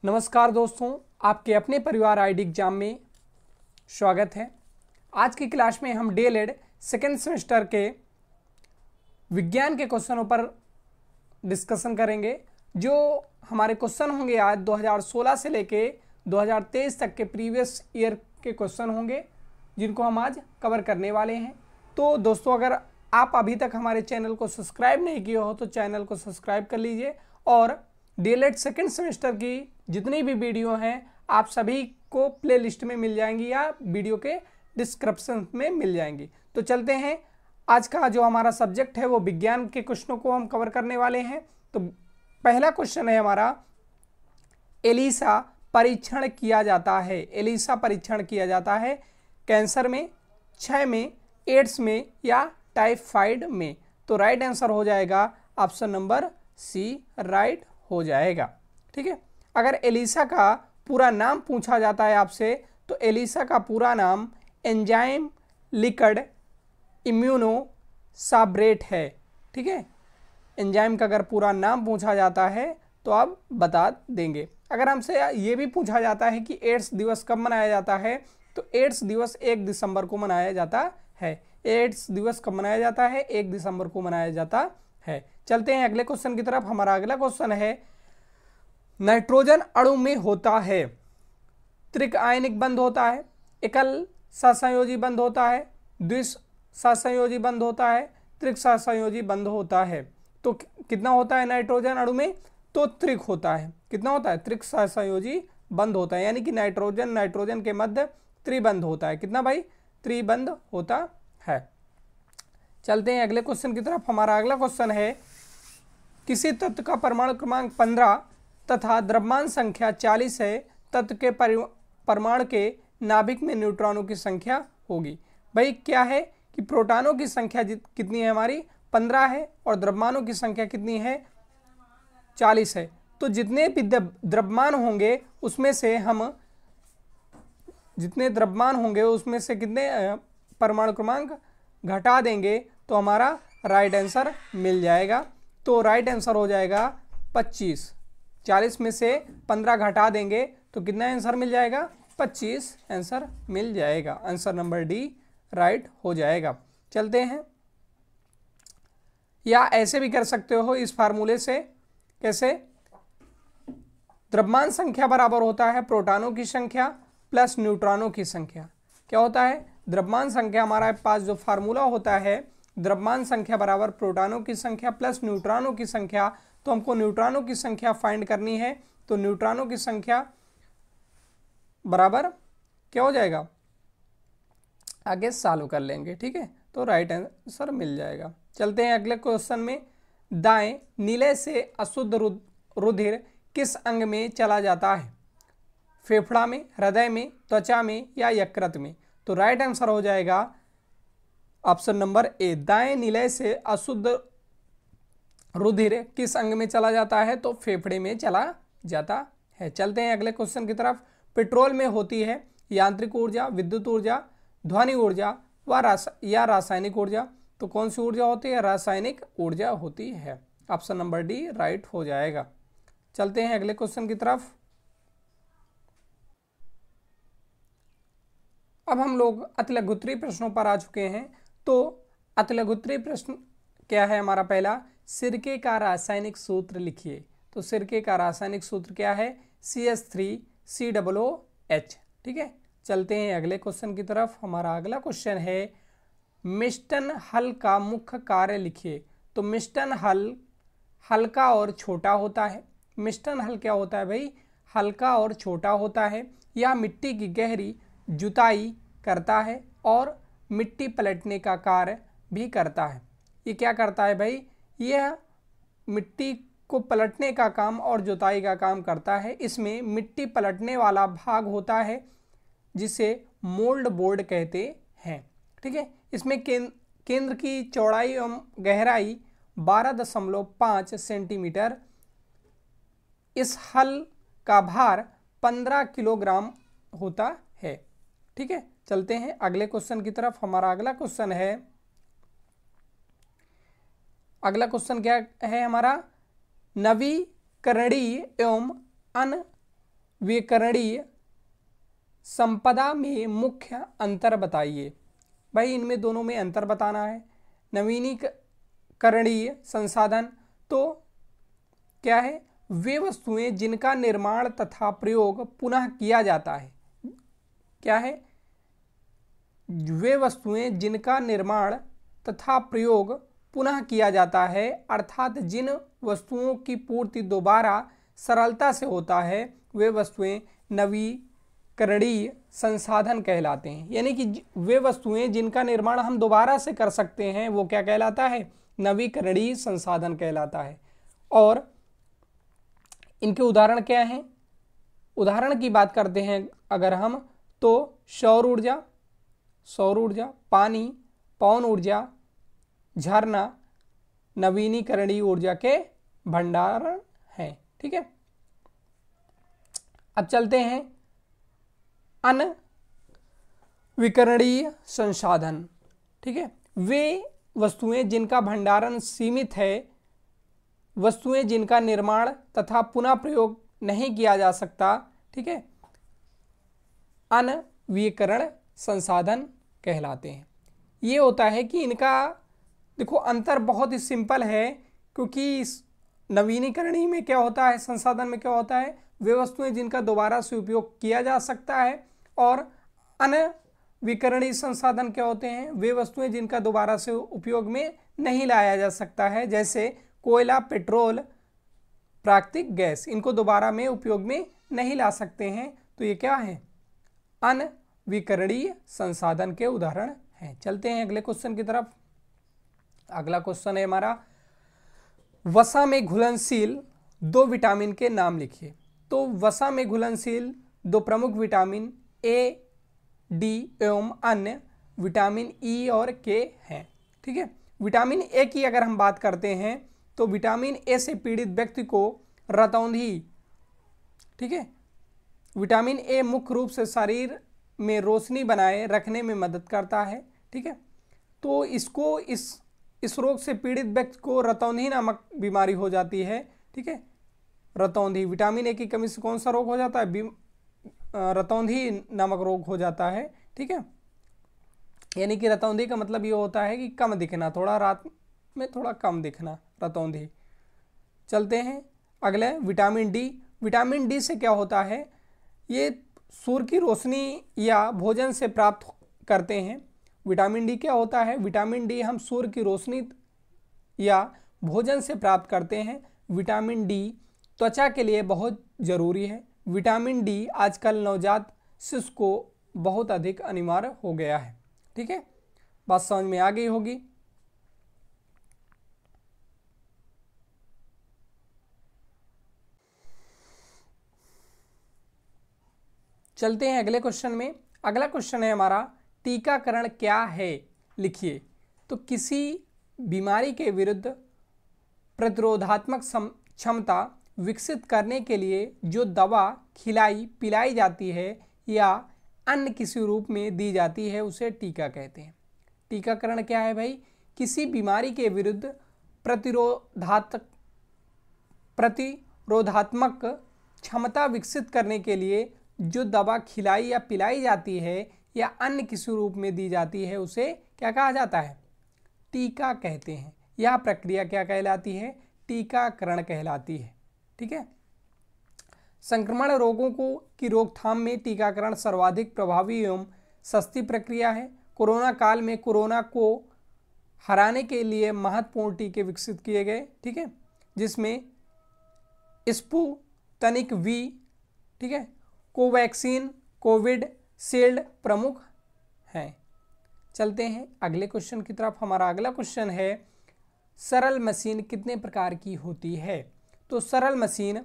नमस्कार दोस्तों, आपके अपने परिवार आईडी एग्जाम में स्वागत है। आज की क्लास में हम डीएलएड सेकेंड सेमेस्टर के विज्ञान के क्वेश्चनों पर डिस्कशन करेंगे। जो हमारे क्वेश्चन होंगे आज 2016 से लेके 2023 तक के प्रीवियस ईयर के क्वेश्चन होंगे, जिनको हम आज कवर करने वाले हैं। तो दोस्तों, अगर आप अभी तक हमारे चैनल को सब्सक्राइब नहीं किए हो तो चैनल को सब्सक्राइब कर लीजिए और डीएलएड सेकेंड सेमेस्टर की जितनी भी वीडियो हैं आप सभी को प्लेलिस्ट में मिल जाएंगी या वीडियो के डिस्क्रिप्शन में मिल जाएंगी। तो चलते हैं, आज का जो हमारा सब्जेक्ट है वो विज्ञान के क्वेश्चनों को हम कवर करने वाले हैं। तो पहला क्वेश्चन है हमारा, एलिसा परीक्षण किया जाता है। एलिसा परीक्षण किया जाता है कैंसर में, क्षय में, एड्स में या टाइफाइड में। तो राइट आंसर हो जाएगा ऑप्शन नंबर सी, राइट हो जाएगा। ठीक है। अगर एलिसा का पूरा नाम पूछा जाता है आपसे तो एलिसा का पूरा नाम एंजाइम लिकड इम्यूनो साब्रेट है। ठीक है। एंजाइम का अगर पूरा नाम पूछा जाता है तो आप बता देंगे। अगर हमसे ये भी पूछा जाता है कि एड्स दिवस कब मनाया जाता है तो एड्स दिवस 1 दिसंबर को मनाया जाता है। एड्स दिवस कब मनाया जाता है? 1 दिसंबर को मनाया जाता है। चलते हैं अगले क्वेश्चन की तरफ। हमारा अगला क्वेश्चन है, नाइट्रोजन अणु में होता है त्रिक आयनिक बंध होता है, एकल सहसंयोजी बंध होता है, द्विस सहसंयोजी बंध होता है, त्रिक सहसंयोजी बंध होता है। तो कितना होता है नाइट्रोजन अणु में? तो त्रिक होता है। कितना होता है? त्रिक सहसंयोजी बंध होता है, यानी कि नाइट्रोजन के मध्य त्रिबंध होता है। कितना भाई? त्रिबंध होता है। चलते हैं अगले क्वेश्चन की तरफ। हमारा अगला क्वेश्चन है, किसी तत्व का परमाणु क्रमांक 15 तथा द्रव्यमान संख्या 40 है, तत्व के परमाणु के नाभिक में न्यूट्रॉनों की संख्या होगी। भाई क्या है कि प्रोटॉनों की संख्या कितनी है हमारी? 15 है और द्रव्यमानों की संख्या कितनी है? 40 है। तो जितने भी द्रव्यमान होंगे उसमें से हम कितने परमाणु क्रमांक घटा देंगे तो हमारा राइट आंसर मिल जाएगा। तो राइट आंसर हो जाएगा 25। 40 में से 15 घटा देंगे तो कितना आंसर मिल जाएगा? 25 आंसर मिल जाएगा। आंसर नंबर डी राइट हो जाएगा। चलते हैं, या ऐसे भी कर सकते हो इस फार्मूले से। कैसे? द्रव्यमान संख्या बराबर होता है प्रोटॉनों की संख्या प्लस न्यूट्रॉनों की संख्या। क्या होता है? द्रव्यमान संख्या, हमारे पास जो फार्मूला होता है, द्रव्यमान संख्या बराबर प्रोटॉनों की संख्या प्लस न्यूट्रॉनों की संख्या। तो हमको न्यूट्रॉनों की संख्या फाइंड करनी है। तो न्यूट्रॉनों की संख्या बराबर क्या हो जाएगा? आगे सॉल्व कर लेंगे। ठीक है। तो राइट आंसर मिल जाएगा। चलते हैं अगले क्वेश्चन में, दाएं नीले से अशुद्ध रुधिर किस अंग में चला जाता है? फेफड़ा में, हृदय में, त्वचा में या यकृत में? तो राइट आंसर हो जाएगा ऑप्शन नंबर ए, दाएं नीले से अशुद्ध रुधिर किस अंग में चला जाता है? तो फेफड़े में चला जाता है। चलते हैं अगले क्वेश्चन की तरफ। पेट्रोल में होती है यांत्रिक ऊर्जा, विद्युत ऊर्जा, ध्वनि ऊर्जा या रासायनिक ऊर्जा? तो कौन सी ऊर्जा होती है? रासायनिक ऊर्जा होती है। ऑप्शन नंबर डी राइट हो जाएगा। चलते हैं अगले क्वेश्चन की तरफ। अब हम लोग अतिलघुत्तरीय प्रश्नों पर आ चुके हैं। तो अतिलघुत्तरीय प्रश्न क्या है हमारा? पहला, सिरके का रासायनिक सूत्र लिखिए। तो सिरके का रासायनिक सूत्र क्या है? CH3COOH। ठीक है। चलते हैं अगले क्वेश्चन की तरफ। हमारा अगला क्वेश्चन है, मिष्टन हल का मुख्य कार्य लिखिए। तो मिष्टन हल हल्का और छोटा होता है। मिष्टन हल क्या होता है भाई? हल्का और छोटा होता है। यह मिट्टी की गहरी जुताई करता है और मिट्टी पलटने का कार्य भी करता है। ये क्या करता है भाई? यह मिट्टी को पलटने का काम और जुताई का काम करता है। इसमें मिट्टी पलटने वाला भाग होता है जिसे मोल्ड बोर्ड कहते हैं। ठीक है। इसमें केंद्र की चौड़ाई एवं गहराई 12.5 सेंटीमीटर। इस हल का भार 15 किलोग्राम होता है। ठीक है। चलते हैं अगले क्वेश्चन की तरफ। हमारा अगला क्वेश्चन क्या है हमारा? नवीकरणीय एवं विकरणीय संपदा में मुख्य अंतर बताइए। भाई इनमें दोनों में अंतर बताना है। नवीनीकरणीय संसाधन तो क्या है, वे वस्तुएं जिनका निर्माण तथा प्रयोग पुनः किया जाता है। क्या है, वे वस्तुएं जिनका निर्माण तथा प्रयोग पुनः किया जाता है, अर्थात जिन वस्तुओं की पूर्ति दोबारा सरलता से होता है वे वस्तुएं नवीकरणीय संसाधन कहलाते हैं। यानी कि वे वस्तुएं जिनका निर्माण हम दोबारा से कर सकते हैं वो क्या कहलाता है, नवीकरणीय संसाधन कहलाता है। और इनके उदाहरण क्या हैं, उदाहरण की बात करते हैं अगर हम तो सौर ऊर्जा, पानी, पवन ऊर्जा, झरना नवीनीकरणीय ऊर्जा के भंडारण हैं। ठीक है, अब चलते हैं अनविकरणीय संसाधन। ठीक है, वे वस्तुएं जिनका भंडारण सीमित है, वस्तुएं जिनका निर्माण तथा पुनः प्रयोग नहीं किया जा सकता। ठीक है, अनविकरण संसाधन कहलाते हैं। ये होता है कि इनका देखो अंतर बहुत ही सिंपल है, क्योंकि इस नवीनीकरणीय में क्या होता है, संसाधन में क्या होता है, वे वस्तुएं जिनका दोबारा से उपयोग किया जा सकता है, और अनविकरणीय संसाधन क्या होते हैं, वे वस्तुएं जिनका दोबारा से उपयोग में नहीं लाया जा सकता है, जैसे कोयला, पेट्रोल, प्राकृतिक गैस, इनको दोबारा में उपयोग में नहीं ला सकते हैं। तो ये क्या है, अनविकरणीय संसाधन के उदाहरण हैं। चलते हैं अगले क्वेश्चन की तरफ। अगला क्वेश्चन है हमारा, वसा में घुलनशील 2 विटामिन के नाम लिखिए। तो वसा में घुलनशील 2 प्रमुख विटामिन ए, डी एवं अन्य विटामिन ई और के हैं। ठीक है, विटामिन ए की अगर हम बात करते हैं तो विटामिन ए से पीड़ित व्यक्ति को रतौंधी, ठीक है, विटामिन ए मुख्य रूप से शरीर में रोशनी बनाए रखने में मदद करता है। ठीक है, तो इसको इस रोग से पीड़ित व्यक्ति को रतौंधी नामक बीमारी हो जाती है। ठीक है, रतौंधी, विटामिन ए की कमी से कौन सा रोग हो जाता है, रतौंधी नामक रोग हो जाता है। ठीक है, यानी कि रतौंधी का मतलब ये होता है कि कम दिखना, थोड़ा रात में थोड़ा कम दिखना, रतौंधी। चलते हैं अगले, विटामिन डी। विटामिन डी से क्या होता है, ये सूर्य की रोशनी या भोजन से प्राप्त करते हैं। विटामिन डी क्या होता है, विटामिन डी हम सूर्य की रोशनी या भोजन से प्राप्त करते हैं। विटामिन डी त्वचा के लिए बहुत ज़रूरी है। विटामिन डी आजकल नवजात शिशु को बहुत अधिक अनिवार्य हो गया है। ठीक है, बात समझ में आ गई होगी। चलते हैं अगले क्वेश्चन में। अगला क्वेश्चन है हमारा, टीकाकरण क्या है, लिखिए। तो किसी बीमारी के विरुद्ध प्रतिरोधात्मक क्षमता विकसित करने के लिए जो दवा खिलाई पिलाई जाती है या अन्य किसी रूप में दी जाती है उसे टीका कहते हैं। टीकाकरण क्या है भाई, किसी बीमारी के विरुद्ध प्रतिरोधात्मक क्षमता विकसित करने के लिए जो दवा खिलाई या पिलाई जाती है या अन्य किसी रूप में दी जाती है उसे क्या कहा जाता है, टीका कहते हैं। यह प्रक्रिया क्या कहलाती है, टीकाकरण कहलाती है। ठीक है, संक्रमण रोगों की रोकथाम में टीकाकरण सर्वाधिक प्रभावी एवं सस्ती प्रक्रिया है। कोरोना काल में कोरोना को हराने के लिए महत्वपूर्ण टीके विकसित किए गए। ठीक है, जिसमें स्पुतनिक वी, ठीक है, कोवैक्सीन, कोविड शील्ड प्रमुख हैं। चलते हैं अगले क्वेश्चन की तरफ। हमारा अगला क्वेश्चन है, सरल मशीन कितने प्रकार की होती है। तो सरल मशीन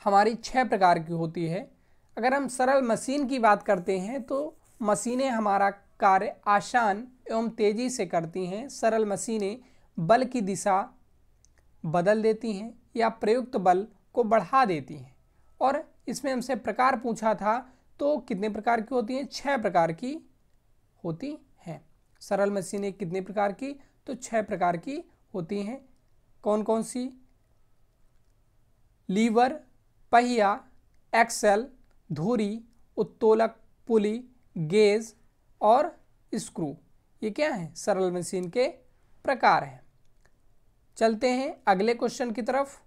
हमारी 6 प्रकार की होती है। अगर हम सरल मशीन की बात करते हैं तो मशीनें हमारा कार्य आसान एवं तेजी से करती हैं। सरल मशीनें बल की दिशा बदल देती हैं या प्रयुक्त बल को बढ़ा देती हैं। और इसमें हमसे प्रकार पूछा था तो कितने प्रकार की होती हैं, 6 प्रकार की होती हैं। सरल मशीनें कितने प्रकार की, तो 6 प्रकार की होती हैं। कौन कौन सी, लीवर, पहिया, एक्सेल, धुरी, उत्तोलक, पुली, गेज और स्क्रू। ये क्या है? सरल मशीन के प्रकार हैं। चलते हैं अगले क्वेश्चन की तरफ।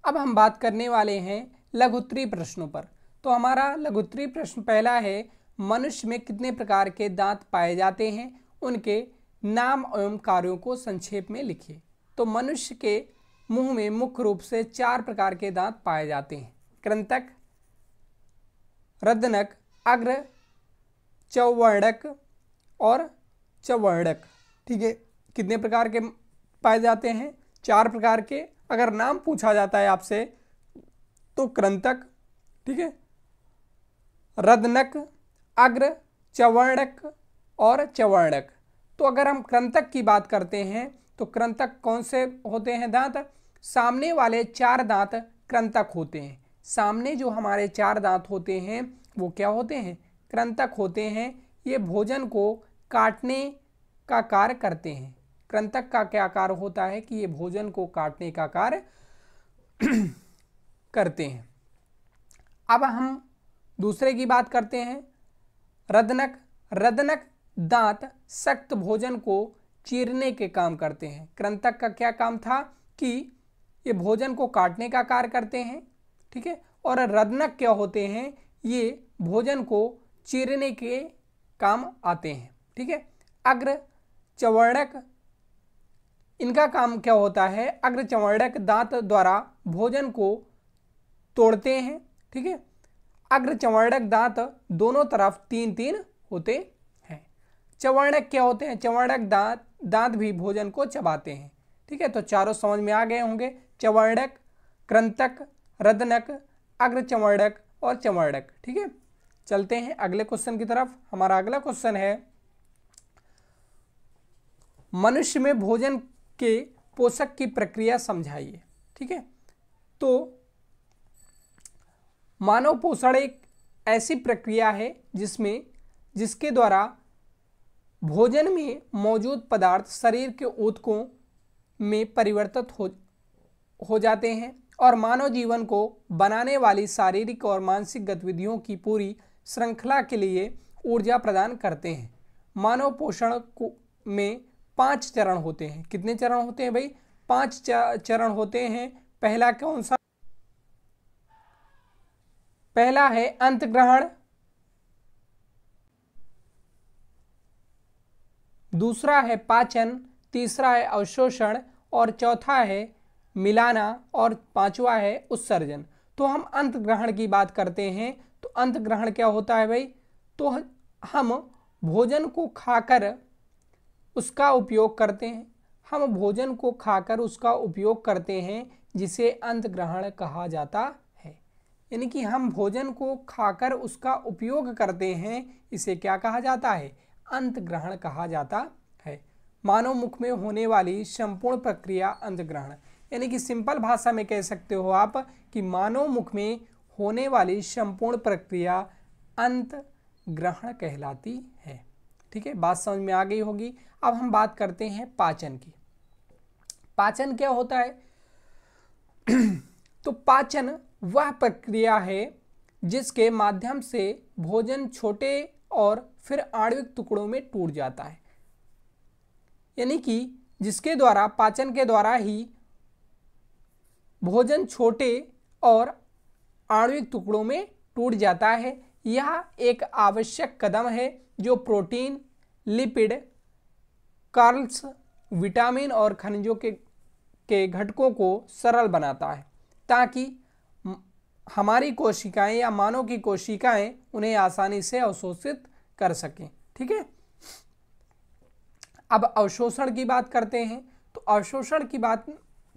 अब हम बात करने वाले हैं लघुत्तरीय प्रश्नों पर। तो हमारा लघुत्तरीय प्रश्न पहला है, मनुष्य में कितने प्रकार के दांत पाए जाते हैं, उनके नाम एवं कार्यों को संक्षेप में लिखिए। तो मनुष्य के मुंह में मुख्य रूप से 4 प्रकार के दांत पाए जाते हैं, कृंतक, रदनक, अग्र चौवर्णक और चौवर्णक। ठीक है, कितने प्रकार के पाए जाते हैं? 4 प्रकार के। अगर नाम पूछा जाता है आपसे तो कृंतक, ठीक है, रदनक, अग्र चौवर्णक और चौवर्णक। तो अगर हम कृंतक की बात करते हैं तो कृंतक कौन से होते हैं दांत? सामने वाले 4 दांत कृंतक होते हैं। सामने जो हमारे 4 दांत होते हैं वो क्या होते हैं? कृंतक होते हैं। ये भोजन को काटने का कार्य करते हैं। कृंतक का क्या कार्य होता है कि ये भोजन को काटने का कार्य करते हैं। अब हम दूसरे की बात करते हैं, रदनक। रदनक दांत सख्त भोजन को चीरने के काम करते हैं। कृंतक का क्या काम था कि ये भोजन को काटने का कार्य करते हैं, ठीक है, और रदनक क्या होते हैं? ये भोजन को चीरने के काम आते हैं, ठीक है। अग्र चौवर्णक, इनका काम क्या होता है? अग्र चौवर्णक दांत द्वारा भोजन को तोड़ते हैं, ठीक है। अग्र चौवर्णक दांत दोनों तरफ 3-3 होते हैं। चौवर्णक क्या होते हैं? चौवर्णक दांत भी भोजन को चबाते हैं, ठीक है। तो चारों समझ में आ गए होंगे, चौवर्णक, कृंतक, रदनक, अग्र चौवर्णक और चौवर्णक, ठीक है। चलते हैं अगले क्वेश्चन की तरफ। हमारा अगला क्वेश्चन है, मनुष्य में भोजन के पोषक की प्रक्रिया समझाइए, ठीक है। तो मानव पोषण एक ऐसी प्रक्रिया है जिसके द्वारा भोजन में मौजूद पदार्थ शरीर के ऊतकों में परिवर्तित हो जाते हैं और मानव जीवन को बनाने वाली शारीरिक और मानसिक गतिविधियों की पूरी श्रृंखला के लिए ऊर्जा प्रदान करते हैं। मानव पोषण में 5 चरण होते हैं। कितने चरण होते हैं भाई? 5 चरण होते हैं। पहला कौन सा? पहला है अंतग्रहण, दूसरा है पाचन, तीसरा है अवशोषण और चौथा है मिलाना और 5वां है उत्सर्जन। तो हम अंतग्रहण की बात करते हैं तो अंतग्रहण क्या होता है भाई? तो हम भोजन को खाकर उसका उपयोग करते हैं। हम भोजन को खाकर उसका उपयोग करते हैं जिसे अंतग्रहण कहा जाता है। यानी कि हम भोजन को खाकर उसका उपयोग करते हैं, इसे क्या कहा जाता है? अंतग्रहण कहा जाता है। मानव मुख में होने वाली संपूर्ण प्रक्रिया अंतग्रहण, यानी कि सिंपल भाषा में कह सकते हो आप कि मानव मुख में होने वाली संपूर्ण प्रक्रिया अंतग्रहण कहलाती है, ठीक है। बात समझ में आ गई होगी। अब हम बात करते हैं पाचन की। पाचन क्या होता है? तो पाचन वह प्रक्रिया है जिसके माध्यम से भोजन छोटे और फिर आणविक टुकड़ों में टूट जाता है। यानी कि जिसके द्वारा, पाचन के द्वारा ही भोजन छोटे और आणविक टुकड़ों में टूट जाता है। यह एक आवश्यक कदम है जो प्रोटीन, लिपिड, कार्ब्स, विटामिन और खनिजों के घटकों को सरल बनाता है ताकि हमारी कोशिकाएं या मानव की कोशिकाएं उन्हें आसानी से अवशोषित कर सकें, ठीक है। अब अवशोषण की बात करते हैं। तो अवशोषण की बात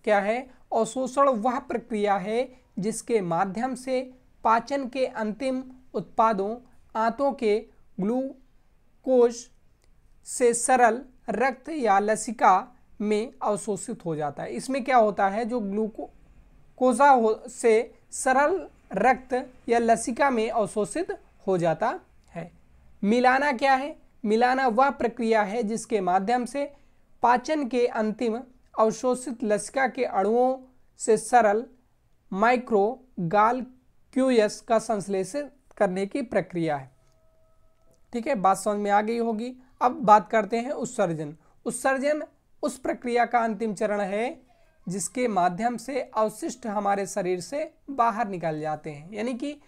क्या है? अवशोषण वह प्रक्रिया है जिसके माध्यम से पाचन के अंतिम उत्पादों आंतों के ग्लूकोज से सरल रक्त या लसिका में अवशोषित हो जाता है। इसमें क्या होता है? जो ग्लूकोजा से सरल रक्त या लसिका में अवशोषित हो जाता है। मिलाना क्या है? मिलाना वह प्रक्रिया है जिसके माध्यम से पाचन के अंतिम अवशोषित लसिका के अणुओं से सरल माइक्रोगालक्यूल्स का संश्लेषण करने की प्रक्रिया है। ठीक है, बात समझ में आ गई होगी। अब बात करते हैं उत्सर्जन। उत्सर्जन उस प्रक्रिया का अंतिम चरण है जिसके माध्यम से अवशिष्ट हमारे शरीर से बाहर निकल जाते हैं। यानी कि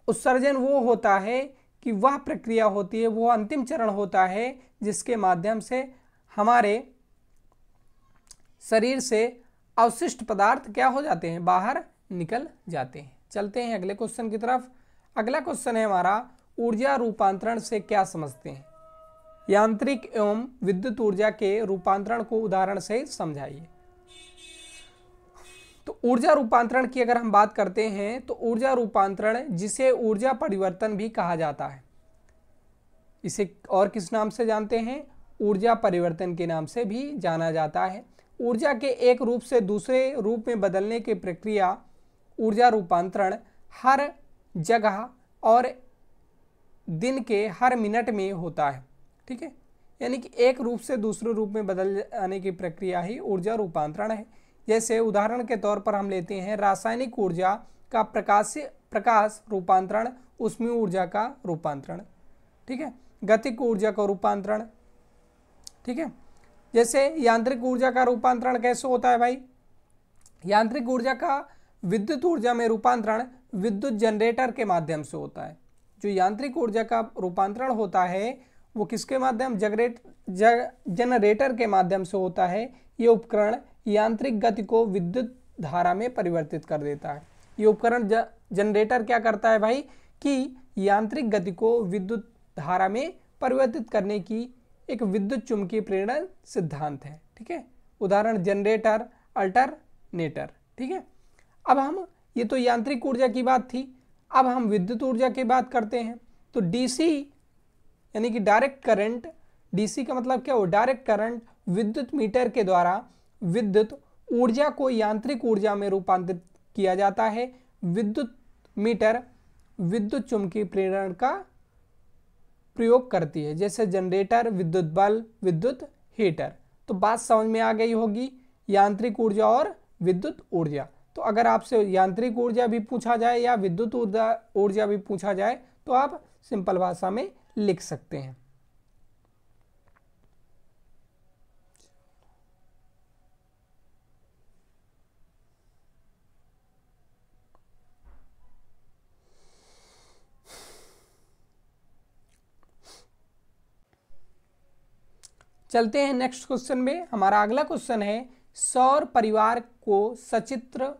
उत्सर्जन वो होता है कि वह प्रक्रिया होती है, वो अंतिम चरण होता है जिसके माध्यम से हमारे शरीर से अवशिष्ट पदार्थ क्या हो जाते हैं, बाहर निकल जाते हैं। चलते हैं अगले क्वेश्चन की तरफ। अगला क्वेश्चन है हमारा, ऊर्जा रूपांतरण से क्या समझते हैं? यांत्रिक एवं विद्युत ऊर्जा के रूपांतरण को उदाहरण से समझाइए। तो ऊर्जा रूपांतरण की अगर हम बात करते हैं तो ऊर्जा रूपांतरण, जिसे ऊर्जा परिवर्तन भी कहा जाता है, इसे और किस नाम से जानते हैं? ऊर्जा परिवर्तन के नाम से भी जाना जाता है। ऊर्जा के एक रूप से दूसरे रूप में बदलने की प्रक्रिया ऊर्जा रूपांतरण हर जगह और दिन के हर मिनट में होता है। ठीक है, यानी कि एक रूप से दूसरे रूप में बदल जाने की प्रक्रिया ही ऊर्जा रूपांतरण है। जैसे उदाहरण के तौर पर हम लेते हैं रासायनिक ऊर्जा का प्रकाश रूपांतरण, ऊष्मीय ऊर्जा का रूपांतरण। ठीक है, गतिक ऊर्जा का रूपांतरण। ठीक है, जैसे यांत्रिक ऊर्जा का रूपांतरण कैसे होता है भाई? यांत्रिक ऊर्जा का विद्युत ऊर्जा में रूपांतरण विद्युत जनरेटर के माध्यम से होता है। जो यांत्रिक ऊर्जा का रूपांतरण होता है वो किसके माध्यम? जनरेटर के माध्यम से होता है। ये उपकरण यांत्रिक गति को विद्युत धारा में परिवर्तित कर देता है। ये उपकरण जनरेटर क्या करता है भाई कि यांत्रिक गति को विद्युत धारा में परिवर्तित करने की एक विद्युत चुंबकीय प्रेरण सिद्धांत है। ठीक है, उदाहरण जनरेटर, अल्टरनेटर। ठीक है, अब हम, ये तो यांत्रिक ऊर्जा की बात थी, अब हम विद्युत ऊर्जा की बात करते हैं। तो डीसी यानी कि डायरेक्ट करंट, डीसी का मतलब क्या हो? डायरेक्ट करंट विद्युत मीटर के द्वारा विद्युत ऊर्जा को यांत्रिक ऊर्जा में रूपांतरित किया जाता है। विद्युत मीटर विद्युत चुंबकीय प्रेरण का प्रयोग करती है, जैसे जनरेटर, विद्युत बल्ब, विद्युत हीटर। तो बात समझ में आ गई होगी, यांत्रिक ऊर्जा और विद्युत ऊर्जा। तो अगर आपसे यांत्रिक ऊर्जा भी पूछा जाए या विद्युत ऊर्जा भी पूछा जाए तो आप सिंपल भाषा में लिख सकते हैं। चलते हैं नेक्स्ट क्वेश्चन में। हमारा अगला क्वेश्चन है, सौर परिवार को सचित्र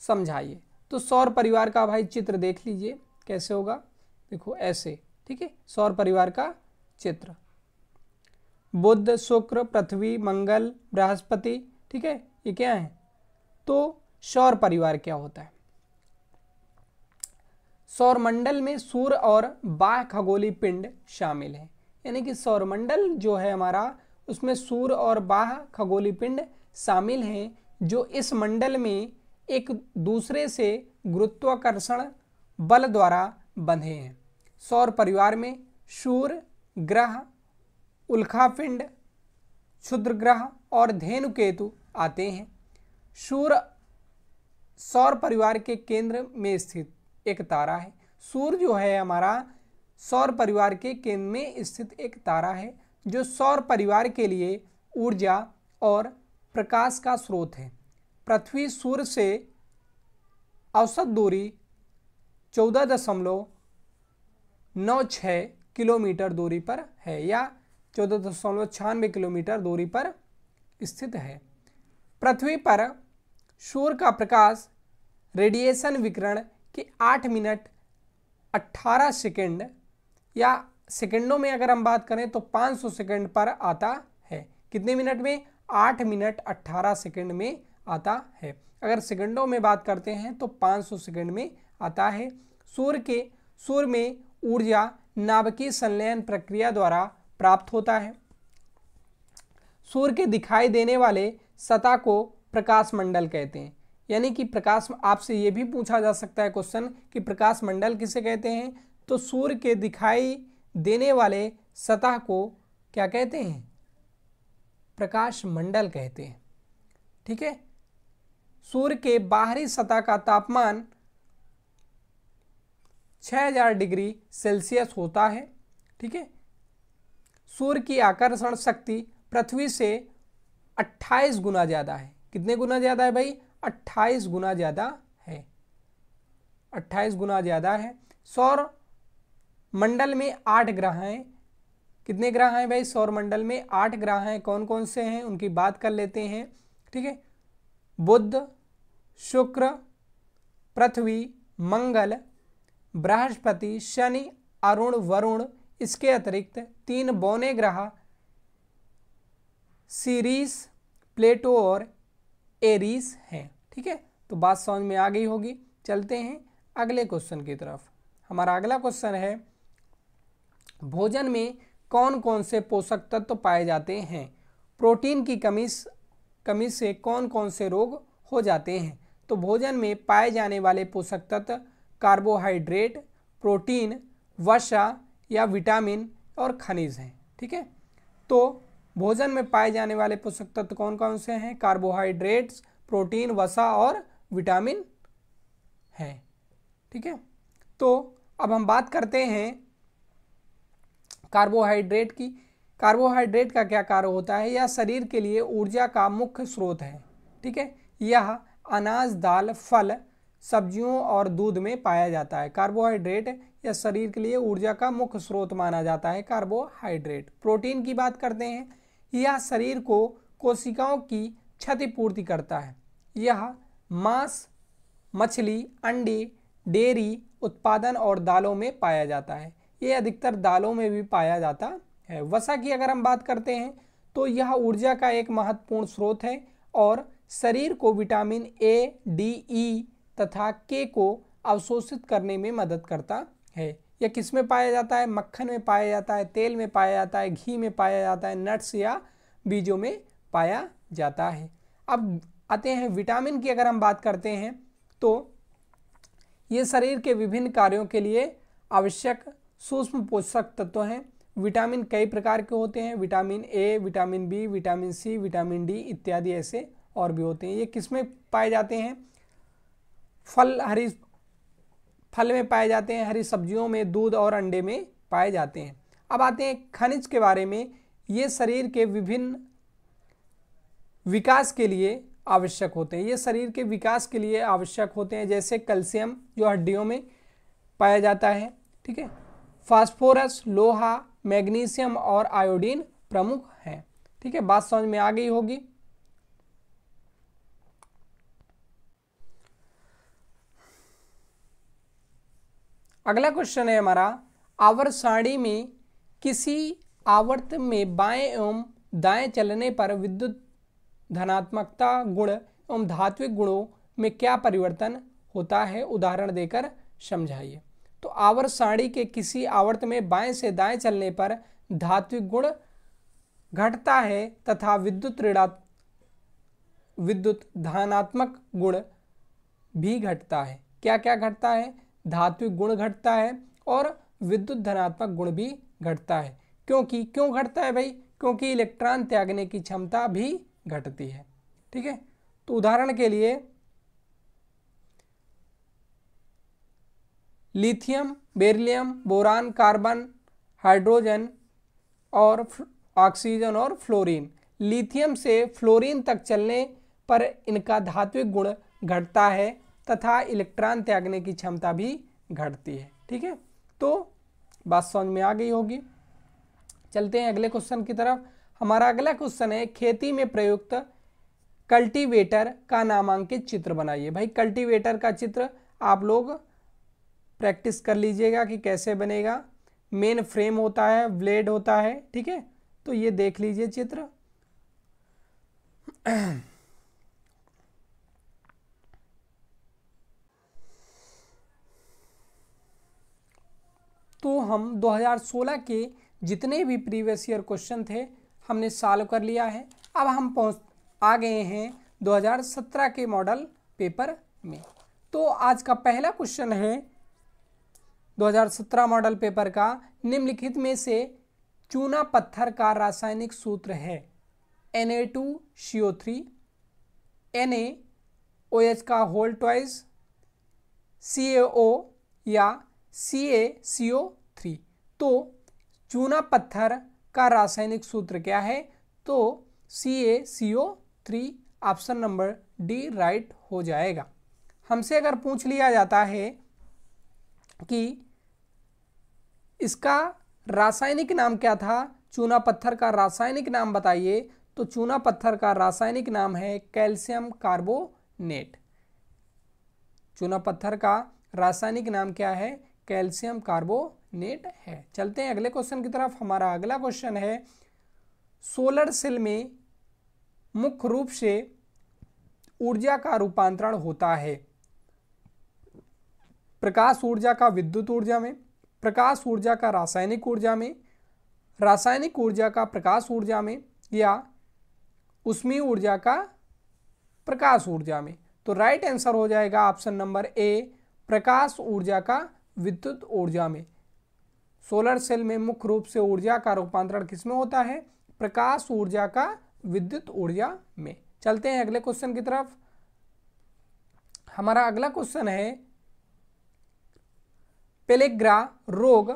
समझाइए। तो सौर परिवार का भाई चित्र देख लीजिए कैसे होगा। देखो ऐसे, ठीक है, सौर परिवार का चित्र, बुध, शुक्र, पृथ्वी, मंगल, बृहस्पति। ठीक है, ये क्या है? तो सौर परिवार क्या होता है? सौरमंडल में सूर्य और बाह्य खगोलीय पिंड शामिल हैं। यानी कि सौरमंडल जो है हमारा, उसमें सूर्य और बाह्य खगोलीय पिंड शामिल हैं, जो इस मंडल में एक दूसरे से गुरुत्वाकर्षण बल द्वारा बंधे हैं। सौर परिवार में सूर्य ग्रह, उल्कापिंड, क्षुद्र ग्रह और धेनुकेतु आते हैं। सूर्य सौर परिवार के केंद्र में स्थित एक तारा है। सूर्य जो है हमारा सौर परिवार के केंद्र में स्थित एक तारा है, जो सौर परिवार के लिए ऊर्जा और प्रकाश का स्रोत है। पृथ्वी सूर्य से औसत दूरी 14.96 किलोमीटर दूरी पर है, या 14.96 किलोमीटर दूरी पर स्थित है। पृथ्वी पर सूर्य का प्रकाश रेडिएशन विकिरण के 8 मिनट 18 सेकंड, या सेकंडों में अगर हम बात करें तो 500 सेकंड पर आता है। कितने मिनट में? 8 मिनट 18 सेकंड में आता है। अगर सेकंडों में बात करते हैं तो 500 सेकंड में आता है। सूर्य में ऊर्जा नाभिकीय संलयन प्रक्रिया द्वारा प्राप्त होता है। सूर्य के दिखाई देने वाले सतह को प्रकाश मंडल कहते हैं। यानी कि प्रकाश, आपसे ये भी पूछा जा सकता है क्वेश्चन कि प्रकाश मंडल किसे कहते हैं? तो सूर्य के दिखाई देने वाले सतह को क्या कहते हैं? प्रकाश मंडल कहते हैं। ठीक है, सूर्य के बाहरी सतह का तापमान 6000 डिग्री सेल्सियस होता है। ठीक है, सूर्य की आकर्षण शक्ति पृथ्वी से 28 गुना ज़्यादा है। कितने गुना ज़्यादा है भाई? 28 गुना ज़्यादा है। 28 गुना ज़्यादा है। सौर मंडल में 8 ग्रह हैं। कितने ग्रह हैं भाई? सौर मंडल में 8 ग्रह हैं। कौन कौन से हैं उनकी बात कर लेते हैं। ठीक है, बुध, शुक्र, पृथ्वी, मंगल, बृहस्पति, शनि, अरुण, वरुण। इसके अतिरिक्त 3 बौने ग्रह सीरीस, प्लेटो और एरीस हैं। ठीक है, तो बात समझ में आ गई होगी। चलते हैं अगले क्वेश्चन की तरफ। हमारा अगला क्वेश्चन है, भोजन में कौन कौन से पोषक तत्व पाए जाते हैं? प्रोटीन की कमी से कौन कौन से रोग हो जाते हैं? तो भोजन में पाए जाने वाले पोषक तत्व कार्बोहाइड्रेट, प्रोटीन, वसा या विटामिन और खनिज हैं। ठीक है, तो भोजन में पाए जाने वाले पोषक तत्व कौन कौन से हैं? कार्बोहाइड्रेट्स, प्रोटीन, वसा और विटामिन हैं। ठीक है, तो अब हम बात करते हैं कार्बोहाइड्रेट की। कार्बोहाइड्रेट का क्या कार्य होता है? यह शरीर के लिए ऊर्जा का मुख्य स्रोत है। ठीक है, यह अनाज, दाल, फल, सब्जियों और दूध में पाया जाता है। कार्बोहाइड्रेट यह शरीर के लिए ऊर्जा का मुख्य स्रोत माना जाता है। कार्बोहाइड्रेट। प्रोटीन की बात करते हैं, यह शरीर को कोशिकाओं की क्षतिपूर्ति करता है। यह मांस, मछली, अंडे, डेयरी उत्पादन और दालों में पाया जाता है। ये अधिकतर दालों में भी पाया जाता है। वसा की अगर हम बात करते हैं तो यह ऊर्जा का एक महत्वपूर्ण स्रोत है और शरीर को विटामिन ए, डी, ई तथा के को अवशोषित करने में मदद करता है। यह किस में पाया जाता है? मक्खन में पाया जाता है, तेल में पाया जाता है, घी में पाया जाता है, नट्स या बीजों में पाया जाता है। अब आते हैं विटामिन की अगर हम बात करते हैं तो ये शरीर के विभिन्न कार्यों के लिए आवश्यक सूक्ष्म पोषक तत्व हैं। विटामिन कई प्रकार के होते हैं, vitamin A, vitamin B, vitamin C, vitamin D इत्यादि ऐसे और भी होते हैं। ये किस में पाए जाते हैं? हरी फल में पाए जाते हैं, हरी सब्जियों में, दूध और अंडे में पाए जाते हैं। अब आते हैं खनिज के बारे में। ये शरीर के विभिन्न विकास के लिए आवश्यक होते हैं। ये शरीर के विकास के लिए आवश्यक होते हैं, जैसे कैल्शियम जो हड्डियों में पाया जाता है। ठीक है, फास्फोरस, लोहा, मैग्नीशियम और आयोडीन प्रमुख हैं। ठीक है, बात समझ में आ गई होगी। अगला क्वेश्चन है हमारा, आवर्त सारणी में किसी आवर्त में बाएं एवं दाएं चलने पर विद्युत धनात्मकता गुण एवं धात्विक गुणों में क्या परिवर्तन होता है? उदाहरण देकर समझाइए। तो आवर्त सारणी के किसी आवर्त में बाएं से दाएं चलने पर धात्विक गुण घटता है तथा विद्युत धनात्मक गुण भी घटता है। क्या क्या घटता है? धात्विक गुण घटता है और विद्युत धनात्मक गुण भी घटता है। क्यों घटता है भाई? क्योंकि इलेक्ट्रॉन त्यागने की क्षमता भी घटती है। ठीक है, तो उदाहरण के लिए lithium, beryllium, boron, carbon, hydrogen और ऑक्सीजन और फ्लोरीन। लिथियम से फ्लोरीन तक चलने पर इनका धात्विक गुण घटता है तथा इलेक्ट्रॉन त्यागने की क्षमता भी घटती है। ठीक है, तो बात समझ में आ गई होगी। चलते हैं अगले क्वेश्चन की तरफ। हमारा अगला क्वेश्चन है, खेती में प्रयुक्त कल्टीवेटर का नामांकित चित्र बनाइए। भाई कल्टीवेटर का चित्र आप लोग प्रैक्टिस कर लीजिएगा कि कैसे बनेगा। मेन फ्रेम होता है, ब्लेड होता है। ठीक है, तो ये देख लीजिए चित्र। तो हम 2016 के जितने भी प्रीवियस ईयर क्वेश्चन थे हमने सॉल्व कर लिया है। अब हम आ गए हैं 2017 के मॉडल पेपर में। तो आज का पहला क्वेश्चन है 2017 मॉडल पेपर का, निम्नलिखित में से चूना पत्थर का रासायनिक सूत्र है। Na2CO3, NaOH का होल ट्वाइस, CaO या CaCO3। तो चूना पत्थर का रासायनिक सूत्र क्या है? तो CaCO3, option number D right हो जाएगा। हमसे अगर पूछ लिया जाता है कि इसका रासायनिक नाम क्या था, चूना पत्थर का रासायनिक नाम बताइए, तो चूना पत्थर का रासायनिक नाम है कैल्शियम कार्बोनेट। चूना पत्थर का रासायनिक नाम क्या है? कैल्शियम कार्बोनेट है। चलते हैं अगले क्वेश्चन की तरफ। हमारा अगला क्वेश्चन है, सोलर सेल में मुख्य रूप से ऊर्जा का रूपांतरण होता है प्रकाश ऊर्जा का विद्युत ऊर्जा में, प्रकाश ऊर्जा का रासायनिक ऊर्जा में, रासायनिक ऊर्जा का प्रकाश ऊर्जा में, या ऊष्मीय ऊर्जा का प्रकाश ऊर्जा में। तो राइट आंसर हो जाएगा ऑप्शन नंबर ए, प्रकाश ऊर्जा का विद्युत ऊर्जा में। सोलर सेल में मुख्य रूप से ऊर्जा का रूपांतरण किसमें होता है? प्रकाश ऊर्जा का विद्युत ऊर्जा में। चलते हैं अगले क्वेश्चन की तरफ। हमारा अगला क्वेश्चन है, पेलेग्रा रोग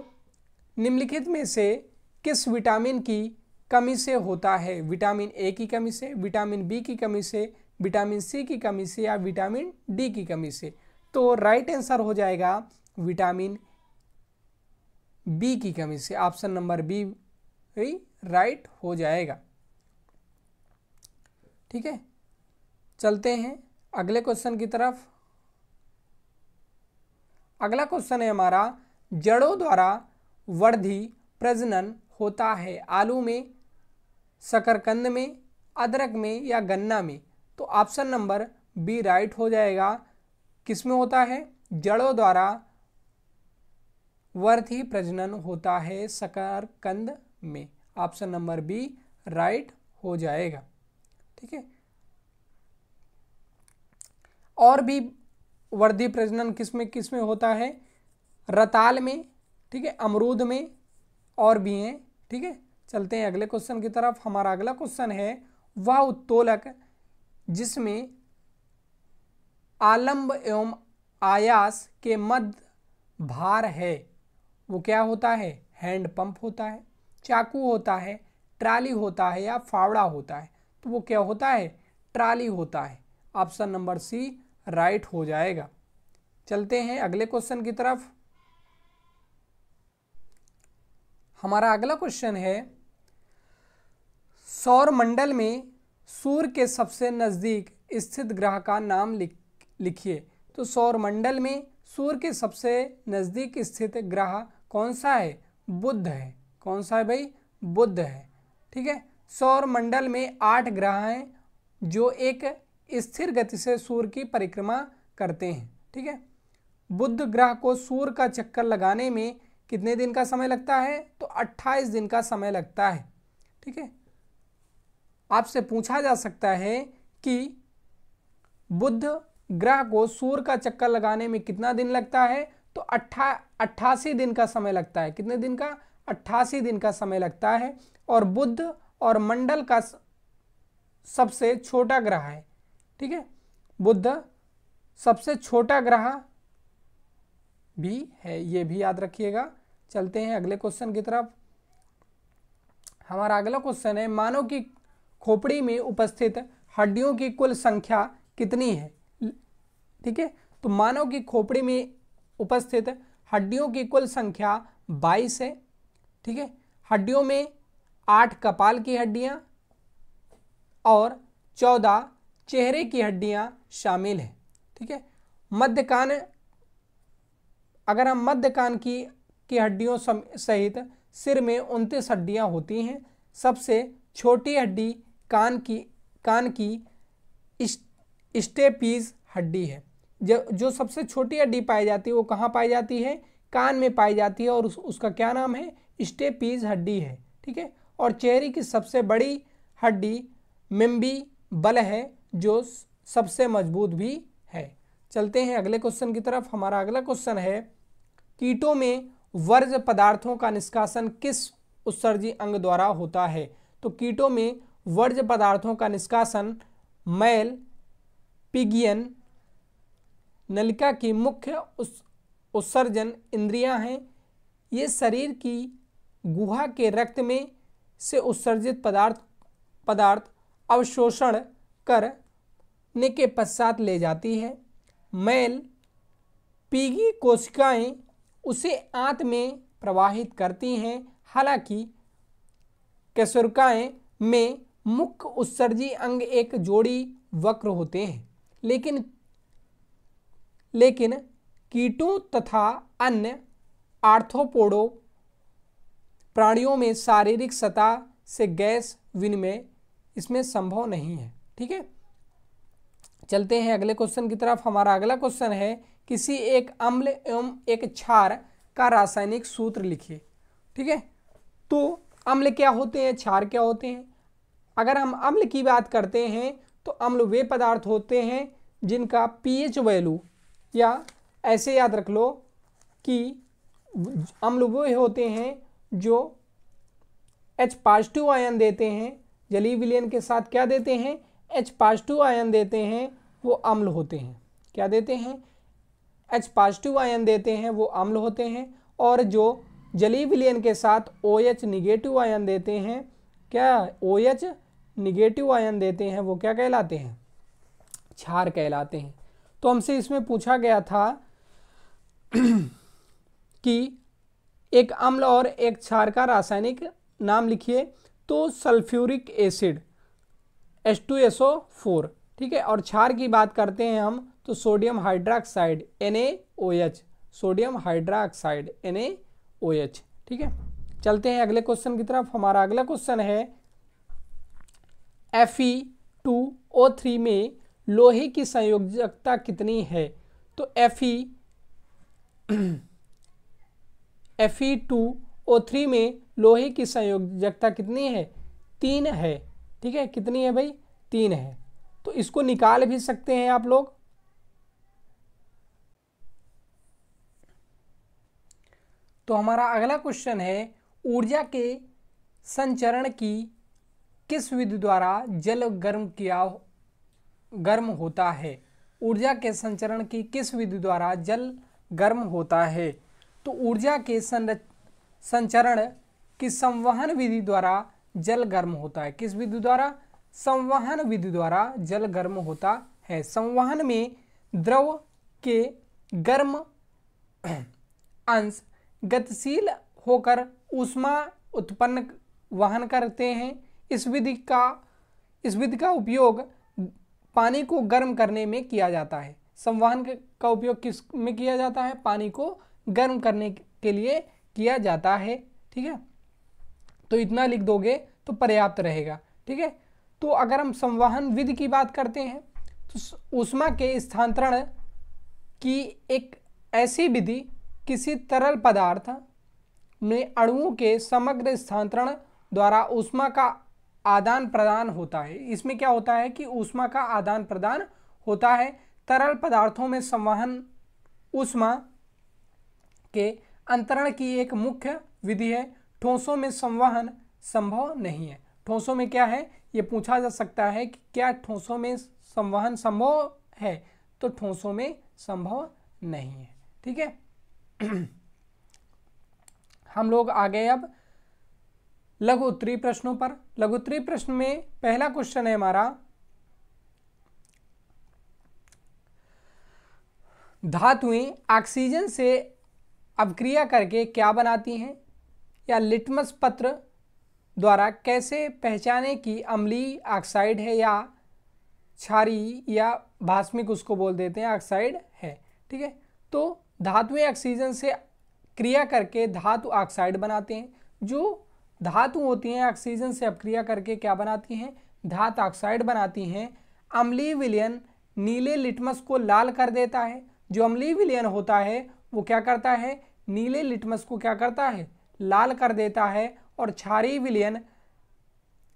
निम्नलिखित में से किस विटामिन की कमी से होता है? विटामिन ए की कमी से, विटामिन बी की कमी से, विटामिन सी की कमी से, या विटामिन डी की कमी से। तो राइट आंसर हो जाएगा विटामिन बी की कमी से, ऑप्शन नंबर बी राइट हो जाएगा। ठीक है, चलते हैं अगले क्वेश्चन की तरफ। अगला क्वेश्चन है हमारा, जड़ों द्वारा वर्धी प्रजनन होता है आलू में, शकरकंद में, अदरक में, या गन्ना में? तो ऑप्शन नंबर बी राइट हो जाएगा। किसमें होता है? जड़ों द्वारा वर्धी प्रजनन होता है शकरकंद में, ऑप्शन नंबर बी राइट हो जाएगा। ठीक है, और भी वर्धी प्रजनन किसमें होता है? रताल में, ठीक है, अमरूद में, और भी हैं। ठीक है, चलते हैं अगले क्वेश्चन की तरफ। हमारा अगला क्वेश्चन है, वह उत्तोलक जिसमें आलंब एवं आयास के मध्य भार है वो क्या होता है? हैंड पंप होता है, चाकू होता है, ट्राली होता है, या फावड़ा होता है? तो वो क्या होता है? ट्राली होता है, ऑप्शन नंबर सी राइट हो जाएगा। चलते हैं अगले क्वेश्चन की तरफ। हमारा अगला क्वेश्चन है, सौर मंडल में सूर्य के सबसे नजदीक स्थित ग्रह का नाम लिखिए। तो सौर मंडल में सूर्य के सबसे नजदीक स्थित ग्रह कौन सा है? बुध है। कौन सा है भाई? बुध है। ठीक है, सौर मंडल में 8 ग्रह हैं जो एक स्थिर गति से सूर्य की परिक्रमा करते हैं। ठीक है, बुध ग्रह को सूर्य का चक्कर लगाने में कितने दिन का समय लगता है? तो 28 दिन का समय लगता है। ठीक है, आपसे पूछा जा सकता है कि बुध ग्रह को सूर्य का चक्कर लगाने में कितना दिन लगता है? तो 88 दिन का समय लगता है। कितने दिन का? 88 दिन का समय लगता है। और बुध और मंडल का सबसे छोटा ग्रह है। ठीक है, बुध सबसे छोटा ग्रह भी है, ये भी याद रखिएगा। चलते हैं अगले क्वेश्चन की तरफ। हमारा अगला क्वेश्चन है, मानव की खोपड़ी में उपस्थित हड्डियों की कुल संख्या कितनी है? ठीक है, तो मानव की खोपड़ी में उपस्थित हड्डियों की कुल संख्या 22 है। ठीक है, हड्डियों में 8 कपाल की हड्डियां और 14 चेहरे की हड्डियां शामिल हैं। ठीक है, मध्य कान, अगर हम मध्य कान की हड्डियों सहित सिर में 29 हड्डियां होती हैं। सबसे छोटी हड्डी कान की स्टेपीज हड्डी है। जो सबसे छोटी हड्डी पाई जाती है वो कहाँ पाई जाती है? कान में पाई जाती है, और उसका क्या नाम है? स्टेपीज हड्डी है। ठीक है, और चेहरे की सबसे बड़ी हड्डी मेम्बी बल है, जो सबसे मजबूत भी है। चलते हैं अगले क्वेश्चन की तरफ। हमारा अगला क्वेश्चन है, कीटों में वर्ज्य पदार्थों का निष्कासन किस उत्सर्जी अंग द्वारा होता है? तो कीटों में वर्ज्य पदार्थों का निष्कासन मैल पिगियन नलिका की मुख्य उत्सर्जन इंद्रियां हैं। ये शरीर की गुहा के रक्त में से उत्सर्जित पदार्थ अवशोषण करने के पश्चात ले जाती है। मैल पीगी कोशिकाएं उसे आंत में प्रवाहित करती हैं। हालांकि केशरिकाएं में मुख्य उत्सर्जी अंग एक जोड़ी वक्र होते हैं, लेकिन कीटों तथा अन्य आर्थ्रोपोडो प्राणियों में शारीरिक सतह से गैस विनिमय इसमें संभव नहीं है। ठीक है, चलते हैं अगले क्वेश्चन की तरफ। हमारा अगला क्वेश्चन है किसी एक अम्ल एवं एक क्षार का रासायनिक सूत्र लिखिए। ठीक है, तो अम्ल क्या होते हैं, क्षार क्या होते हैं। अगर हम अम्ल की बात करते हैं तो अम्ल वे पदार्थ होते हैं जिनका पीएच वैल्यू, या ऐसे याद रख लो कि अम्ल वे होते हैं जो H+ आयन देते हैं, जलीय विलयन के साथ क्या देते हैं, H+ आयन देते हैं, वो अम्ल होते हैं। क्या देते हैं, H+ आयन देते हैं, वो अम्ल होते हैं। और जो जलीय विलयन के साथ OH- आयन देते हैं, क्या OH- आयन देते हैं, वो क्या कहलाते हैं, क्षार कहलाते हैं। तो हमसे इसमें पूछा गया था कि एक अम्ल और एक क्षार का रासायनिक नाम लिखिए। तो सल्फ्यूरिक एसिड H2SO4, ठीक है। और क्षार की बात करते हैं हम तो sodium hydroxide NaOH, sodium hydroxide NaOH। ठीक है, चलते हैं अगले क्वेश्चन की तरफ। हमारा अगला क्वेश्चन है Fe2O3 में लोहे की संयोजकता कितनी है। तो Fe2O3 में लोहे की संयोजकता कितनी है, 3 है। ठीक है, कितनी है भाई, 3 है। तो इसको निकाल भी सकते हैं आप लोग। तो हमारा अगला क्वेश्चन है ऊर्जा के संचरण की किस विधि द्वारा जल गर्म होता है। ऊर्जा के संचरण की किस विधि द्वारा जल गर्म होता है। तो ऊर्जा के संचरण की संवहन विधि द्वारा जल गर्म होता है। किस विधि द्वारा, संवहन विधि द्वारा जल गर्म होता है। संवहन में द्रव के गर्म अंश गतिशील होकर ऊष्मा उत्पन्न वहन करते हैं। इस विधि का उपयोग पानी को गर्म करने में किया जाता है। संवहन का उपयोग किस में किया जाता है, पानी को गर्म करने के लिए किया जाता है। ठीक है, तो इतना लिख दोगे तो पर्याप्त रहेगा। ठीक है, तो अगर हम संवहन विधि की बात करते हैं तो ऊष्मा के स्थानांतरण की एक ऐसी विधि किसी तरल पदार्थ में अणुओं के समग्र स्थानांतरण द्वारा ऊष्मा का आदान प्रदान होता है। इसमें क्या होता है कि ऊष्मा का आदान प्रदान होता है। तरल पदार्थों में संवहन ऊष्मा के अंतरण की एक मुख्य विधि है। ठोसों में संवहन संभव नहीं है। ठोसों में क्या है, ये पूछा जा सकता है कि क्या ठोसों में संवहन संभव है, तो ठोसों में संभव नहीं है। ठीक है, हम लोग आ गए अब लघु उत्तरीय प्रश्नों पर। लघु उत्तरीय प्रश्न में पहला क्वेश्चन है हमारा, धातुएं ऑक्सीजन से अवक्रिया करके क्या बनाती हैं, या लिटमस पत्र द्वारा कैसे पहचाने कि अम्लीय ऑक्साइड है या क्षारीय या भास्मिक, उसको बोल देते हैं ऑक्साइड है। ठीक है, तो धातुएं ऑक्सीजन से क्रिया करके धातु ऑक्साइड बनाते हैं। जो धातु होती हैं ऑक्सीजन से अपक्रिया करके क्या बनाती हैं, धातु ऑक्साइड बनाती हैं। अम्लीय विलयन नीले लिटमस को लाल कर देता है। जो अम्लीय विलयन होता है वो क्या करता है, नीले लिटमस को क्या करता है, लाल कर देता है। और क्षारीय विलयन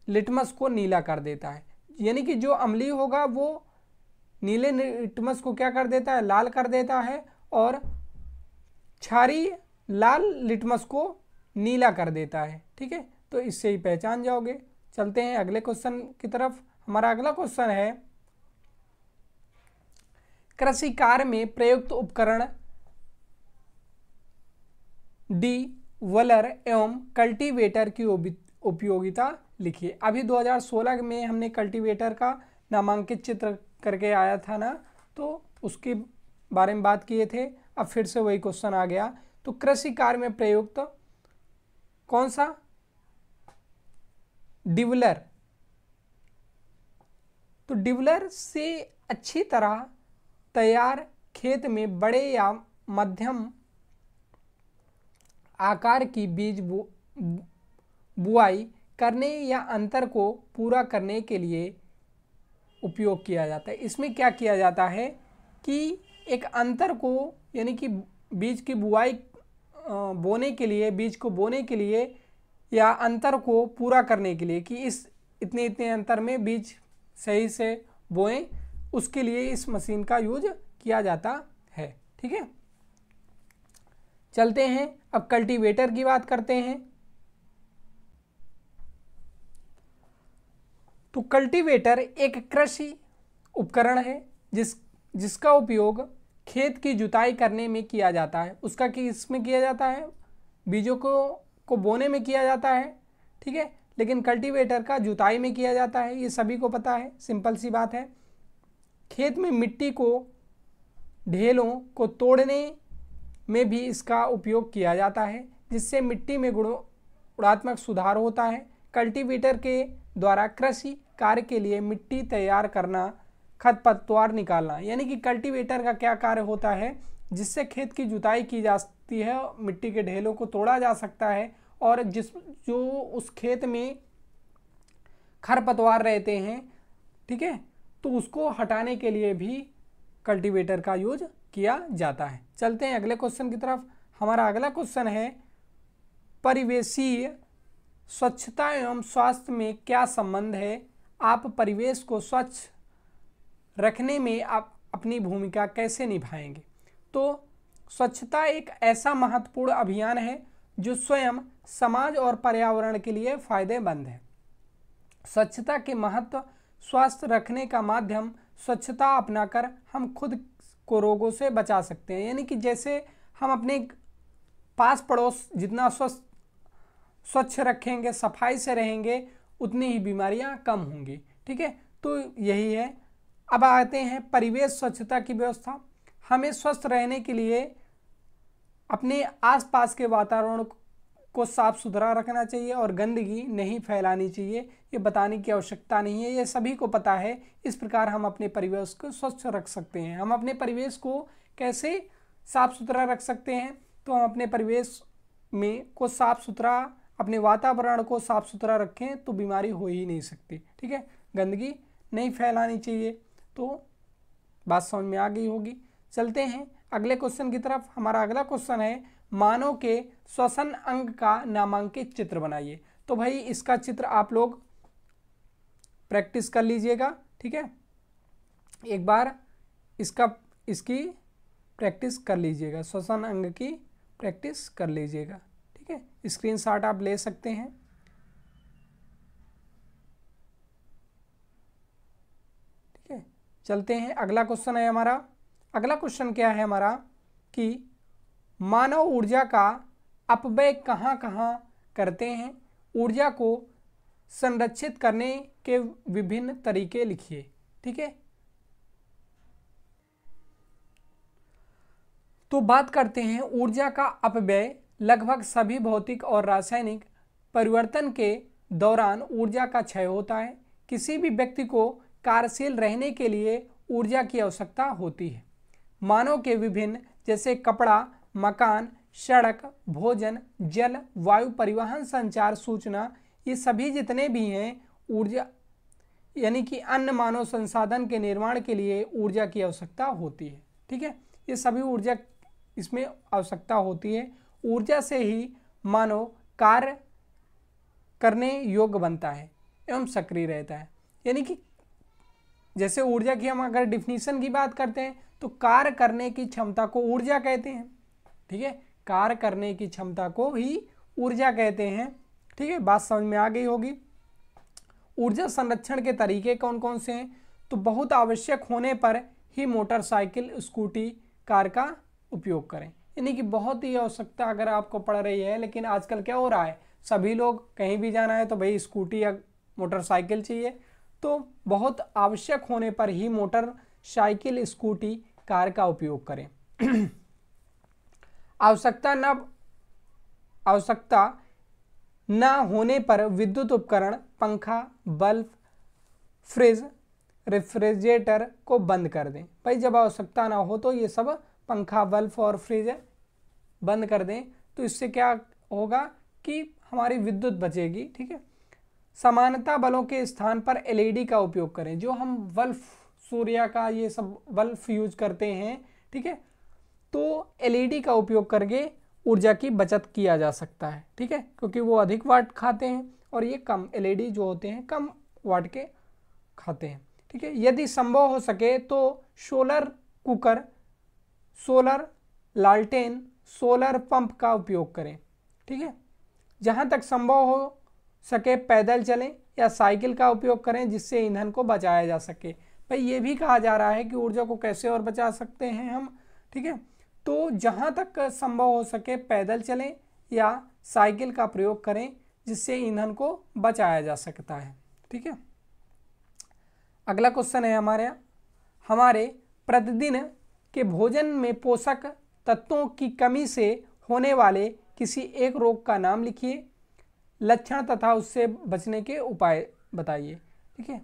लिटमस को नीला कर देता है। यानी कि जो अम्लीय होगा वो नीले लिटमस को क्या कर देता है, लाल कर देता है, और क्षारीय लाल लिटमस को नीला कर देता है। ठीक है, तो इससे ही पहचान जाओगे। चलते हैं अगले क्वेश्चन की तरफ। हमारा अगला क्वेश्चन है कृषि कार्य में प्रयुक्त उपकरण डिवलर एवं कल्टीवेटर की उपयोगिता लिखिए। अभी 2016 में हमने कल्टीवेटर का नामांकित चित्र करके आया था ना, तो उसके बारे में बात किए थे। अब फिर से वही क्वेश्चन आ गया। तो कृषि कार्य में प्रयुक्त कौन सा? डिवलर। तो डिवलर से अच्छी तरह तैयार खेत में बड़े या मध्यम आकार की बीज बुआई करने या अंतर को पूरा करने के लिए उपयोग किया जाता है। इसमें क्या किया जाता है कि एक अंतर को, यानी कि बीज की बुआई बोने के लिए, बीज को बोने के लिए या अंतर को पूरा करने के लिए, कि इस इतने अंतर में बीज सही से बोएं, उसके लिए इस मशीन का यूज किया जाता है। ठीक है, चलते हैं अब कल्टीवेटर की बात करते हैं। तो कल्टीवेटर एक कृषि उपकरण है जिसका उपयोग खेत की जुताई करने में किया जाता है। उसका किसमें किया जाता है? बीजों को बोने में किया जाता है। ठीक है, लेकिन कल्टीवेटर का जुताई में किया जाता है, ये सभी को पता है, सिंपल सी बात है। खेत में मिट्टी को, ढेलों को तोड़ने में भी इसका उपयोग किया जाता है, जिससे मिट्टी में गुणात्मक सुधार होता है। कल्टीवेटर के द्वारा कृषि कार्य के लिए मिट्टी तैयार करना, खरपतवार निकालना, यानी कि कल्टीवेटर का क्या कार्य होता है, जिससे खेत की जुताई की जाती है, मिट्टी के ढेलों को तोड़ा जा सकता है, और जो उस खेत में खरपतवार रहते हैं, ठीक है, तो उसको हटाने के लिए भी कल्टीवेटर का यूज किया जाता है। चलते हैं अगले क्वेश्चन की तरफ। हमारा अगला क्वेश्चन है परिवेशीय स्वच्छता एवं स्वास्थ्य में क्या संबंध है? आप परिवेश को स्वच्छ रखने में आप अपनी भूमिका कैसे निभाएंगे? तो स्वच्छता एक ऐसा महत्वपूर्ण अभियान है जो स्वयं, समाज और पर्यावरण के लिए फायदेमंद है। स्वच्छता के महत्व, स्वास्थ्य रखने का माध्यम, स्वच्छता अपनाकर हम खुद को रोगों से बचा सकते हैं। यानी कि जैसे हम अपने पास पड़ोस जितना स्वच्छ रखेंगे, सफाई से रहेंगे, उतनी ही बीमारियां कम होंगी। ठीक है, तो यही है। अब आते हैं परिवेश स्वच्छता की व्यवस्था। हमें स्वस्थ रहने के लिए अपने आसपास के वातावरण को साफ सुथरा रखना चाहिए और गंदगी नहीं फैलानी चाहिए। ये बताने की आवश्यकता नहीं है, ये सभी को पता है। इस प्रकार हम अपने परिवेश को स्वच्छ रख सकते हैं। हम अपने परिवेश को कैसे साफ सुथरा रख सकते हैं? तो हम अपने परिवेश में को साफ सुथरा, अपने वातावरण को साफ सुथरा रखें तो बीमारी हो ही नहीं सकती। ठीक है, गंदगी नहीं फैलानी चाहिए। तो बात समझ में आ गई होगी। चलते हैं अगले क्वेश्चन की तरफ। हमारा अगला क्वेश्चन है मानव के श्वसन अंग का नामांकित चित्र बनाइए। तो भाई इसका चित्र आप लोग प्रैक्टिस कर लीजिएगा। ठीक है, एक बार इसकी प्रैक्टिस कर लीजिएगा, श्वसन अंग की प्रैक्टिस कर लीजिएगा। ठीक है, स्क्रीनशॉट आप ले सकते हैं। ठीक है, चलते हैं अगला क्वेश्चन है हमारा। अगला क्वेश्चन क्या है हमारा कि मानव ऊर्जा का अपव्यय कहाँ कहाँ करते हैं? ऊर्जा को संरक्षित करने के विभिन्न तरीके लिखिए। ठीक है, तो बात करते हैं ऊर्जा का अपव्यय। लगभग सभी भौतिक और रासायनिक परिवर्तन के दौरान ऊर्जा का क्षय होता है। किसी भी व्यक्ति को कार्यशील रहने के लिए ऊर्जा की आवश्यकता होती है। मानव के विभिन्न, जैसे कपड़ा, मकान, सड़क, भोजन, जल, वायु, परिवहन, संचार, सूचना, ये सभी जितने भी हैं ऊर्जा, यानी कि अन्य मानव संसाधन के निर्माण के लिए ऊर्जा की आवश्यकता होती है। ठीक है, ये सभी ऊर्जा इसमें आवश्यकता होती है। ऊर्जा से ही मानव कार्य करने योग्य बनता है एवं सक्रिय रहता है। यानी कि जैसे ऊर्जा की हम अगर डिफिनीशन की बात करते हैं तो कार्य करने की क्षमता को ऊर्जा कहते हैं। ठीक है, कार्य करने की क्षमता को ही ऊर्जा कहते हैं। ठीक है, बात समझ में आ गई होगी। ऊर्जा संरक्षण के तरीके कौन कौन से हैं? तो बहुत आवश्यक होने पर ही मोटरसाइकिल, स्कूटी, कार का उपयोग करें। यानी कि बहुत ही आवश्यकता अगर आपको पड़ रही है, लेकिन आजकल क्या हो रहा है, सभी लोग कहीं भी जाना है तो भाई स्कूटी या मोटरसाइकिल चाहिए। तो बहुत आवश्यक होने पर ही मोटरसाइकिल, स्कूटी, कार का उपयोग करें। आवश्यकता न होने पर विद्युत उपकरण, पंखा, बल्ब, फ्रिज, रेफ्रिजरेटर को बंद कर दें। भाई जब आवश्यकता ना हो तो ये सब पंखा, बल्ब और फ्रिज बंद कर दें, तो इससे क्या होगा कि हमारी विद्युत बचेगी। ठीक है। समानता बल्बों के स्थान पर एलईडी का उपयोग करें। जो हम बल्ब, सूर्य का ये सब बल्ब यूज करते हैं, ठीक है, तो एलईडी का उपयोग करके ऊर्जा की बचत किया जा सकता है। ठीक है, क्योंकि वो अधिक वाट खाते हैं और ये कम, एलईडी जो होते हैं कम वाट के खाते हैं। ठीक है। यदि संभव हो सके तो सोलर कुकर, सोलर लालटेन, सोलर पंप का उपयोग करें। ठीक है। जहाँ तक संभव हो सके पैदल चलें या साइकिल का उपयोग करें, जिससे ईंधन को बचाया जा सके। भाई ये भी कहा जा रहा है कि ऊर्जा को कैसे और बचा सकते हैं हम। ठीक है। तो जहाँ तक संभव हो सके पैदल चलें या साइकिल का प्रयोग करें, जिससे ईंधन को बचाया जा सकता है। ठीक है। अगला क्वेश्चन है हमारे प्रतिदिन के भोजन में पोषक तत्वों की कमी से होने वाले किसी एक रोग का नाम लिखिए, लक्षण तथा उससे बचने के उपाय बताइए। ठीक है।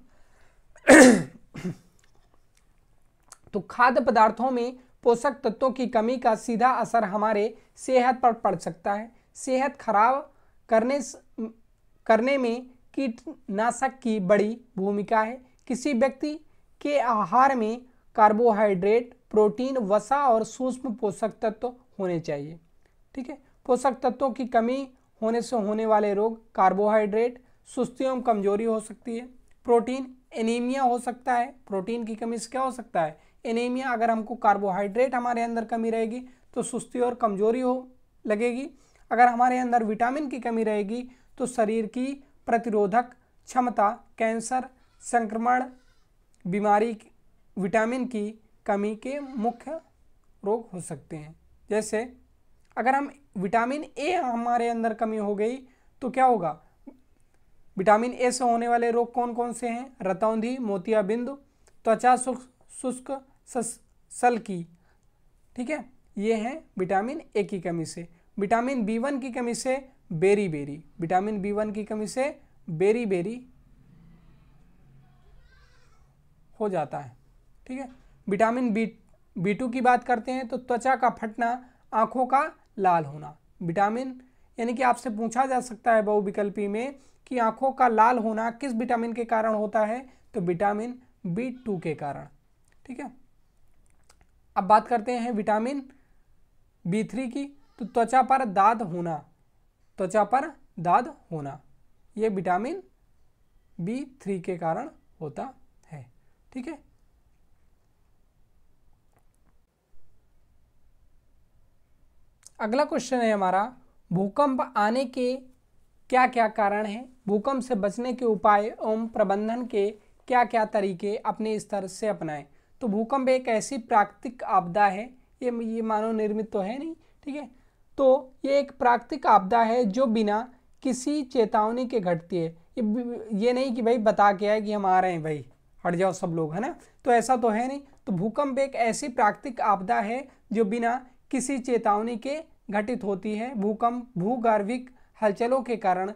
तो खाद्य पदार्थों में पोषक तत्वों की कमी का सीधा असर हमारे सेहत पर पड़ सकता है। सेहत खराब करने में कीटनाशक की बड़ी भूमिका है। किसी व्यक्ति के आहार में कार्बोहाइड्रेट, प्रोटीन, वसा और सूक्ष्म पोषक तत्व होने चाहिए। ठीक है। पोषक तत्वों की कमी होने से होने वाले रोग कार्बोहाइड्रेट, सुस्ती एवं कमजोरी हो सकती है। प्रोटीन, एनीमिया हो सकता है। प्रोटीन की कमी से क्या हो सकता है, एनीमिया। अगर हमको कार्बोहाइड्रेट हमारे अंदर कमी रहेगी तो सुस्ती और कमजोरी हो लगेगी। अगर हमारे अंदर विटामिन की कमी रहेगी तो शरीर की प्रतिरोधक क्षमता, कैंसर, संक्रमण, बीमारी, विटामिन की कमी के मुख्य रोग हो सकते हैं। जैसे अगर हम विटामिन ए हमारे अंदर कमी हो गई तो क्या होगा, विटामिन ए से होने वाले रोग कौन कौन से हैं, रतौंधी, मोतियाबिंद, त्वचा शुष्क, सल्की। ठीक है, ये हैं विटामिन ए की कमी से। विटामिन बी1 की कमी से बेरी, विटामिन बी1 की कमी से बेरी हो जाता है। ठीक है। विटामिन बी2 की बात करते हैं तो त्वचा का फटना, आंखों का लाल होना। विटामिन यानी कि आपसे पूछा जा सकता है बहुविकल्पी में कि आंखों का लाल होना किस विटामिन के कारण होता है, तो विटामिन बी2 के कारण। ठीक है। अब बात करते हैं विटामिन बी3 की, तो त्वचा पर दाद होना, यह विटामिन बी3 के कारण होता है। ठीक है। अगला क्वेश्चन है हमारा, भूकंप आने के क्या क्या कारण हैं, भूकंप से बचने के उपाय एवं प्रबंधन के क्या क्या तरीके अपने स्तर से अपनाएं। तो भूकंप एक ऐसी प्राकृतिक आपदा है, ये मानव निर्मित तो है नहीं। ठीक है। तो ये एक प्राकृतिक आपदा है जो बिना किसी चेतावनी के घटती है। ये नहीं कि भाई बता के आए कि हम आ रहे हैं, भाई हट जाओ सब लोग, है ना, तो ऐसा तो है नहीं। तो भूकंप एक ऐसी प्राकृतिक आपदा है जो बिना किसी चेतावनी के घटित होती है। भूकंप भूगर्भिक हलचलों के कारण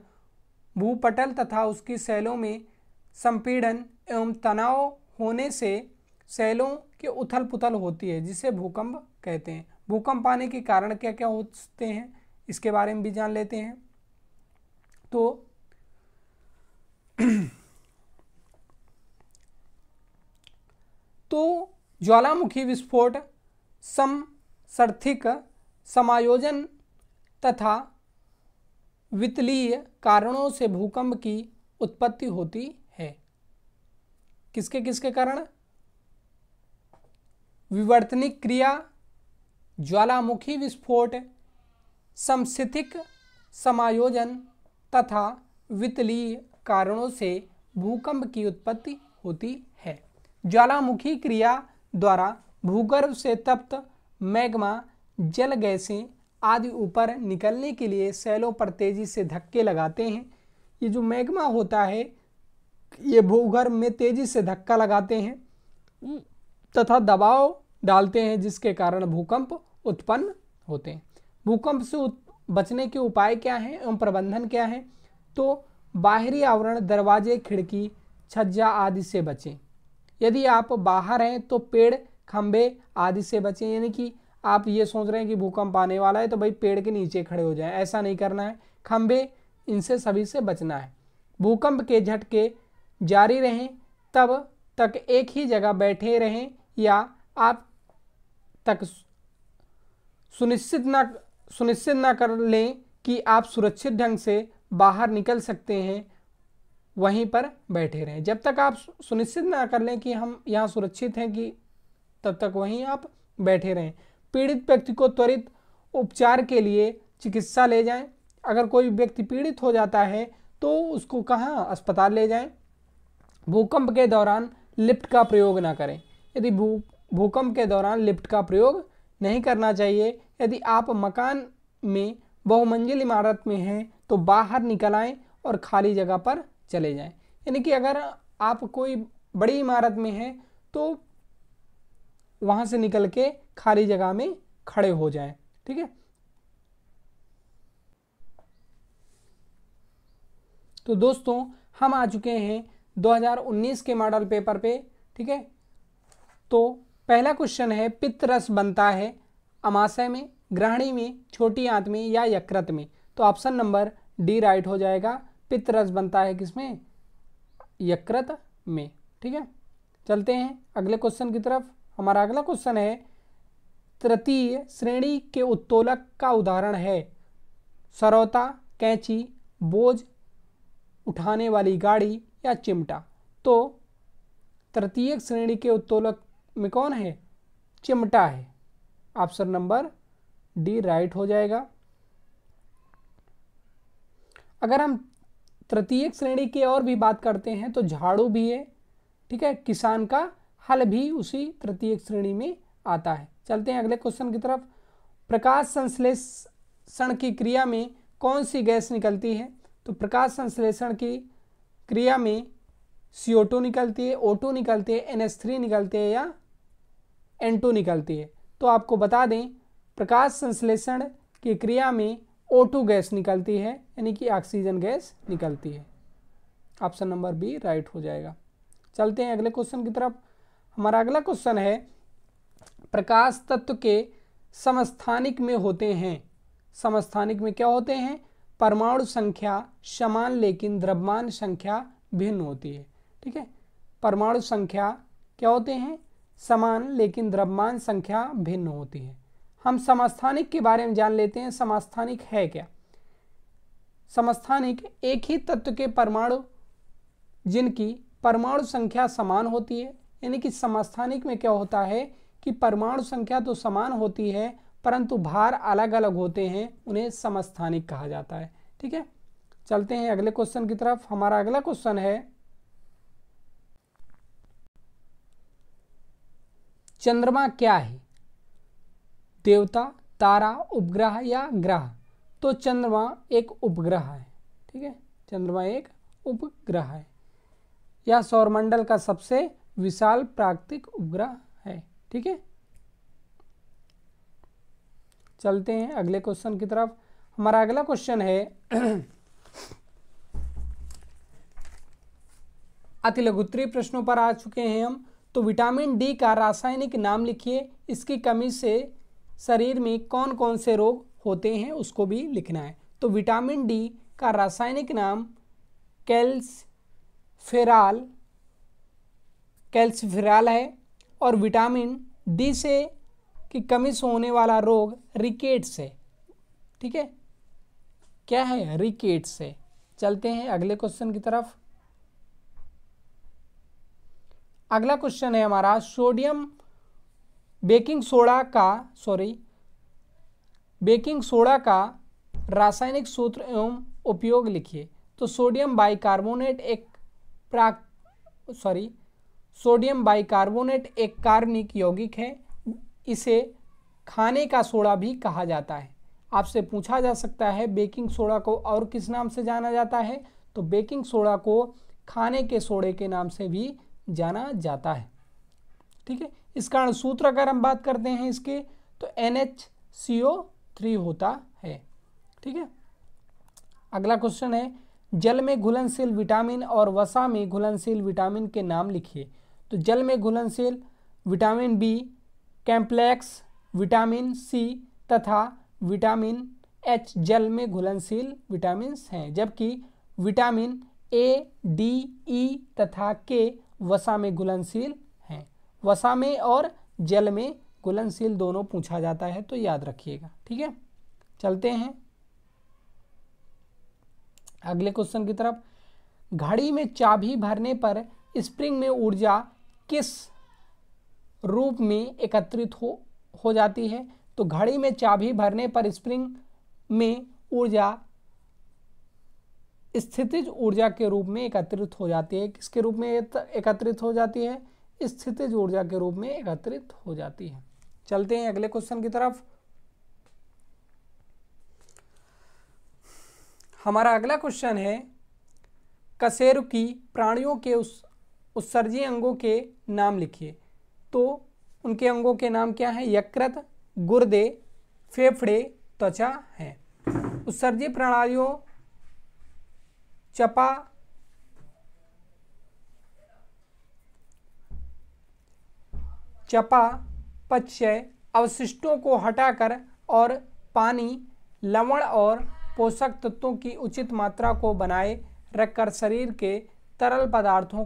भूपटल तथा उसकी शैलों में संपीड़न एवं तनाव होने से शैलों के उथल पुथल होती है, जिसे भूकंप कहते हैं। भूकंप आने के कारण क्या क्या होते हैं इसके बारे में भी जान लेते हैं। तो ज्वालामुखी विस्फोट, समसर्थिक समायोजन तथा वितलीय कारणों से भूकंप की उत्पत्ति होती है। किसके किसके कारण, विवर्तनिक क्रिया, ज्वालामुखी विस्फोट, समस्थितिक समायोजन तथा वितलीय कारणों से भूकंप की उत्पत्ति होती है। ज्वालामुखी क्रिया द्वारा भूगर्भ से तप्त मैग्मा, जल, गैसें आदि ऊपर निकलने के लिए शैलों पर तेजी से धक्के लगाते हैं। ये जो मैग्मा होता है ये भूगर्भ में तेजी से धक्का लगाते हैं तथा दबाव डालते हैं, जिसके कारण भूकंप उत्पन्न होते हैं। भूकंप से बचने के उपाय क्या हैं एवं प्रबंधन क्या है? तो बाहरी आवरण, दरवाजे, खिड़की, छज्जा आदि से बचें। यदि आप बाहर हैं तो पेड़, खंबे आदि से बचें। यानी कि आप ये सोच रहे हैं कि भूकंप आने वाला है तो भाई पेड़ के नीचे खड़े हो जाएं, ऐसा नहीं करना है। खंबे, इनसे सभी से बचना है। भूकंप के झटके जारी रहें तब तक एक ही जगह बैठे रहें या आप तक सुनिश्चित ना कर लें कि आप सुरक्षित ढंग से बाहर निकल सकते हैं, वहीं पर बैठे रहें। जब तक आप सुनिश्चित ना कर लें कि हम यहाँ सुरक्षित हैं कि तब तक वहीं आप बैठे रहें। पीड़ित व्यक्ति को त्वरित उपचार के लिए चिकित्सा ले जाएं। अगर कोई व्यक्ति पीड़ित हो जाता है तो उसको कहाँ, अस्पताल ले जाएं। भूकंप के दौरान लिफ्ट का प्रयोग ना करें। यदि भूकंप के दौरान लिफ्ट का प्रयोग नहीं करना चाहिए। यदि आप मकान में बहुमंजिल इमारत में हैं तो बाहर निकल आएं और खाली जगह पर चले जाएं। यानी कि अगर आप कोई बड़ी इमारत में हैं तो वहां से निकल के खाली जगह में खड़े हो जाएं। ठीक है, तो दोस्तों हम आ चुके हैं 2019 के मॉडल पेपर पे। ठीक है, तो पहला क्वेश्चन है, पित्त रस बनता है अमाशय में, ग्रहणी में, छोटी आंत में या यकृत में? तो ऑप्शन नंबर डी राइट हो जाएगा। पित्त रस बनता है किसमें? यकृत में। ठीक है, चलते हैं अगले क्वेश्चन की तरफ। हमारा अगला क्वेश्चन है, तृतीय श्रेणी के उत्तोलक का उदाहरण है सरौता, कैंची, बोझ उठाने वाली गाड़ी या चिमटा? तो तृतीय श्रेणी के उत्तोलक में कौन है? चिमटा है। ऑप्शन नंबर डी राइट हो जाएगा। अगर हम तृतीय श्रेणी की और भी बात करते हैं तो झाड़ू भी है। ठीक है, किसान का हल भी उसी तृतीय श्रेणी में आता है। चलते हैं अगले क्वेश्चन की तरफ। प्रकाश संश्लेषण की क्रिया में कौन सी गैस निकलती है? तो प्रकाश संश्लेषण की क्रिया में CO2 निकलती है, O2 निकलती है, NH3 निकलती है या N2 निकलती है? तो आपको बता दें, प्रकाश संश्लेषण की क्रिया में O2 गैस निकलती है, यानी कि ऑक्सीजन गैस निकलती है। ऑप्शन नंबर बी राइट हो जाएगा। चलते हैं अगले क्वेश्चन की तरफ। हमारा अगला क्वेश्चन है, प्रकाश तत्व के समस्थानिक में होते हैं। समस्थानिक में क्या होते हैं? परमाणु संख्या समान लेकिन द्रव्यमान संख्या भिन्न होती है। ठीक है, परमाणु संख्या क्या होते हैं? समान लेकिन द्रव्यमान संख्या भिन्न होती है। हम समस्थानिक के बारे में जान लेते हैं। समस्थानिक है क्या? समस्थानिक एक ही तत्व के परमाणु जिनकी परमाणु संख्या समान होती है। यानी कि समस्थानिक में क्या होता है कि परमाणु संख्या तो समान होती है परंतु भार अलग अलग होते हैं, उन्हें समस्थानिक कहा जाता है। ठीक है, चलते हैं अगले क्वेश्चन की तरफ। हमारा अगला क्वेश्चन है, चंद्रमा क्या है? देवता, तारा, उपग्रह या ग्रह? तो चंद्रमा एक उपग्रह है। ठीक है, चंद्रमा एक उपग्रह है या सौरमंडल का सबसे विशाल प्राकृतिक उपग्रह है। ठीक है, चलते हैं अगले क्वेश्चन की तरफ। हमारा अगला क्वेश्चन है, अति लघुत्तरीय प्रश्नों पर आ चुके हैं हम। तो विटामिन डी का रासायनिक नाम लिखिए। इसकी कमी से शरीर में कौन कौन से रोग होते हैं उसको भी लिखना है। तो विटामिन डी का रासायनिक नाम कैल्सिफेरॉल है और विटामिन डी से की कमी से होने वाला रोग रिकेट्स है। ठीक है, क्या है? रिकेट्स है। चलते हैं अगले क्वेश्चन की तरफ। अगला क्वेश्चन है हमारा, बेकिंग सोडा का रासायनिक सूत्र एवं उपयोग लिखिए। तो सोडियम बाइकार्बोनेट एक सोडियम बाइकार्बोनेट एक कार्बनिक यौगिक है। इसे खाने का सोडा भी कहा जाता है। आपसे पूछा जा सकता है बेकिंग सोडा को और किस नाम से जाना जाता है, तो बेकिंग सोडा को खाने के सोडे के नाम से भी जाना जाता है। ठीक है, इसका अणुसूत्र अगर हम बात करते हैं इसके, तो NHCO3 होता है। ठीक है, अगला क्वेश्चन है जल में घुलनशील विटामिन और वसा में घुलनशील विटामिन के नाम लिखिए। तो जल में घुलनशील vitamin B, complex vitamin C तथा विटामिन एच जल में घुलनशील विटामिन हैं, जबकि विटामिन ए, डी, ई तथा के वसा में घुलनशील हैं। वसा में और जल में घुलनशील दोनों पूछा जाता है, तो याद रखिएगा। ठीक है, चलते हैं अगले क्वेश्चन की तरफ। घड़ी में चाबी भरने पर स्प्रिंग में ऊर्जा किस रूप में एकत्रित हो जाती है? तो घड़ी में चाबी भरने पर स्प्रिंग में ऊर्जा स्थितिज ऊर्जा के रूप में एकत्रित हो जाती है। किसके रूप में एकत्रित हो जाती है? स्थितिज ऊर्जा के रूप में एकत्रित हो जाती है। चलते हैं अगले क्वेश्चन की तरफ। हमारा अगला क्वेश्चन है कशेरुकी प्राणियों के उत्सर्जी अंगों के नाम लिखिए। तो उनके अंगों के नाम क्या हैं? यकृत, गुर्दे, फेफड़े, त्वचा हैं। उत्सर्जी प्रणालियों चयापचय अवशिष्टों को हटाकर और पानी, लवण और पोषक तत्वों की उचित मात्रा को बनाए रखकर शरीर के तरल पदार्थों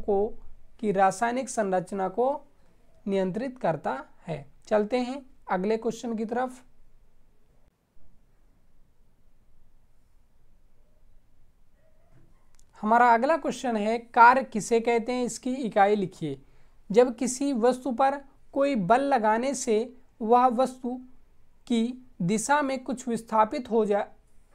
की रासायनिक संरचना को नियंत्रित करता है। चलते हैं अगले क्वेश्चन की तरफ। हमारा अगला क्वेश्चन है कार्य किसे कहते हैं, इसकी इकाई लिखिए। जब किसी वस्तु पर कोई बल लगाने से वह वस्तु की दिशा में कुछ विस्थापित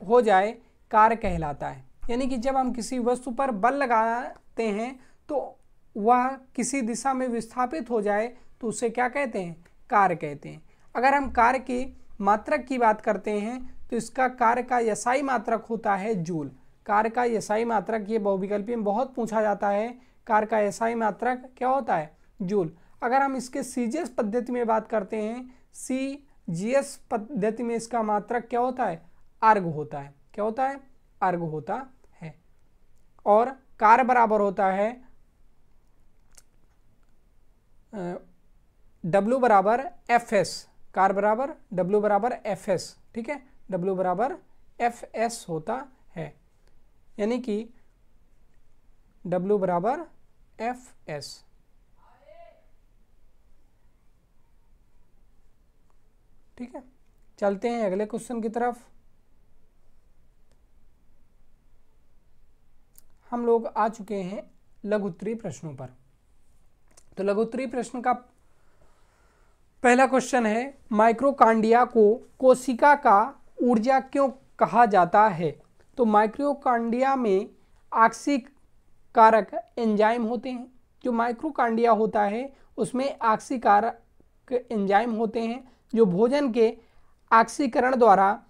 हो जाए कार्य कहलाता है। यानी कि जब हम किसी वस्तु पर बल लगाते हैं तो वह किसी दिशा में विस्थापित हो जाए तो उसे क्या कहते हैं? कार्य कहते हैं। अगर हम कार्य की मात्रक की बात करते हैं तो इसका कार्य का यसाई मात्रक होता है जूल। कार्य का यसाई मात्रक, ये बहुविकल्पी में बहुत पूछा जाता है। कार्य का यसाई मात्रक क्या होता है? जूल। अगर हम इसके सीजीएस पद्धति में बात करते हैं, सीजीएस पद्धति में इसका मात्रक क्या होता है? अर्ग होता है। क्या होता है? अर्ग होता है। और कार्य बराबर होता है W बराबर FS। कार्य बराबर W बराबर FS। ठीक है, W बराबर FS होता है, यानी कि W बराबर FS। ठीक है, चलते हैं अगले क्वेश्चन की तरफ। हम लोग आ चुके हैं लघुत्तरीय प्रश्नों पर। तो लघुत्तरीय प्रश्न का पहला क्वेश्चन है माइक्रोकांडिया को कोशिका का ऊर्जा क्यों कहा जाता है? तो माइक्रोकांडिया में ऑक्सीकारक एंजाइम होते हैं। जो माइक्रोकांडिया होता है उसमें ऑक्सीकारक एंजाइम होते हैं जो भोजन के ऑक्सीकरण द्वारा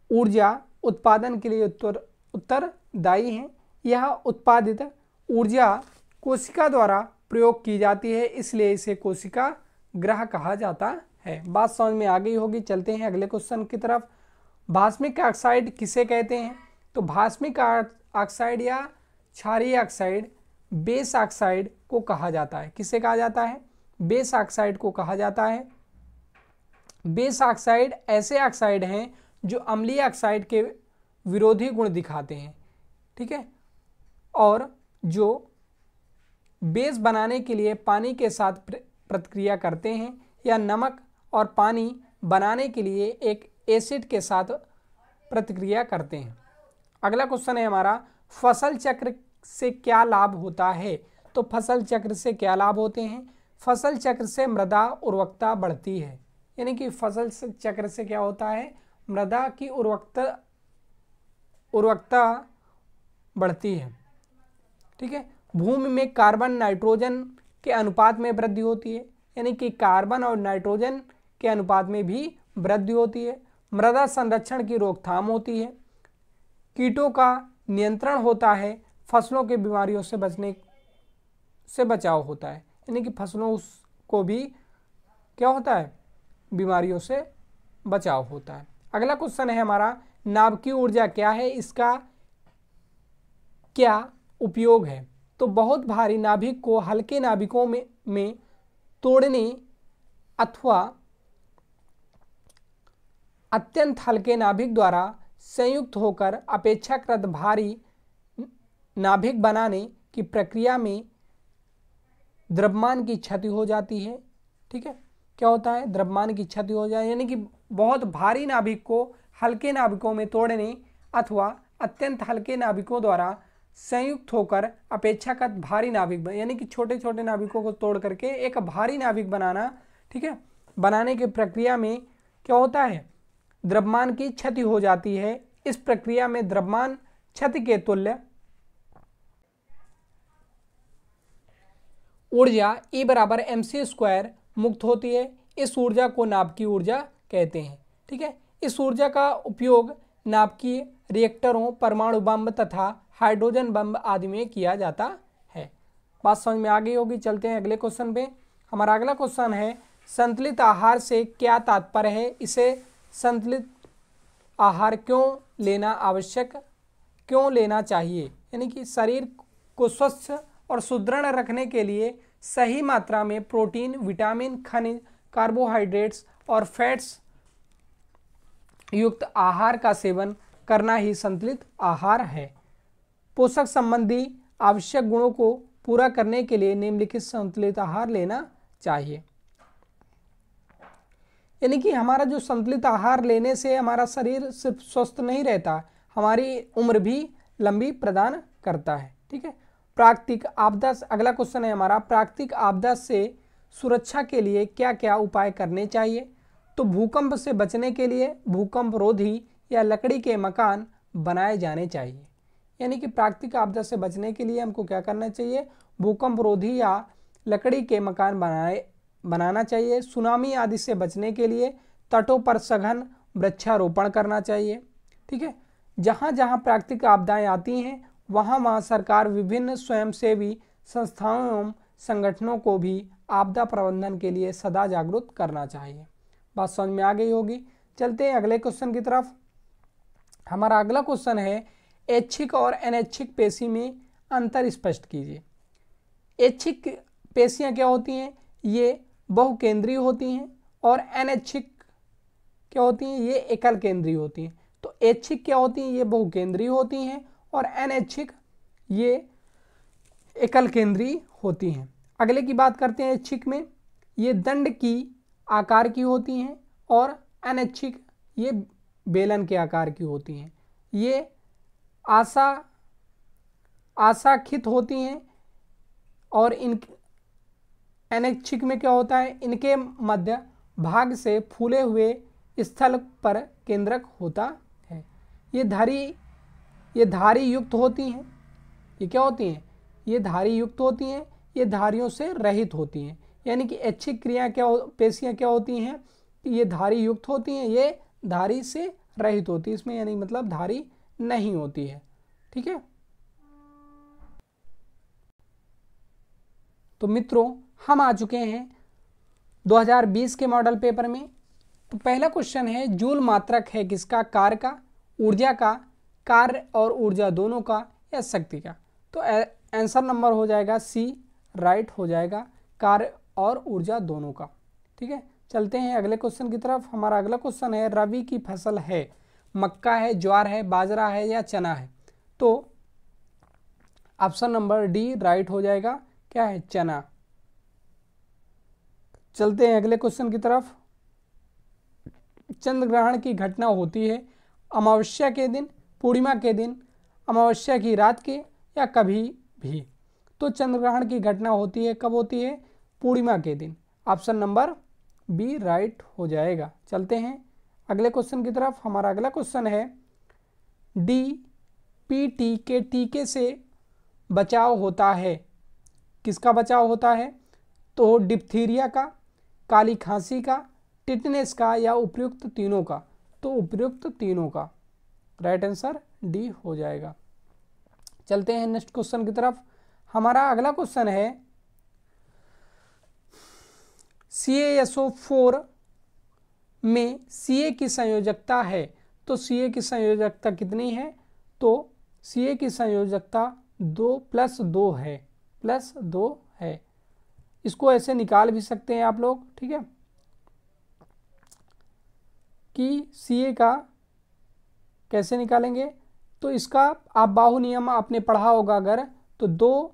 ऊर्जा उत्पादन के लिए उत्तरदायी हैं। यह उत्पादित ऊर्जा कोशिका द्वारा प्रयोग की जाती है, इसलिए इसे कोशिका ग्रह कहा जाता है। बात समझ में आ गई होगी। चलते हैं अगले क्वेश्चन की तरफ। भास्मिक ऑक्साइड किसे कहते हैं? तो भास्मिक ऑक्साइड या क्षारीय ऑक्साइड बेस ऑक्साइड को कहा जाता है। किसे कहा जाता है? बेस ऑक्साइड को कहा जाता है। बेस ऑक्साइड ऐसे ऑक्साइड हैं जो अम्लीय ऑक्साइड के विरोधी गुण दिखाते हैं। ठीक है, और जो बेस बनाने के लिए पानी के साथ प्रतिक्रिया करते हैं या नमक और पानी बनाने के लिए एक एसिड के साथ प्रतिक्रिया करते हैं। अगला क्वेश्चन है हमारा फसल चक्र से क्या लाभ होता है? तो फसल चक्र से क्या लाभ होते हैं? फसल चक्र से मृदा उर्वरकता बढ़ती है। यानी कि फसल चक्र से क्या होता है? मृदा की उर्वरकता बढ़ती है। ठीक है, भूमि में कार्बन नाइट्रोजन के अनुपात में वृद्धि होती है, यानी कि कार्बन और नाइट्रोजन के अनुपात में भी वृद्धि होती है। मृदा संरक्षण की रोकथाम होती है। कीटों का नियंत्रण होता है। फसलों के बीमारियों से बचने से बचाव होता है, यानी कि फसलों को भी क्या होता है, बीमारियों से बचाव होता है। अगला क्वेश्चन है हमारा, नाभिकीय ऊर्जा क्या है, इसका क्या उपयोग है। तो बहुत भारी नाभिक को हल्के नाभिकों में तोड़ने अथवा अत्यंत हल्के नाभिक द्वारा संयुक्त होकर अपेक्षाकृत भारी नाभिक बनाने की प्रक्रिया में द्रव्यमान की क्षति हो जाती है। ठीक है, क्या होता है, द्रव्यमान की क्षति हो जाए, यानी कि बहुत भारी नाभिक को हल्के नाभिकों में तोड़ने अथवा अत्यंत हल्के नाभिकों द्वारा संयुक्त होकर अपेक्षाकृत भारी नाभिक, यानी कि छोटे छोटे नाभिकों को तोड़ करके एक भारी नाभिक बनाना। ठीक है, बनाने की प्रक्रिया में क्या होता है, द्रव्यमान की क्षति हो जाती है। इस प्रक्रिया में द्रव्यमान क्षति के तुल्य ऊर्जा E बराबर mc² मुक्त होती है। इस ऊर्जा को नाभिकीय ऊर्जा कहते हैं। ठीक है, इस ऊर्जा का उपयोग नाभिकीय रिएक्टरों, परमाणु बम तथा हाइड्रोजन बम आदि में किया जाता है। बात समझ में आ गई होगी। चलते हैं अगले क्वेश्चन पे। हमारा अगला क्वेश्चन है, संतुलित आहार से क्या तात्पर्य है, इसे संतुलित आहार क्यों लेना आवश्यक, क्यों लेना चाहिए, यानी कि शरीर को स्वस्थ और सुदृढ़ रखने के लिए सही मात्रा में प्रोटीन, विटामिन, खनिज, कार्बोहाइड्रेट्स और फैट्स युक्त आहार का सेवन करना ही संतुलित आहार है। पोषक संबंधी आवश्यक गुणों को पूरा करने के लिए निम्नलिखित संतुलित आहार लेना चाहिए। यानी कि हमारा जो संतुलित आहार लेने से हमारा शरीर सिर्फ स्वस्थ नहीं रहता, हमारी उम्र भी लंबी प्रदान करता है। ठीक है, प्राकृतिक आपदा, अगला क्वेश्चन है हमारा, प्राकृतिक आपदा से सुरक्षा के लिए क्या क्या उपाय करने चाहिए। तो भूकंप से बचने के लिए भूकंप रोधी या लकड़ी के मकान बनाए जाने चाहिए। यानी कि प्राकृतिक आपदा से बचने के लिए हमको क्या करना चाहिए, भूकंप रोधी या लकड़ी के मकान बनाना चाहिए। सुनामी आदि से बचने के लिए तटों पर सघन वृक्षारोपण करना चाहिए। ठीक है, जहाँ जहाँ प्राकृतिक आपदाएं आती हैं वहाँ वहाँ सरकार विभिन्न स्वयंसेवी संस्थाओं एवं संगठनों को भी आपदा प्रबंधन के लिए सदा जागरूक करना चाहिए। बात समझ में आ गई होगी। चलते हैं अगले क्वेश्चन की तरफ। हमारा अगला क्वेश्चन है, ऐच्छिक और अनैच्छिक पेशी में अंतर स्पष्ट कीजिए। ऐच्छिक पेशियां क्या होती हैं, ये बहुकेंद्रीय होती हैं, और अनैच्छिक क्या होती हैं, ये एकल केंद्रीय होती हैं। तो ऐच्छिक क्या होती हैं, ये बहुकेंद्रीय होती हैं, और अनैच्छिक ये एकल केंद्रीय होती हैं। अगले की बात करते हैं। ऐच्छिक में ये दंड की आकार की होती हैं, और अनैच्छिक ये बेलन के आकार की होती हैं। ये आशाखित होती हैं, और इन अनैच्छिक में क्या होता है, इनके मध्य भाग से फूले हुए स्थल पर केंद्रक होता है। ये धारी युक्त होती हैं। ये क्या होती हैं, ये धारी युक्त होती हैं, ये धारियों से रहित होती हैं। यानी कि ऐच्छिक क्रिया पेशियां क्या होती हैं, ये धारी युक्त होती हैं, ये धारी से रहित होती है, इसमें यानी मतलब धारी नहीं होती है। ठीक है, तो मित्रों हम आ चुके हैं 2020 के मॉडल पेपर में। तो पहला क्वेश्चन है, जूल मात्रक है किसका, कार्य का, ऊर्जा का, कार्य और ऊर्जा दोनों का, या शक्ति का। तो आंसर नंबर हो जाएगा सी, राइट हो जाएगा, कार्य और ऊर्जा दोनों का। ठीक है, चलते हैं अगले क्वेश्चन की तरफ। हमारा अगला क्वेश्चन है, रबी की फसल है, मक्का है, ज्वार है, बाजरा है, या चना है। तो ऑप्शन नंबर डी राइट हो जाएगा, क्या है, चना। चलते हैं अगले क्वेश्चन की तरफ। चंद्र ग्रहण की घटना होती है अमावस्या के दिन, पूर्णिमा के दिन, अमावस्या की रात के, या कभी भी। तो चंद्र ग्रहण की घटना होती है, कब होती है, पूर्णिमा के दिन। ऑप्शन नंबर बी राइट हो जाएगा। चलते हैं अगले क्वेश्चन की तरफ। हमारा अगला क्वेश्चन है, DPT के टीके से बचाव होता है? किसका बचाव होता है? तो डिप्थीरिया का, काली खांसी का, टिटनेस का, या उपयुक्त तीनों का? तो उपयुक्त तीनों का। राइट आंसर डी हो जाएगा। चलते हैं नेक्स्ट क्वेश्चन की तरफ। हमारा अगला क्वेश्चन है CaSO4 में Ca की संयोजकता है। तो Ca की संयोजकता कितनी है? तो Ca की संयोजकता 2+2 है, +2 है। इसको ऐसे निकाल भी सकते हैं आप लोग, ठीक है, कि Ca का कैसे निकालेंगे। तो इसका आप बाहु नियम आपने पढ़ा होगा अगर, तो 2,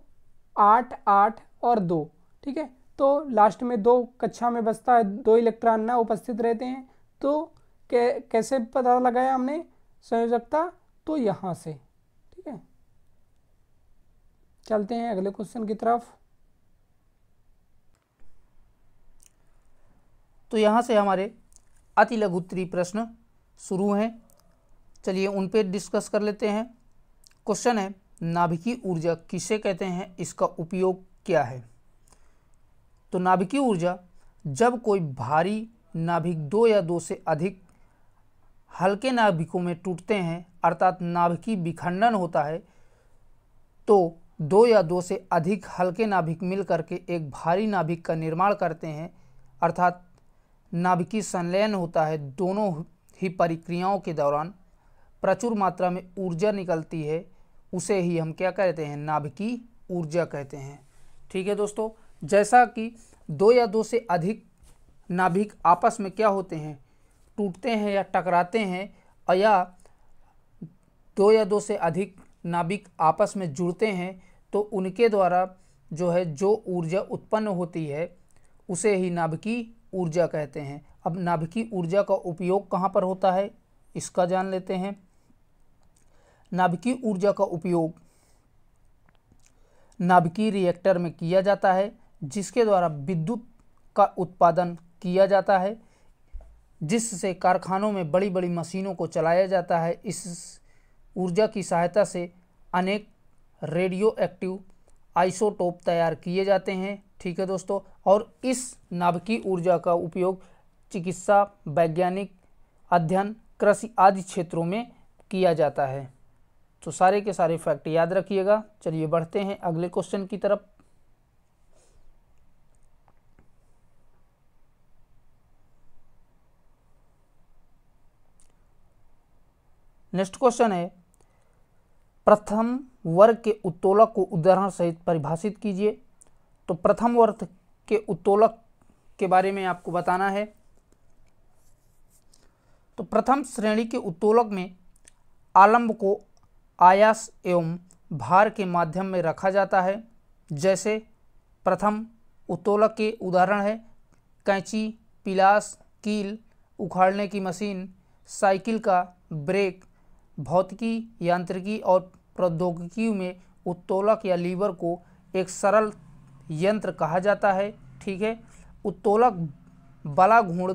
8, 8 और 2, ठीक है। तो लास्ट में 2 कक्षा में बचता है, 2 इलेक्ट्रॉन ना उपस्थित रहते हैं। तो कैसे पता लगाया हमने संयोजकता? तो यहाँ से, ठीक है। चलते हैं अगले क्वेश्चन की तरफ। तो यहाँ से हमारे अति लघु उत्तरीय प्रश्न शुरू हैं। चलिए उन पे डिस्कस कर लेते हैं। क्वेश्चन है, नाभिकीय ऊर्जा किसे कहते हैं, इसका उपयोग क्या है? तो नाभिकीय ऊर्जा, जब कोई भारी नाभिक 2 या 2 से अधिक हल्के नाभिकों में टूटते हैं, अर्थात नाभिकीय विखंडन होता है, तो 2 या 2 से अधिक हल्के नाभिक मिल करके एक भारी नाभिक का निर्माण करते हैं, अर्थात नाभिकीय संलयन होता है। दोनों ही प्रक्रियाओं के दौरान प्रचुर मात्रा में ऊर्जा निकलती है, उसे ही हम क्या कहते हैं? नाभिकीय ऊर्जा कहते हैं। ठीक है दोस्तों, जैसा कि 2 या 2 से अधिक नाभिक आपस में क्या होते हैं? टूटते हैं या टकराते हैं, और या 2 या 2 से अधिक नाभिक आपस में जुड़ते हैं, तो उनके द्वारा जो ऊर्जा उत्पन्न होती है उसे ही नाभिकीय ऊर्जा कहते हैं। अब नाभिकीय ऊर्जा का उपयोग कहाँ पर होता है, इसका जान लेते हैं। नाभिकीय ऊर्जा का उपयोग नाभिकीय रिएक्टर में किया जाता है, जिसके द्वारा विद्युत का उत्पादन किया जाता है, जिससे कारखानों में बड़ी बड़ी मशीनों को चलाया जाता है। इस ऊर्जा की सहायता से अनेक रेडियो एक्टिव आइसोटोप तैयार किए जाते हैं। ठीक है दोस्तों, और इस नाभिकीय ऊर्जा का उपयोग चिकित्सा, वैज्ञानिक अध्ययन, कृषि आदि क्षेत्रों में किया जाता है। तो सारे के सारे फैक्ट याद रखिएगा। चलिए बढ़ते हैं अगले क्वेश्चन की तरफ। नेक्स्ट क्वेश्चन है, प्रथम वर्ग के उत्तोलक को उदाहरण सहित परिभाषित कीजिए। तो प्रथम वर्ग के उत्तोलक के बारे में आपको बताना है। तो प्रथम श्रेणी के उत्तोलक में आलंब को आयास एवं भार के माध्यम में रखा जाता है। जैसे प्रथम उत्तोलक के उदाहरण है कैंची, पिलास, कील, उखाड़ने की मशीन, साइकिल का ब्रेक। भौतिकी, यांत्रिकी और प्रौद्योगिकी में उत्तोलक या लीवर को एक सरल यंत्र कहा जाता है। ठीक है, उत्तोलक बल आघूर्ण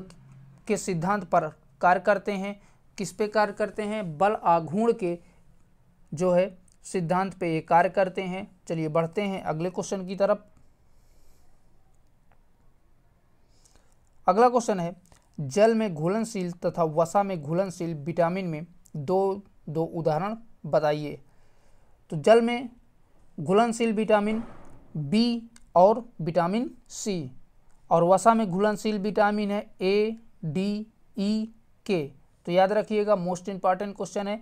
के सिद्धांत पर कार्य करते हैं। किस पे कार्य करते हैं? बल आघूर्ण के सिद्धांत पे ये कार्य करते हैं। चलिए बढ़ते हैं अगले क्वेश्चन की तरफ। अगला क्वेश्चन है, जल में घुलनशील तथा वसा में घुलनशील विटामिन में दो उदाहरण बताइए। तो जल में घुलनशील विटामिन बी और विटामिन सी, और वसा में घुलनशील विटामिन है ए, डी, ई, के। तो याद रखिएगा, मोस्ट इंपॉर्टेंट क्वेश्चन है।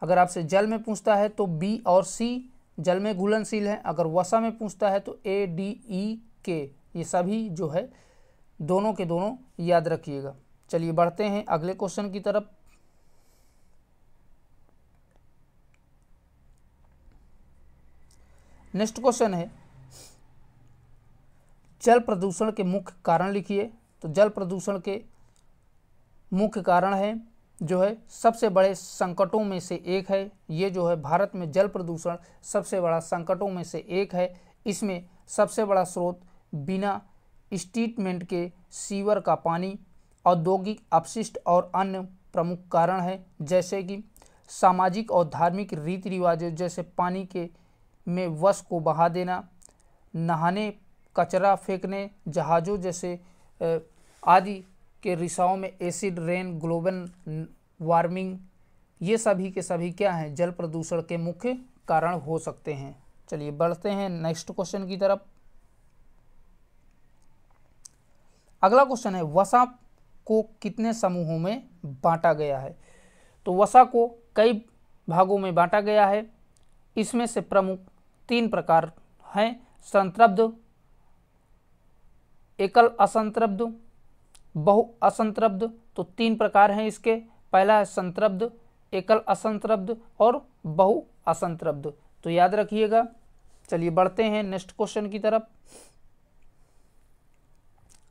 अगर आपसे जल में पूछता है तो बी और सी जल में घुलनशील है, अगर वसा में पूछता है तो ए, डी, ई, के, ये सभी दोनों के दोनों याद रखिएगा। चलिए बढ़ते हैं अगले क्वेश्चन की तरफ। नेक्स्ट क्वेश्चन है, जल प्रदूषण के मुख्य कारण लिखिए। तो जल प्रदूषण के मुख्य कारण है सबसे बड़े संकटों में से एक है। ये भारत में जल प्रदूषण सबसे बड़ा संकटों में से एक है। इसमें सबसे बड़ा स्रोत बिना ट्रीटमेंट के सीवर का पानी, औद्योगिक अपशिष्ट और अन्य प्रमुख कारण है, जैसे कि सामाजिक और धार्मिक रीति रिवाजों जैसे पानी के में वश को बहा देना, नहाने, कचरा फेंकने, जहाज़ों जैसे आदि के रिसाव में एसिड रेन, ग्लोबल वार्मिंग, ये सभी के सभी क्या हैं, जल प्रदूषण के मुख्य कारण हो सकते हैं। चलिए बढ़ते हैं नेक्स्ट क्वेश्चन की तरफ। अगला क्वेश्चन है वसा को कितने समूहों में बांटा गया है। तो वसा को कई भागों में बांटा गया है। इसमें से प्रमुख 3 प्रकार हैं, संतृप्त, एकल असंतृप्त, बहु असंतृप्त। तो 3 प्रकार हैं इसके। पहला है संतृप्त, एकल असंतृप्त और बहु असंतृप्त। तो याद रखिएगा। चलिए बढ़ते हैं नेक्स्ट क्वेश्चन की तरफ।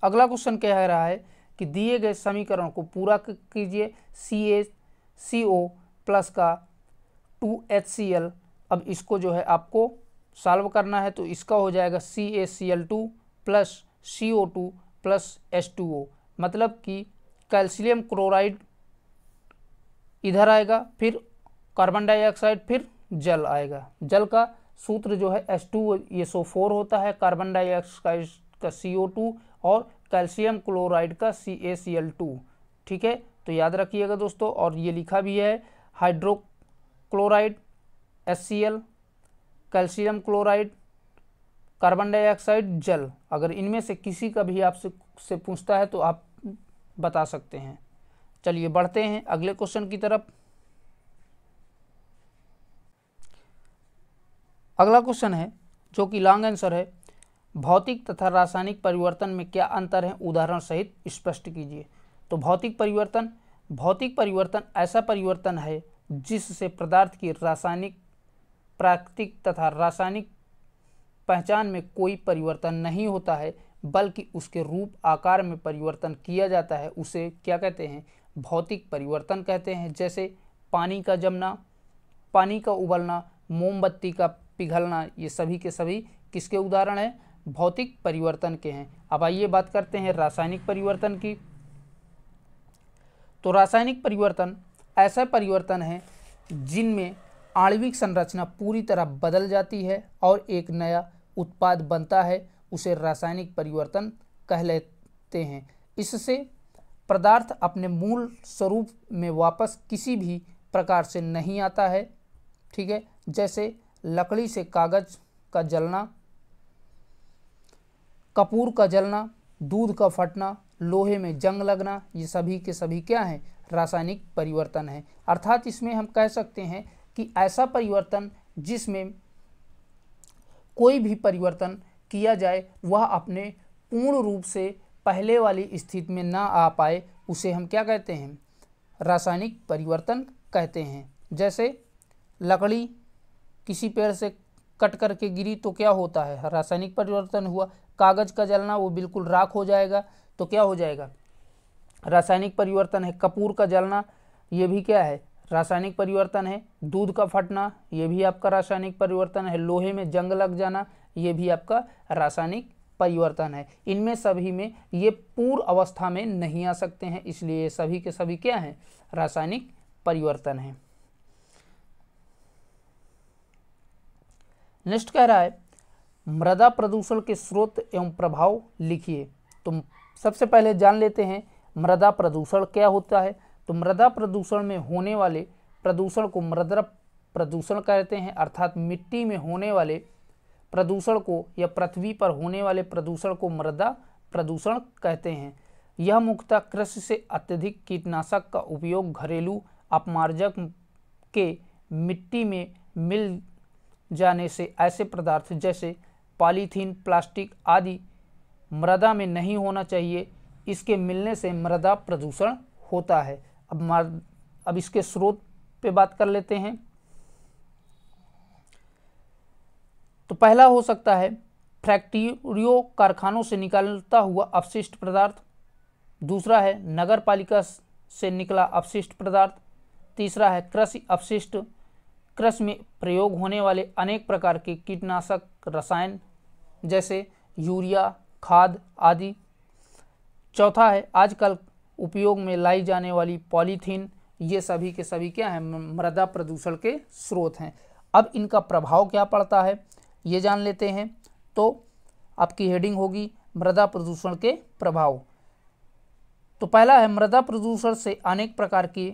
अगला क्वेश्चन कह रहा है कि दिए गए समीकरण को पूरा कीजिए। CaCO प्लस का 2HCl, अब इसको जो है आपको सॉल्व करना है। तो इसका हो जाएगा CaCl2 plus CO2 plus H2O, मतलब कि कैल्शियम क्लोराइड इधर आएगा, फिर कार्बन डाइऑक्साइड, फिर जल आएगा। जल का सूत्र जो है H2SO4 होता है, कार्बन डाइऑक्साइड का CO2 और कैल्शियम क्लोराइड का CaCl2। ठीक है, तो याद रखिएगा दोस्तों। और ये लिखा भी है hydrochloride HCl, calcium chloride, carbon dioxide, जल। अगर इनमें से किसी का भी आपसे पूछता है तो आप बता सकते हैं। चलिए बढ़ते हैं अगले क्वेश्चन की तरफ। अगला क्वेश्चन है जो कि लॉन्ग आंसर है, भौतिक तथा रासायनिक परिवर्तन में क्या अंतर है, उदाहरण सहित स्पष्ट कीजिए। तो भौतिक परिवर्तन ऐसा परिवर्तन है जिससे पदार्थ की रासायनिक, प्राकृतिक तथा रासायनिक पहचान में कोई परिवर्तन नहीं होता है, बल्कि उसके रूप आकार में परिवर्तन किया जाता है। उसे क्या कहते हैं, भौतिक परिवर्तन कहते हैं। जैसे पानी का जमना, पानी का उबलना, मोमबत्ती का पिघलना, ये सभी के सभी किसके उदाहरण हैं, भौतिक परिवर्तन के हैं। अब आइए बात करते हैं रासायनिक परिवर्तन की। तो रासायनिक परिवर्तन ऐसा परिवर्तन है जिनमें आणविक संरचना पूरी तरह बदल जाती है और एक नया उत्पाद बनता है, उसे रासायनिक परिवर्तन कह लेते हैं। इससे पदार्थ अपने मूल स्वरूप में वापस किसी भी प्रकार से नहीं आता है। ठीक है, जैसे लकड़ी से कागज का जलना, कपूर का जलना, दूध का फटना, लोहे में जंग लगना, ये सभी के सभी क्या हैं, रासायनिक परिवर्तन है। अर्थात इसमें हम कह सकते हैं कि ऐसा परिवर्तन जिसमें कोई भी परिवर्तन किया जाए वह अपने पूर्ण रूप से पहले वाली स्थिति में ना आ पाए, उसे हम क्या कहते हैं, रासायनिक परिवर्तन कहते हैं। जैसे लकड़ी किसी पेड़ से कट करके गिरी तो क्या होता है, रासायनिक परिवर्तन हुआ। कागज का जलना, वो बिल्कुल राख हो जाएगा तो क्या हो जाएगा, रासायनिक परिवर्तन है। कपूर का जलना, ये भी क्या है, रासायनिक परिवर्तन है। दूध का फटना, ये भी आपका रासायनिक परिवर्तन है। लोहे में जंग लग जाना, ये भी आपका रासायनिक परिवर्तन है। इनमें सभी में ये पूर्ण अवस्था में नहीं आ सकते हैं, इसलिए ये सभी के सभी क्या हैं, रासायनिक परिवर्तन है। नेक्स्ट कह रहा है मृदा प्रदूषण के स्रोत एवं प्रभाव लिखिए। तो सबसे पहले जान लेते हैं मृदा प्रदूषण क्या होता है। तो मृदा प्रदूषण में होने वाले प्रदूषण को मृदा प्रदूषण कहते हैं, अर्थात मिट्टी में होने वाले प्रदूषण को या पृथ्वी पर होने वाले प्रदूषण को मृदा प्रदूषण कहते हैं। यह मुख्यतः कृषि से अत्यधिक कीटनाशक का उपयोग, घरेलू अपमार्जक के मिट्टी में मिल जाने से ऐसे पदार्थ जैसे पॉलीथीन, प्लास्टिक आदि मृदा में नहीं होना चाहिए, इसके मिलने से मृदा प्रदूषण होता है। अब इसके स्रोत पे बात कर लेते हैं। तो पहला हो सकता है फैक्ट्रियों, कारखानों से निकलता हुआ अपशिष्ट पदार्थ। दूसरा है नगर पालिका से निकला अपशिष्ट पदार्थ। तीसरा है कृषि अपशिष्ट, कृषि में प्रयोग होने वाले अनेक प्रकार के कीटनाशक रसायन जैसे यूरिया, खाद आदि। चौथा है आजकल उपयोग में लाई जाने वाली पॉलीथीन। ये सभी के सभी क्या हैं, मृदा प्रदूषण के स्रोत हैं। अब इनका प्रभाव क्या पड़ता है, ये जान लेते हैं। तो आपकी हेडिंग होगी मृदा प्रदूषण के प्रभाव। तो पहला है मृदा प्रदूषण से अनेक प्रकार के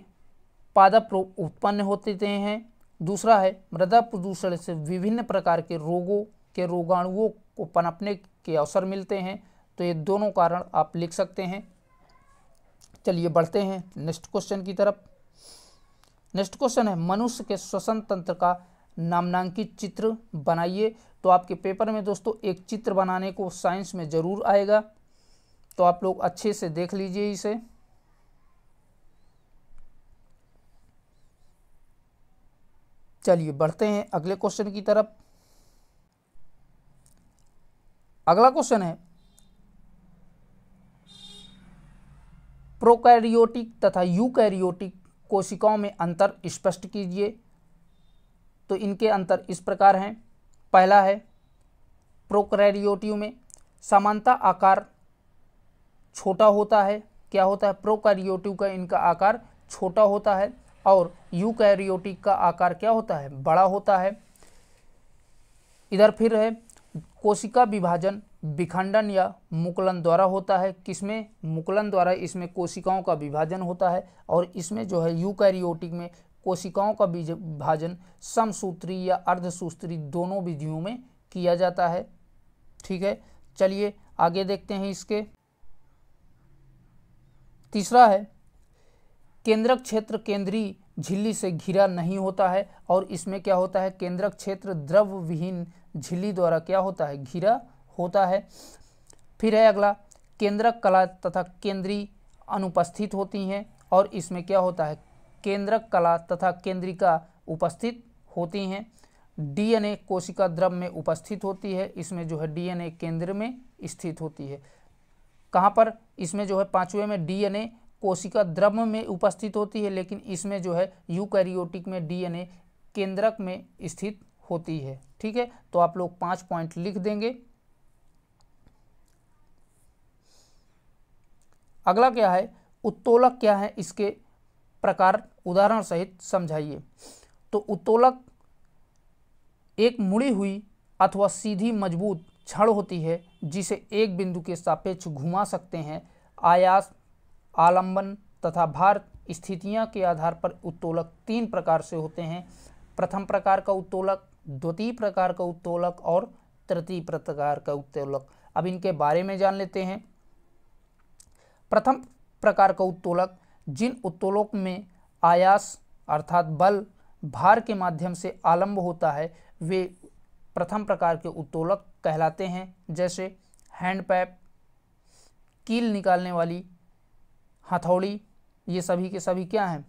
पादप रोग उत्पन्न होते हैं। दूसरा है मृदा प्रदूषण से विभिन्न प्रकार के रोगों के रोगाणुओं को पनपने के अवसर मिलते हैं। तो ये दोनों कारण आप लिख सकते हैं। चलिए बढ़ते हैं नेक्स्ट क्वेश्चन की तरफ। नेक्स्ट क्वेश्चन है मनुष्य के श्वसन तंत्र का नामांकित चित्र बनाइए। तो आपके पेपर में दोस्तों एक चित्र बनाने को साइंस में जरूर आएगा, तो आप लोग अच्छे से देख लीजिए इसे। चलिए बढ़ते हैं अगले क्वेश्चन की तरफ। अगला क्वेश्चन है प्रोकैरियोटिक तथा यूकैरियोटिक कोशिकाओं में अंतर स्पष्ट कीजिए। तो इनके अंतर इस प्रकार हैं। पहला है प्रोकैरियोटियों में सामान्यतः आकार छोटा होता है। क्या होता है? प्रोकैरियोटिक का इनका आकार छोटा होता है और यूकैरियोटिक का आकार क्या होता है? बड़ा होता है। इधर फिर है कोशिका विभाजन विखंडन या मुकुलन द्वारा होता है। किसमें? मुकुलन द्वारा इसमें कोशिकाओं का विभाजन होता है। और इसमें जो है यूकैरियोटिक में कोशिकाओं का विभाजन समसूत्री या अर्धसूत्री दोनों विधियों में किया जाता है। ठीक है, चलिए आगे देखते हैं इसके। तीसरा है केंद्रक क्षेत्र केंद्रीय झिल्ली से घिरा नहीं होता है। और इसमें क्या होता है? केंद्रक क्षेत्र द्रव विहीन झिल्ली द्वारा क्या होता है? घिरा होता है। फिर है अगला केंद्रक कला तथा केंद्रीय अनुपस्थित होती हैं। और इसमें क्या होता है? केंद्रक कला तथा केंद्रिका उपस्थित होती हैं। डीएनए कोशिका द्रव में उपस्थित होती है। इसमें जो है डीएनए केंद्र में स्थित होती है। कहाँ पर? इसमें जो है पांचवें में डीएनए कोशिका द्रव में उपस्थित होती है, लेकिन इसमें जो है यूकैरियोटिक में डीएनए केंद्रक में स्थित होती है। ठीक है, तो आप लोग 5 पॉइंट लिख देंगे। अगला क्या है? उत्तोलक क्या है? इसके प्रकार उदाहरण सहित समझाइए। तो उत्तोलक एक मुड़ी हुई अथवा सीधी मजबूत छड़ होती है जिसे एक बिंदु के सापेक्ष घुमा सकते हैं। आयास, आलंबन तथा भार स्थितियां के आधार पर उत्तोलक 3 प्रकार से होते हैं। प्रथम प्रकार का उत्तोलक, द्वितीय प्रकार का उत्तोलक और तृतीय प्रकार का उत्तोलक। अब इनके बारे में जान लेते हैं। प्रथम प्रकार का उत्तोलक, जिन उत्तोलक में आयास अर्थात बल भार के माध्यम से आलंब होता है, वे प्रथम प्रकार के उत्तोलक कहलाते हैं। जैसे हैंडपैप, कील निकालने वाली हथौड़ी, ये सभी के सभी क्या हैं?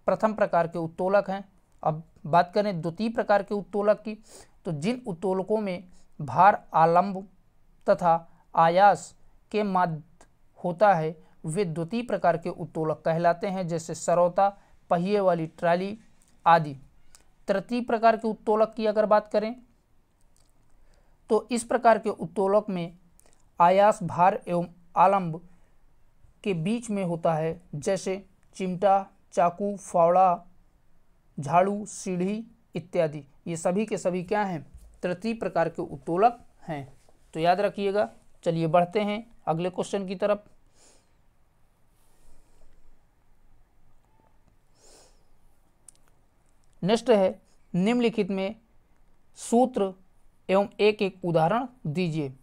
प्रथम प्रकार के उत्तोलक हैं। अब बात करें द्वितीय प्रकार के उत्तोलक की, तो जिन उत्तोलकों में भार आलंब तथा आयास के माध्य होता है, वे द्वितीय प्रकार के उत्तोलक कहलाते हैं। जैसे सरौता, पहिए वाली ट्राली आदि। तृतीय प्रकार के उत्तोलक की अगर बात करें, तो इस प्रकार के उत्तोलक में आयास भार एवं आलंब के बीच में होता है। जैसे चिमटा, चाकू, फावड़ा, झाड़ू, सीढ़ी इत्यादि। ये सभी के सभी क्या हैं? तृतीय प्रकार के उत्तोलक हैं। तो याद रखिएगा। चलिए बढ़ते हैं अगले क्वेश्चन की तरफ। नेक्स्ट है निम्नलिखित में सूत्र एवं एक एक उदाहरण दीजिए।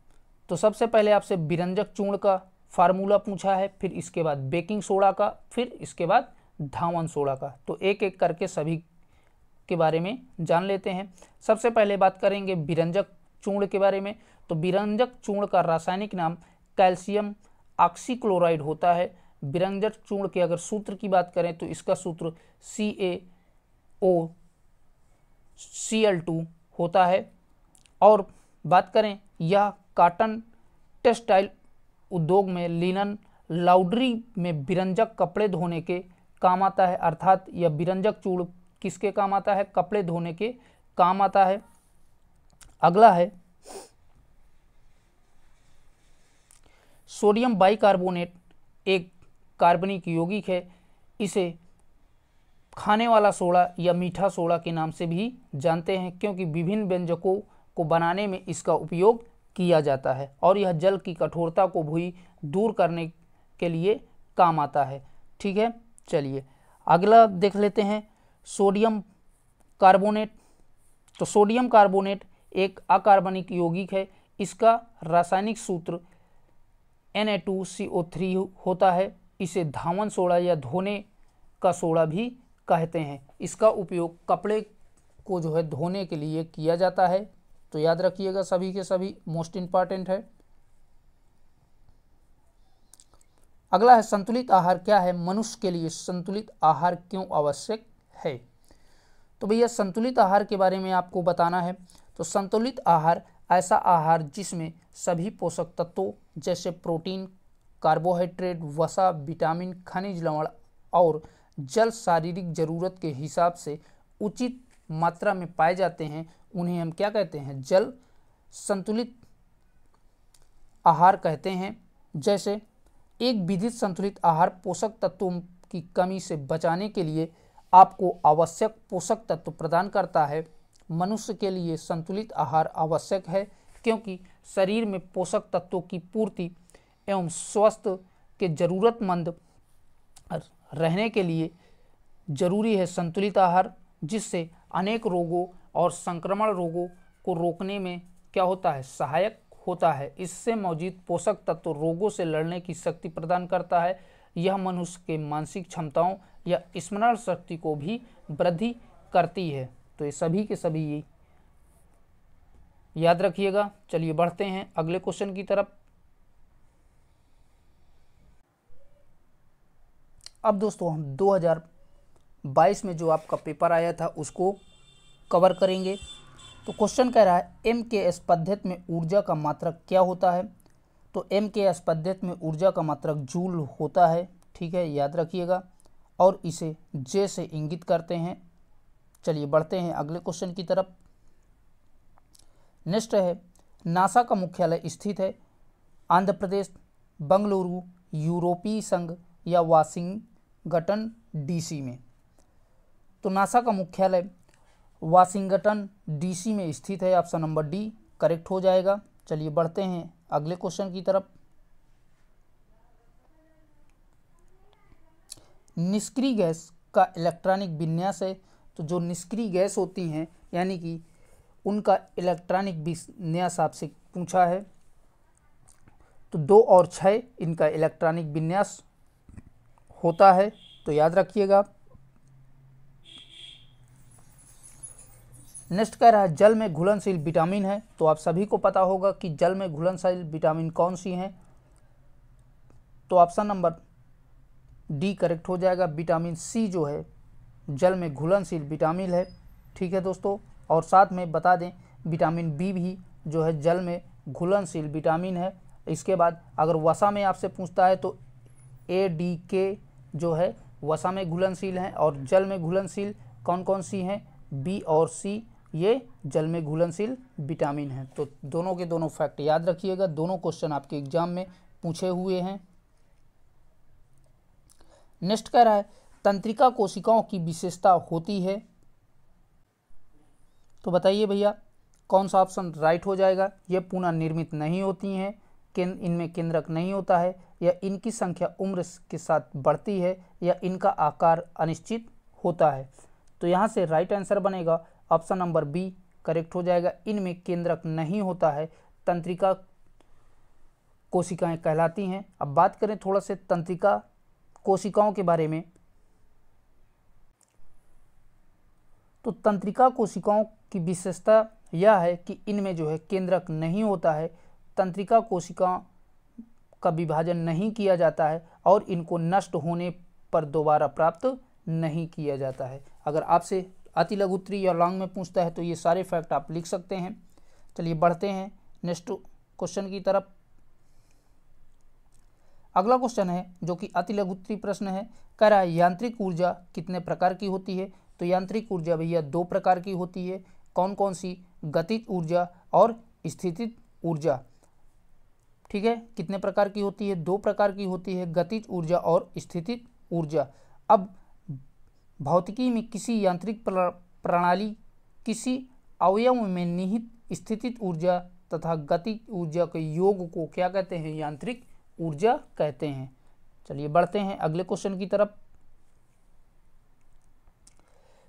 तो सबसे पहले आपसे विरंजक चूर्ण का फार्मूला पूछा है, फिर इसके बाद बेकिंग सोडा का, फिर इसके बाद धावन सोडा का। तो एक एक करके सभी के बारे में जान लेते हैं। सबसे पहले बात करेंगे विरंजक चूर्ण के बारे में। तो विरंजक चूर्ण का रासायनिक नाम कैल्शियम ऑक्सीक्लोराइड होता है। विरंजक चूर्ण के अगर सूत्र की बात करें तो इसका सूत्र CaOCl2 होता है। और बात करें यह कॉटन टेक्सटाइल उद्योग में लिनन लाउंड्री में विरंजक कपड़े धोने के काम आता है। अर्थात यह विरंजक चूर्ण किसके काम आता है? कपड़े धोने के काम आता है। अगला है सोडियम बाइकार्बोनेट, एक कार्बनिक यौगिक है। इसे खाने वाला सोडा या मीठा सोडा के नाम से भी जानते हैं, क्योंकि विभिन्न व्यंजकों को बनाने में इसका उपयोग किया जाता है और यह जल की कठोरता को भी दूर करने के लिए काम आता है। ठीक है, चलिए अगला देख लेते हैं सोडियम कार्बोनेट। तो सोडियम कार्बोनेट एक अकार्बनिक यौगिक है। इसका रासायनिक सूत्र Na2CO3 होता है। इसे धावन सोडा या धोने का सोडा भी कहते हैं। इसका उपयोग कपड़े को जो है धोने के लिए किया जाता है। तो याद रखिएगा, सभी के सभी मोस्ट इम्पॉर्टेंट है। अगला है संतुलित आहार क्या है? मनुष्य के लिए संतुलित आहार क्यों आवश्यक है? तो भैया संतुलित आहार के बारे में आपको बताना है। तो संतुलित आहार ऐसा आहार जिसमें सभी पोषक तत्वों जैसे प्रोटीन, कार्बोहाइड्रेट, वसा, विटामिन, खनिज लवण और जल शारीरिक जरूरत के हिसाब से उचित मात्रा में पाए जाते हैं, उन्हें हम क्या कहते हैं? जल संतुलित आहार कहते हैं। जैसे एक विधित संतुलित आहार पोषक तत्वों की कमी से बचाने के लिए आपको आवश्यक पोषक तत्व प्रदान करता है। मनुष्य के लिए संतुलित आहार आवश्यक है क्योंकि शरीर में पोषक तत्वों की पूर्ति एवं स्वास्थ्य के जरूरतमंद रहने के लिए जरूरी है संतुलित आहार, जिससे अनेक रोगों और संक्रमण रोगों को रोकने में क्या होता है? सहायक होता है। इससे मौजूद पोषक तत्व रोगों से लड़ने की शक्ति प्रदान करता है। यह मनुष्य के मानसिक क्षमताओं या स्मरण शक्ति को भी वृद्धि करती है। तो ये सभी के सभी ये याद रखिएगा। चलिए बढ़ते हैं अगले क्वेश्चन की तरफ। अब दोस्तों हम 2022 में जो आपका पेपर आया था उसको कवर करेंगे। तो क्वेश्चन कह रहा है MKS पद्धति में ऊर्जा का मात्रक क्या होता है? तो MKS पद्धति में ऊर्जा का मात्रक जूल होता है। ठीक है, याद रखिएगा और इसे J से इंगित करते हैं। चलिए बढ़ते हैं अगले क्वेश्चन की तरफ। नेक्स्ट है नासा का मुख्यालय स्थित है आंध्र प्रदेश, बंगलुरु, यूरोपीय संघ या वाशिंगटन DC में। तो नासा का मुख्यालय वाशिंगटन DC में स्थित है। ऑप्शन नंबर डी करेक्ट हो जाएगा। चलिए बढ़ते हैं अगले क्वेश्चन की तरफ। निष्क्रिय गैस का इलेक्ट्रॉनिक विन्यास है। तो जो निष्क्रिय गैस होती हैं यानी कि उनका इलेक्ट्रॉनिक विन्यास आपसे पूछा है। तो 2 और 6 इनका इलेक्ट्रॉनिक विन्यास होता है। तो याद रखिएगा। नेक्स्ट कह रहा है जल में घुलनशील विटामिन है। तो आप सभी को पता होगा कि जल में घुलनशील विटामिन कौन सी हैं। तो ऑप्शन नंबर डी करेक्ट हो जाएगा। विटामिन C जो है जल में घुलनशील विटामिन है। ठीक है दोस्तों, और साथ में बता दें विटामिन B भी जो है जल में घुलनशील विटामिन है। इसके बाद अगर वसा में आपसे पूछता है तो A, D, K जो है वसा में घुलनशील हैं और जल में घुलनशील कौन कौन सी हैं? B और C ये जल में घुलनशील विटामिन हैं। तो दोनों के दोनों फैक्ट याद रखिएगा। दोनों क्वेश्चन आपके एग्जाम में पूछे हुए हैं। नेक्स्ट कह रहा है तंत्रिका कोशिकाओं की विशेषता होती है। तो बताइए भैया कौन सा ऑप्शन राइट हो जाएगा? ये पुनः निर्मित नहीं होती हैं, इनमें केंद्रक नहीं होता है, या इनकी संख्या उम्र के साथ बढ़ती है, या इनका आकार अनिश्चित होता है। तो यहाँ से राइट आंसर बनेगा ऑप्शन नंबर बी करेक्ट हो जाएगा। इनमें केंद्रक नहीं होता है, तंत्रिका कोशिकाएं कहलाती हैं। अब बात करें थोड़ा से तंत्रिका कोशिकाओं के बारे में। तो तंत्रिका कोशिकाओं की विशेषता यह है कि इनमें जो है केंद्रक नहीं होता है, तंत्रिका कोशिकाओं का विभाजन नहीं किया जाता है और इनको नष्ट होने पर दोबारा प्राप्त नहीं किया जाता है। अगर आपसे अति लघु उत्तरीय या लॉन्ग में पूछता है तो ये सारे फैक्ट आप लिख सकते हैं। चलिए बढ़ते हैं नेक्स्ट क्वेश्चन की तरफ। अगला क्वेश्चन है जो कि अति लघु उत्तरीय प्रश्न है। कह रहा है यांत्रिक ऊर्जा कितने प्रकार की होती है? तो यांत्रिक ऊर्जा भैया 2 प्रकार की होती है। कौन कौन सी? गतिज ऊर्जा और स्थितिज ऊर्जा। ठीक है, कितने प्रकार की होती है? 2 प्रकार की होती है, गतिज ऊर्जा और स्थितिज ऊर्जा। अब भौतिकी में किसी यांत्रिक प्रणाली किसी अवयव में निहित स्थितिज ऊर्जा तथा गतिज ऊर्जा के योग को क्या कहते हैं? यांत्रिक ऊर्जा कहते हैं। चलिए बढ़ते हैं अगले क्वेश्चन की तरफ।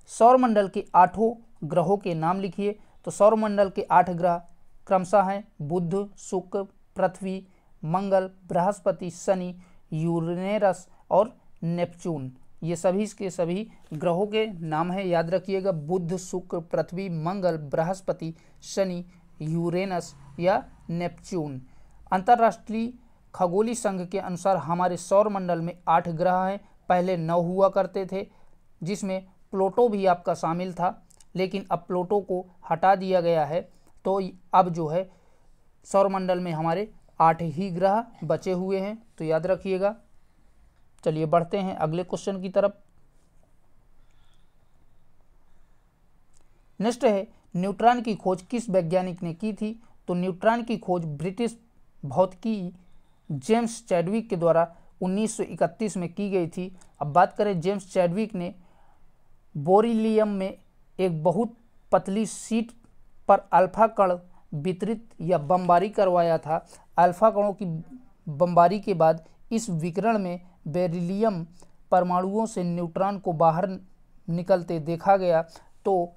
सौरमंडल के 8 ग्रहों के नाम लिखिए। तो सौरमंडल के 8 ग्रह क्रमशः हैं बुध, शुक्र, पृथ्वी, मंगल, बृहस्पति, शनि, यूरेनस और नेपच्यून। ये सभी के सभी ग्रहों के नाम हैं, याद रखिएगा। बुध, शुक्र, पृथ्वी, मंगल, बृहस्पति, शनि, यूरेनस या नेपच्यून। अंतर्राष्ट्रीय खगोलीय संघ के अनुसार हमारे सौरमंडल में 8 ग्रह हैं। पहले 9 हुआ करते थे, जिसमें प्लूटो भी आपका शामिल था, लेकिन अब प्लूटो को हटा दिया गया है। तो अब जो है सौरमंडल में हमारे 8 ही ग्रह बचे हुए हैं, तो याद रखिएगा। चलिए बढ़ते हैं अगले क्वेश्चन की तरफ। नेक्स्ट है, न्यूट्रॉन की खोज किस वैज्ञानिक ने की थी? तो न्यूट्रॉन की खोज ब्रिटिश भौतिकी जेम्स चैडविक के द्वारा 1931 में की गई थी। अब बात करें, जेम्स चैडविक ने बेरिलियम में एक बहुत पतली शीट पर अल्फा कण वितरित या बमबारी करवाया था। अल्फा कणों की बमबारी के बाद इस विकिरण में बेरिलियम परमाणुओं से न्यूट्रॉन को बाहर निकलते देखा गया। तो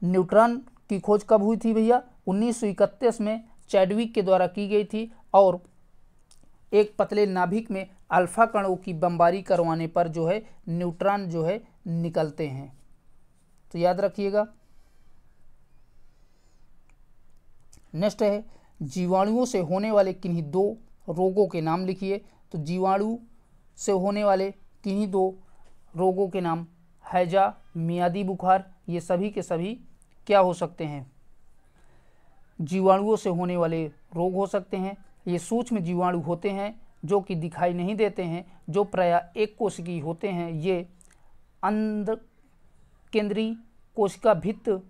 न्यूट्रॉन की खोज कब हुई थी भैया? 1931 में चैडविक के द्वारा की गई थी, और एक पतले नाभिक में अल्फा कणों की बमबारी करवाने पर जो है न्यूट्रॉन जो है निकलते हैं, तो याद रखिएगा। नेक्स्ट है, जीवाणुओं से होने वाले किन्हीं 2 रोगों के नाम लिखिए। तो जीवाणु से होने वाले किन्हीं 2 रोगों के नाम हैजा, मियादी बुखार, ये सभी के सभी क्या हो सकते हैं? जीवाणुओं से होने वाले रोग हो सकते हैं। ये सूक्ष्म जीवाणु होते हैं जो कि दिखाई नहीं देते हैं, जो प्रायः एक कोशिकीय होते हैं। ये अंध केंद्रीय कोशिका भित्त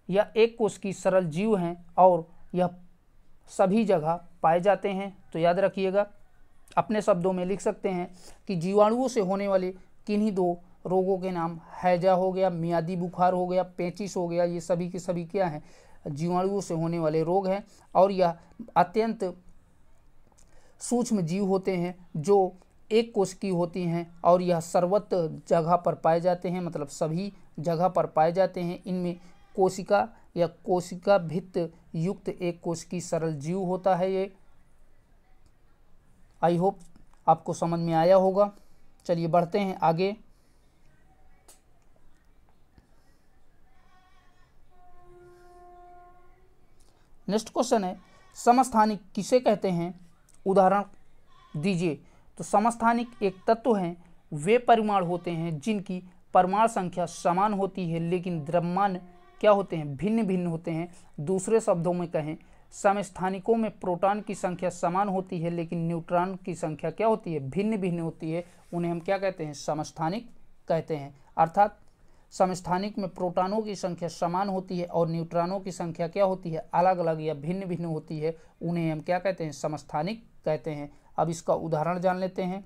या एक कोशिकीय सरल जीव हैं और यह सभी जगह पाए जाते हैं, तो याद रखिएगा। अपने शब्दों में लिख सकते हैं कि जीवाणुओं से होने वाले किन्हीं 2 रोगों के नाम हैजा हो गया, मियादी बुखार हो गया, पेचिश हो गया, ये सभी के सभी क्या हैं? जीवाणुओं से होने वाले रोग हैं, और यह अत्यंत सूक्ष्म जीव होते हैं जो एक कोशिकीय होती हैं, और यह सर्वत्र जगह पर पाए जाते हैं, मतलब सभी जगह पर पाए जाते हैं। इनमें कोशिका या कोशिका भित्त युक्त एक कोशिकीय सरल जीव होता है। ये आई होप आपको समझ में आया होगा। चलिए बढ़ते हैं आगे। नेक्स्ट क्वेश्चन है, समस्थानिक किसे कहते हैं? उदाहरण दीजिए। तो समस्थानिक एक तत्व हैं, वे परिमाण होते हैं जिनकी परमाणु संख्या समान होती है, लेकिन द्रव्यमान क्या होते हैं? भिन्न भिन्न होते हैं। दूसरे शब्दों में कहें, समस्थानिकों में प्रोटॉन की संख्या समान होती है, लेकिन न्यूट्रॉन की संख्या क्या होती है? भिन्न भिन्न होती है। उन्हें हम क्या कहते हैं? समस्थानिक कहते हैं। अर्थात समस्थानिक में प्रोटॉनों की संख्या समान होती है और न्यूट्रॉनों की संख्या क्या होती है? अलग अलग या भिन्न भिन्न होती है। उन्हें हम क्या कहते हैं? समस्थानिक कहते हैं। अब इसका उदाहरण जान लेते हैं।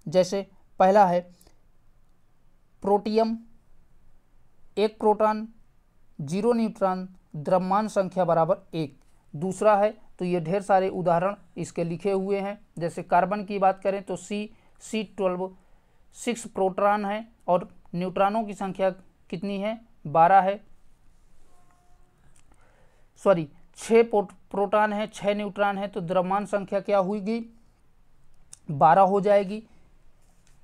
जैसे पहला है प्रोटियम, 1 प्रोटॉन 0 न्यूट्रॉन, द्रव्यमान संख्या बराबर 1। दूसरा है, तो ये ढेर सारे उदाहरण इसके लिखे हुए हैं। जैसे कार्बन की बात करें तो C12 6 प्रोटॉन है और न्यूट्रॉनों की संख्या कितनी है? 12 है। सॉरी, 6 प्रोटॉन है, 6 न्यूट्रॉन है, तो द्रव्यमान संख्या क्या हुई? 12 हो जाएगी।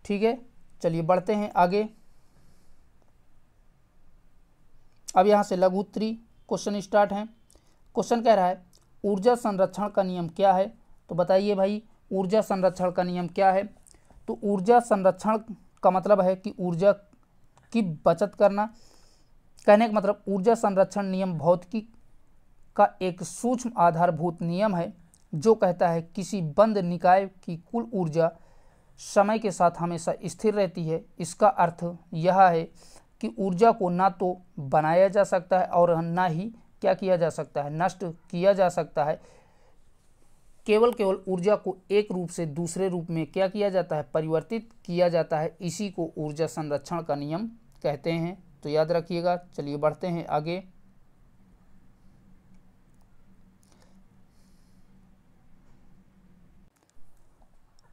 ठीक है, चलिए बढ़ते हैं आगे। अब यहाँ से लघु उत्तरी क्वेश्चन स्टार्ट है। क्वेश्चन कह रहा है, ऊर्जा संरक्षण का नियम क्या है? तो बताइए भाई, ऊर्जा संरक्षण का नियम क्या है? तो ऊर्जा संरक्षण का मतलब है कि ऊर्जा की बचत करना। कहने का मतलब ऊर्जा संरक्षण नियम भौतिकी का एक सूक्ष्म आधारभूत नियम है जो कहता है किसी बंद निकाय की कुल ऊर्जा समय के साथ हमेशा स्थिर रहती है। इसका अर्थ यह है कि ऊर्जा को ना तो बनाया जा सकता है और ना ही क्या किया जा सकता है? नष्ट किया जा सकता है। केवल ऊर्जा को एक रूप से दूसरे रूप में क्या किया जाता है? परिवर्तित किया जाता है। इसी को ऊर्जा संरक्षण का नियम कहते हैं। तो याद रखिएगा। चलिए बढ़ते हैं आगे।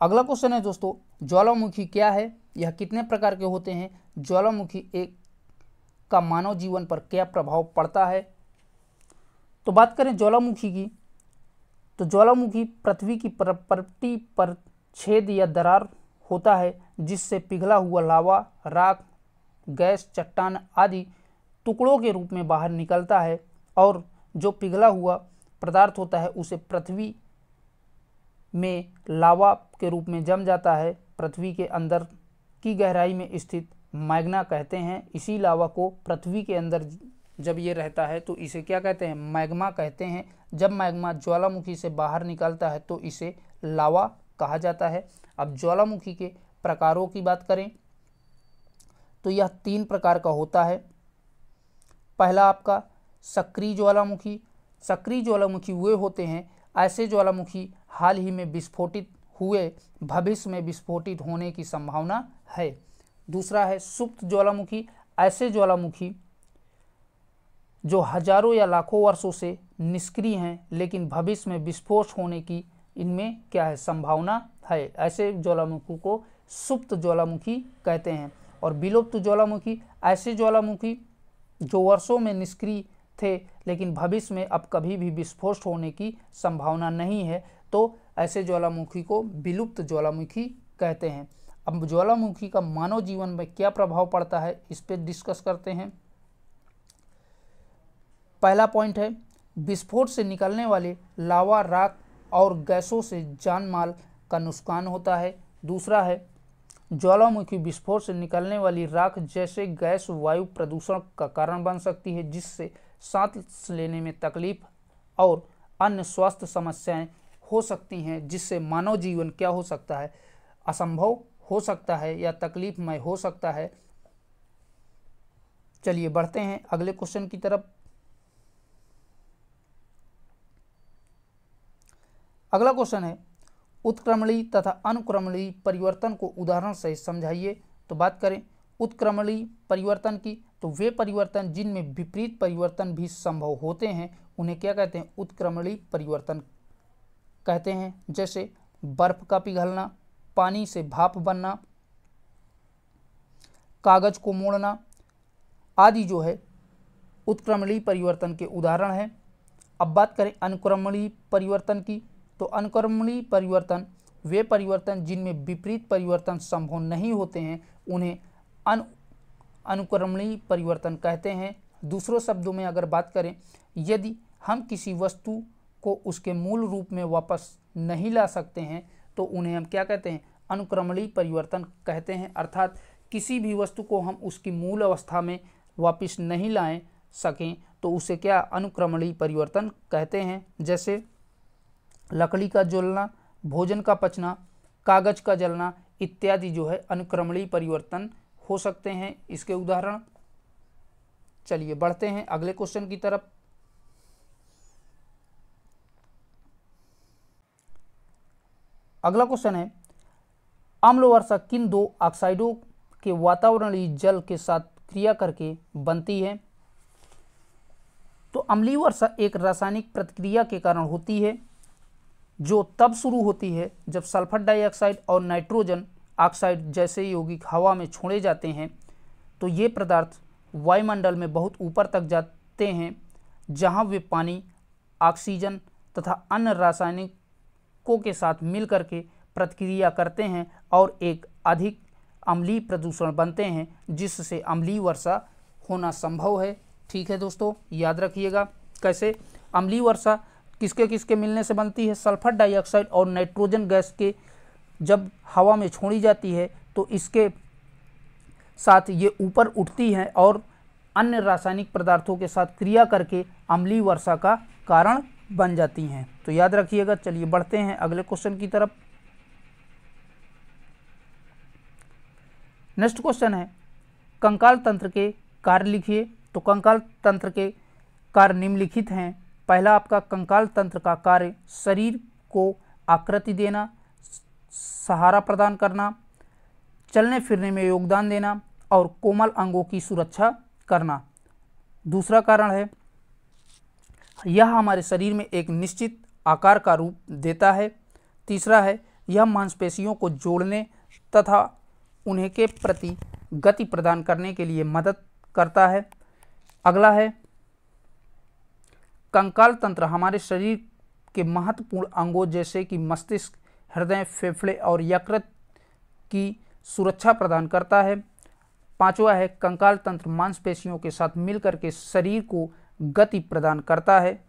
अगला क्वेश्चन है दोस्तों, ज्वालामुखी क्या है, यह कितने प्रकार के होते हैं, ज्वालामुखी एक का मानव जीवन पर क्या प्रभाव पड़ता है। तो बात करें ज्वालामुखी की, तो ज्वालामुखी पृथ्वी की पट्टी पर छेद या दरार होता है जिससे पिघला हुआ लावा, राख, गैस, चट्टान आदि टुकड़ों के रूप में बाहर निकलता है और जो पिघला हुआ पदार्थ होता है उसे पृथ्वी में लावा के रूप में जम जाता है। पृथ्वी के अंदर की गहराई में स्थित मैग्ना कहते हैं। इसी लावा को पृथ्वी के अंदर जब ये रहता है तो इसे क्या कहते हैं, मैग्मा कहते हैं। जब मैग्मा ज्वालामुखी से बाहर निकलता है तो इसे लावा कहा जाता है। अब ज्वालामुखी के प्रकारों की बात करें तो यह 3 प्रकार का होता है। पहला आपका सक्रिय ज्वालामुखी। सक्रिय ज्वालामुखी वे होते हैं, ऐसे ज्वालामुखी हाल ही में विस्फोटित हुए, भविष्य में विस्फोटित होने की संभावना है। दूसरा है सुप्त ज्वालामुखी। ऐसे ज्वालामुखी जो हजारों या लाखों वर्षों से निष्क्रिय हैं लेकिन भविष्य में विस्फोट होने की इनमें क्या है, संभावना है। ऐसे ज्वालामुखी को सुप्त ज्वालामुखी कहते हैं। और विलुप्त ज्वालामुखी, ऐसे ज्वालामुखी जो वर्षों में निष्क्रिय थे लेकिन भविष्य में अब कभी भी विस्फोट होने की संभावना नहीं है, तो ऐसे ज्वालामुखी को विलुप्त ज्वालामुखी कहते हैं। अब ज्वालामुखी का मानव जीवन में क्या प्रभाव पड़ता है, इस पर डिस्कस करते हैं। पहला पॉइंट है, विस्फोट से निकलने वाले लावा, राख और गैसों से जान माल का नुकसान होता है। दूसरा है, ज्वालामुखी विस्फोट से निकलने वाली राख जैसे गैस वायु प्रदूषण का कारण बन सकती है जिससे सांस लेने में तकलीफ और अन्य स्वास्थ्य समस्याएं हो सकती हैं, जिससे मानव जीवन क्या हो सकता है, असंभव हो सकता है या तकलीफमय हो सकता है। चलिए बढ़ते हैं अगले क्वेश्चन की तरफ। अगला क्वेश्चन है, उत्क्रमणीय तथा अनुक्रमणीय परिवर्तन को उदाहरण सहित समझाइए। तो बात करें उत्क्रमणीय परिवर्तन की, तो वे परिवर्तन जिनमें विपरीत परिवर्तन भी संभव होते हैं उन्हें क्या कहते हैं, उत्क्रमणीय परिवर्तन कहते हैं। जैसे बर्फ का पिघलना, पानी से भाप बनना, कागज को मोड़ना आदि जो है उत्क्रमणीय परिवर्तन के उदाहरण हैं। अब बात करें अनुक्रमणीय परिवर्तन की, तो अनुक्रमणीय परिवर्तन वे परिवर्तन जिनमें विपरीत परिवर्तन संभव नहीं होते हैं उन्हें अनुक्रमणीय परिवर्तन कहते हैं। दूसरों शब्दों में अगर बात करें, यदि हम किसी वस्तु को उसके मूल रूप में वापस नहीं ला सकते हैं तो उन्हें हम क्या कहते हैं, अनुक्रमणीय परिवर्तन कहते हैं। अर्थात किसी भी वस्तु को हम उसकी मूल अवस्था में वापस नहीं ला सकें तो उसे क्या, अनुक्रमणीय परिवर्तन कहते हैं। जैसे लकड़ी का जलना, भोजन का पचना, कागज का जलना इत्यादि जो है अनुक्रमणीय परिवर्तन हो सकते हैं, इसके उदाहरण। चलिए बढ़ते हैं अगले क्वेश्चन की तरफ। अगला क्वेश्चन है, अम्ल वर्षा किन 2 ऑक्साइडों के वातावरणीय जल के साथ क्रिया करके बनती है। तो अम्लीय वर्षा एक रासायनिक प्रतिक्रिया के कारण होती है जो तब शुरू होती है जब सल्फर डाइऑक्साइड और नाइट्रोजन ऑक्साइड जैसे यौगिक हवा में छोड़े जाते हैं। तो ये पदार्थ वायुमंडल में बहुत ऊपर तक जाते हैं जहां वे पानी, ऑक्सीजन तथा अन्य रासायनिकों के साथ मिलकर के प्रतिक्रिया करते हैं और एक अधिक अम्लीय प्रदूषण बनते हैं जिससे अम्लीय वर्षा होना संभव है। ठीक है दोस्तों, याद रखिएगा कैसे अम्लीय वर्षा किसके किसके मिलने से बनती है, सल्फर डाइऑक्साइड और नाइट्रोजन गैस के जब हवा में छोड़ी जाती है तो इसके साथ ये ऊपर उठती है और अन्य रासायनिक पदार्थों के साथ क्रिया करके अम्लीय वर्षा का कारण बन जाती हैं। तो याद रखिएगा। चलिए बढ़ते हैं अगले क्वेश्चन की तरफ। नेक्स्ट क्वेश्चन है, कंकाल तंत्र के कार्य लिखिए। तो कंकाल तंत्र के कार्य निम्नलिखित हैं। पहला आपका कंकाल तंत्र का कार्य शरीर को आकृति देना, सहारा प्रदान करना, चलने फिरने में योगदान देना और कोमल अंगों की सुरक्षा करना। दूसरा कारण है यह हमारे शरीर में एक निश्चित आकार का रूप देता है। तीसरा है यह मांसपेशियों को जोड़ने तथा उन्हें के प्रति गति प्रदान करने के लिए मदद करता है। अगला है कंकाल तंत्र हमारे शरीर के महत्वपूर्ण अंगों जैसे कि मस्तिष्क, हृदय, फेफड़े और यकृत की सुरक्षा प्रदान करता है। पांचवा है कंकाल तंत्र मांसपेशियों के साथ मिलकर के शरीर को गति प्रदान करता है।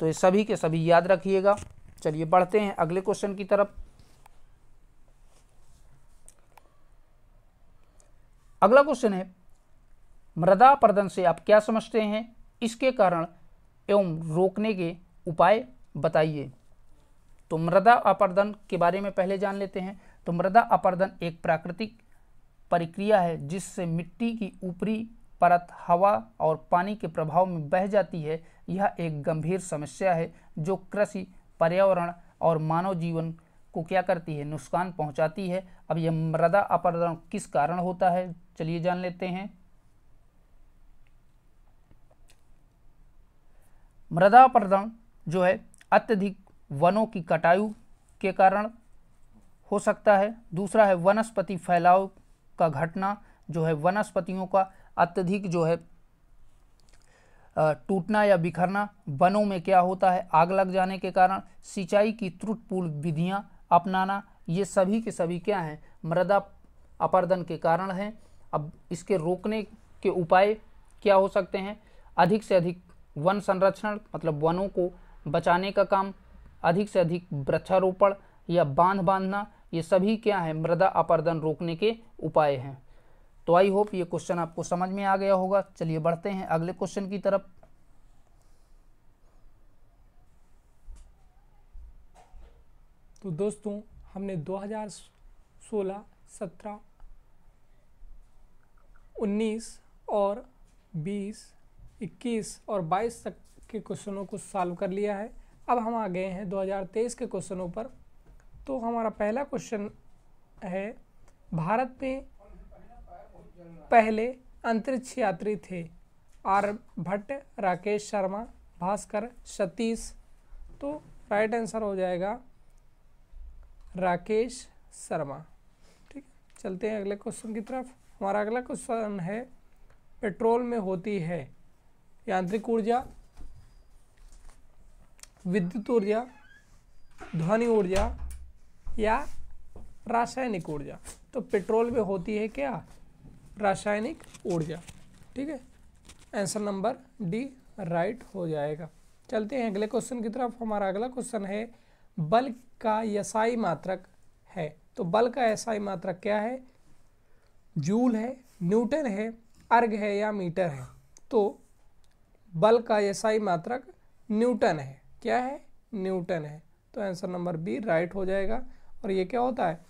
तो ये सभी के सभी याद रखिएगा। चलिए बढ़ते हैं अगले क्वेश्चन की तरफ। अगला क्वेश्चन है मृदा अपरदन से आप क्या समझते हैं, इसके कारण एवं रोकने के उपाय बताइए। तो मृदा अपरदन के बारे में पहले जान लेते हैं। तो मृदा अपरदन एक प्राकृतिक प्रक्रिया है जिससे मिट्टी की ऊपरी परत हवा और पानी के प्रभाव में बह जाती है। यह एक गंभीर समस्या है जो कृषि, पर्यावरण और मानव जीवन को क्या करती है, नुकसान पहुंचाती है। अब यह मृदा अपरदन किस कारण होता है, चलिए जान लेते हैं। मृदा अपरदन जो है अत्यधिक वनों की कटाई के कारण हो सकता है। दूसरा है वनस्पति फैलाव का घटना, जो है वनस्पतियों का अत्यधिक जो है टूटना या बिखरना। वनों में क्या होता है, आग लग जाने के कारण सिंचाई की त्रुटिपूर्ण विधियां अपनाना, ये सभी के सभी क्या हैं, मृदा अपरदन के कारण हैं। अब इसके रोकने के उपाय क्या हो सकते हैं, अधिक से अधिक वन संरक्षण मतलब वनों को बचाने का काम, अधिक से अधिक वृक्षारोपण या बांध बांधना, ये सभी क्या है, मृदा अपरदन रोकने के उपाय हैं। तो आई होप ये क्वेश्चन आपको समझ में आ गया होगा। चलिए बढ़ते हैं अगले क्वेश्चन की तरफ। तो दोस्तों हमने 2016, 17, 19 और 20, 21 और 22 तक के क्वेश्चनों को सॉल्व कर लिया है। अब हम आ गए हैं 2023 के क्वेश्चनों पर। तो हमारा पहला क्वेश्चन है, भारत में पहले अंतरिक्ष यात्री थे आर्यभट्ट, राकेश शर्मा, भास्कर, सतीश। तो राइट आंसर हो जाएगा राकेश शर्मा। ठीक, चलते हैं अगले क्वेश्चन की तरफ। हमारा अगला क्वेश्चन है, पेट्रोल में होती है यांत्रिक ऊर्जा, विद्युत ऊर्जा, ध्वनि ऊर्जा या रासायनिक ऊर्जा। तो पेट्रोल में होती है क्या, रासायनिक ऊर्जा। ठीक है, आंसर नंबर डी राइट हो जाएगा। चलते हैं अगले क्वेश्चन की तरफ। हमारा अगला क्वेश्चन है, बल का एसआई मात्रक है। तो बल का एसआई मात्रक क्या है, जूल है, न्यूटन है, अर्ग है या मीटर है। तो बल का एसआई मात्रक न्यूटन है। क्या है, न्यूटन है। तो आंसर नंबर बी राइट हो जाएगा। और ये क्या होता है,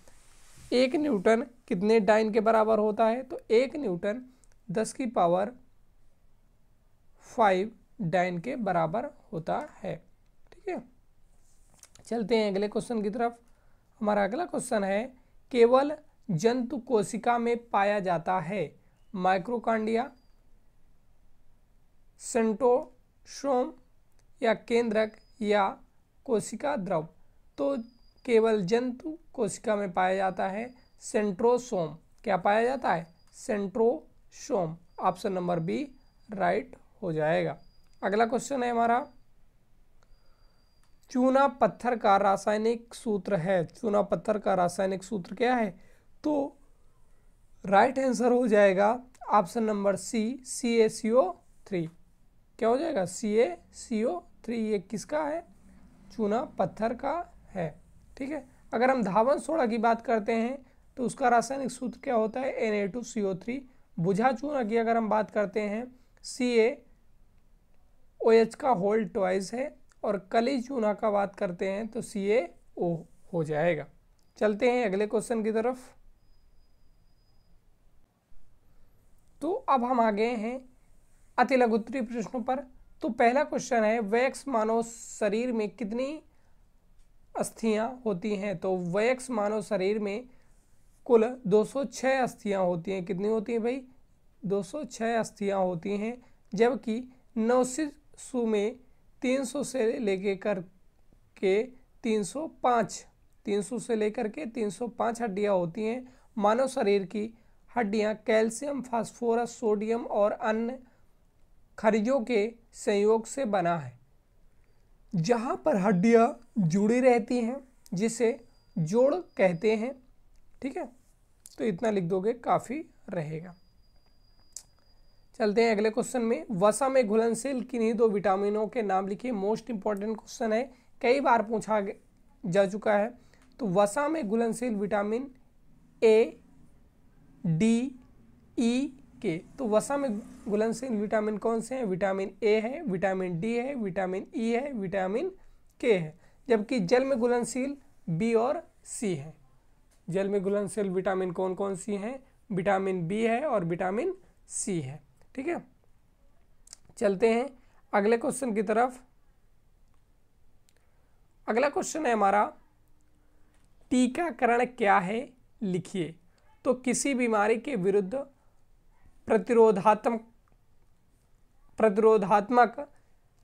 1 न्यूटन कितने डाइन के बराबर होता है, तो 1 न्यूटन 10⁵ डाइन के बराबर होता है। ठीक है, चलते हैं अगले क्वेश्चन की तरफ। हमारा अगला क्वेश्चन है, केवल जंतु कोशिका में पाया जाता है माइक्रोकांडिया, सेंट्रोसोम या केंद्रक या कोशिका द्रव। तो केवल जंतु कोशिका में पाया जाता है सेंट्रोसोम। क्या पाया जाता है, centrosome. Option number B right हो जाएगा। अगला क्वेश्चन है हमारा, चूना पत्थर का रासायनिक सूत्र है। चूना पत्थर का रासायनिक सूत्र क्या है, तो राइट आंसर हो जाएगा ऑप्शन नंबर सी, CaCO3। क्या हो जाएगा, CaCO3। ये किसका है, चूना पत्थर का है। ठीक है, अगर हम धावन सोडा की बात करते हैं तो उसका रासायनिक सूत्र क्या होता है, Na2CO3। बुझा चूना की अगर हम बात करते हैं, CaOH का होल ट्वाइस है। और कली चूना का बात करते हैं तो CaO हो जाएगा। चलते हैं अगले क्वेश्चन की तरफ। तो अब हम आ गए हैं अति लघु उत्तरीय प्रश्नों पर। तो पहला क्वेश्चन है, वयस्क मानव शरीर में कितनी अस्थियां होती हैं। तो वयस्क मानव शरीर में कुल 206 अस्थियां होती हैं। कितनी होती हैं भाई, 206 अस्थियां होती हैं, जबकि नव शिशु में 300 से लेकर के 305 हड्डियां होती हैं। मानव शरीर की हड्डियां कैल्शियम, फास्फोरस, सोडियम और अन्य खनिजों के संयोग से बना है। जहां पर हड्डियां जुड़ी रहती हैं जिसे जोड़ कहते हैं। ठीक है, तो इतना लिख दोगे काफ़ी रहेगा। चलते हैं अगले क्वेश्चन में। वसा में घुलनशील किन्हीं दो विटामिनों के नाम लिखिए। मोस्ट इंपॉर्टेंट क्वेश्चन है, कई बार पूछा जा चुका है। तो वसा में घुलनशील विटामिन ए, डी, ई, के। तो वसा में घुलनशील विटामिन कौन से हैं? विटामिन ए है, विटामिन डी है, विटामिन ई है, विटामिन के है। जबकि जल में घुलनशील बी और सी है। जल में घुलनशील विटामिन कौन कौन सी हैं? विटामिन बी है और विटामिन सी है। ठीक है, चलते हैं अगले क्वेश्चन की तरफ। अगला क्वेश्चन है हमारा, टीकाकरण क्या है लिखिए। तो किसी बीमारी के विरुद्ध प्रतिरोधात्मक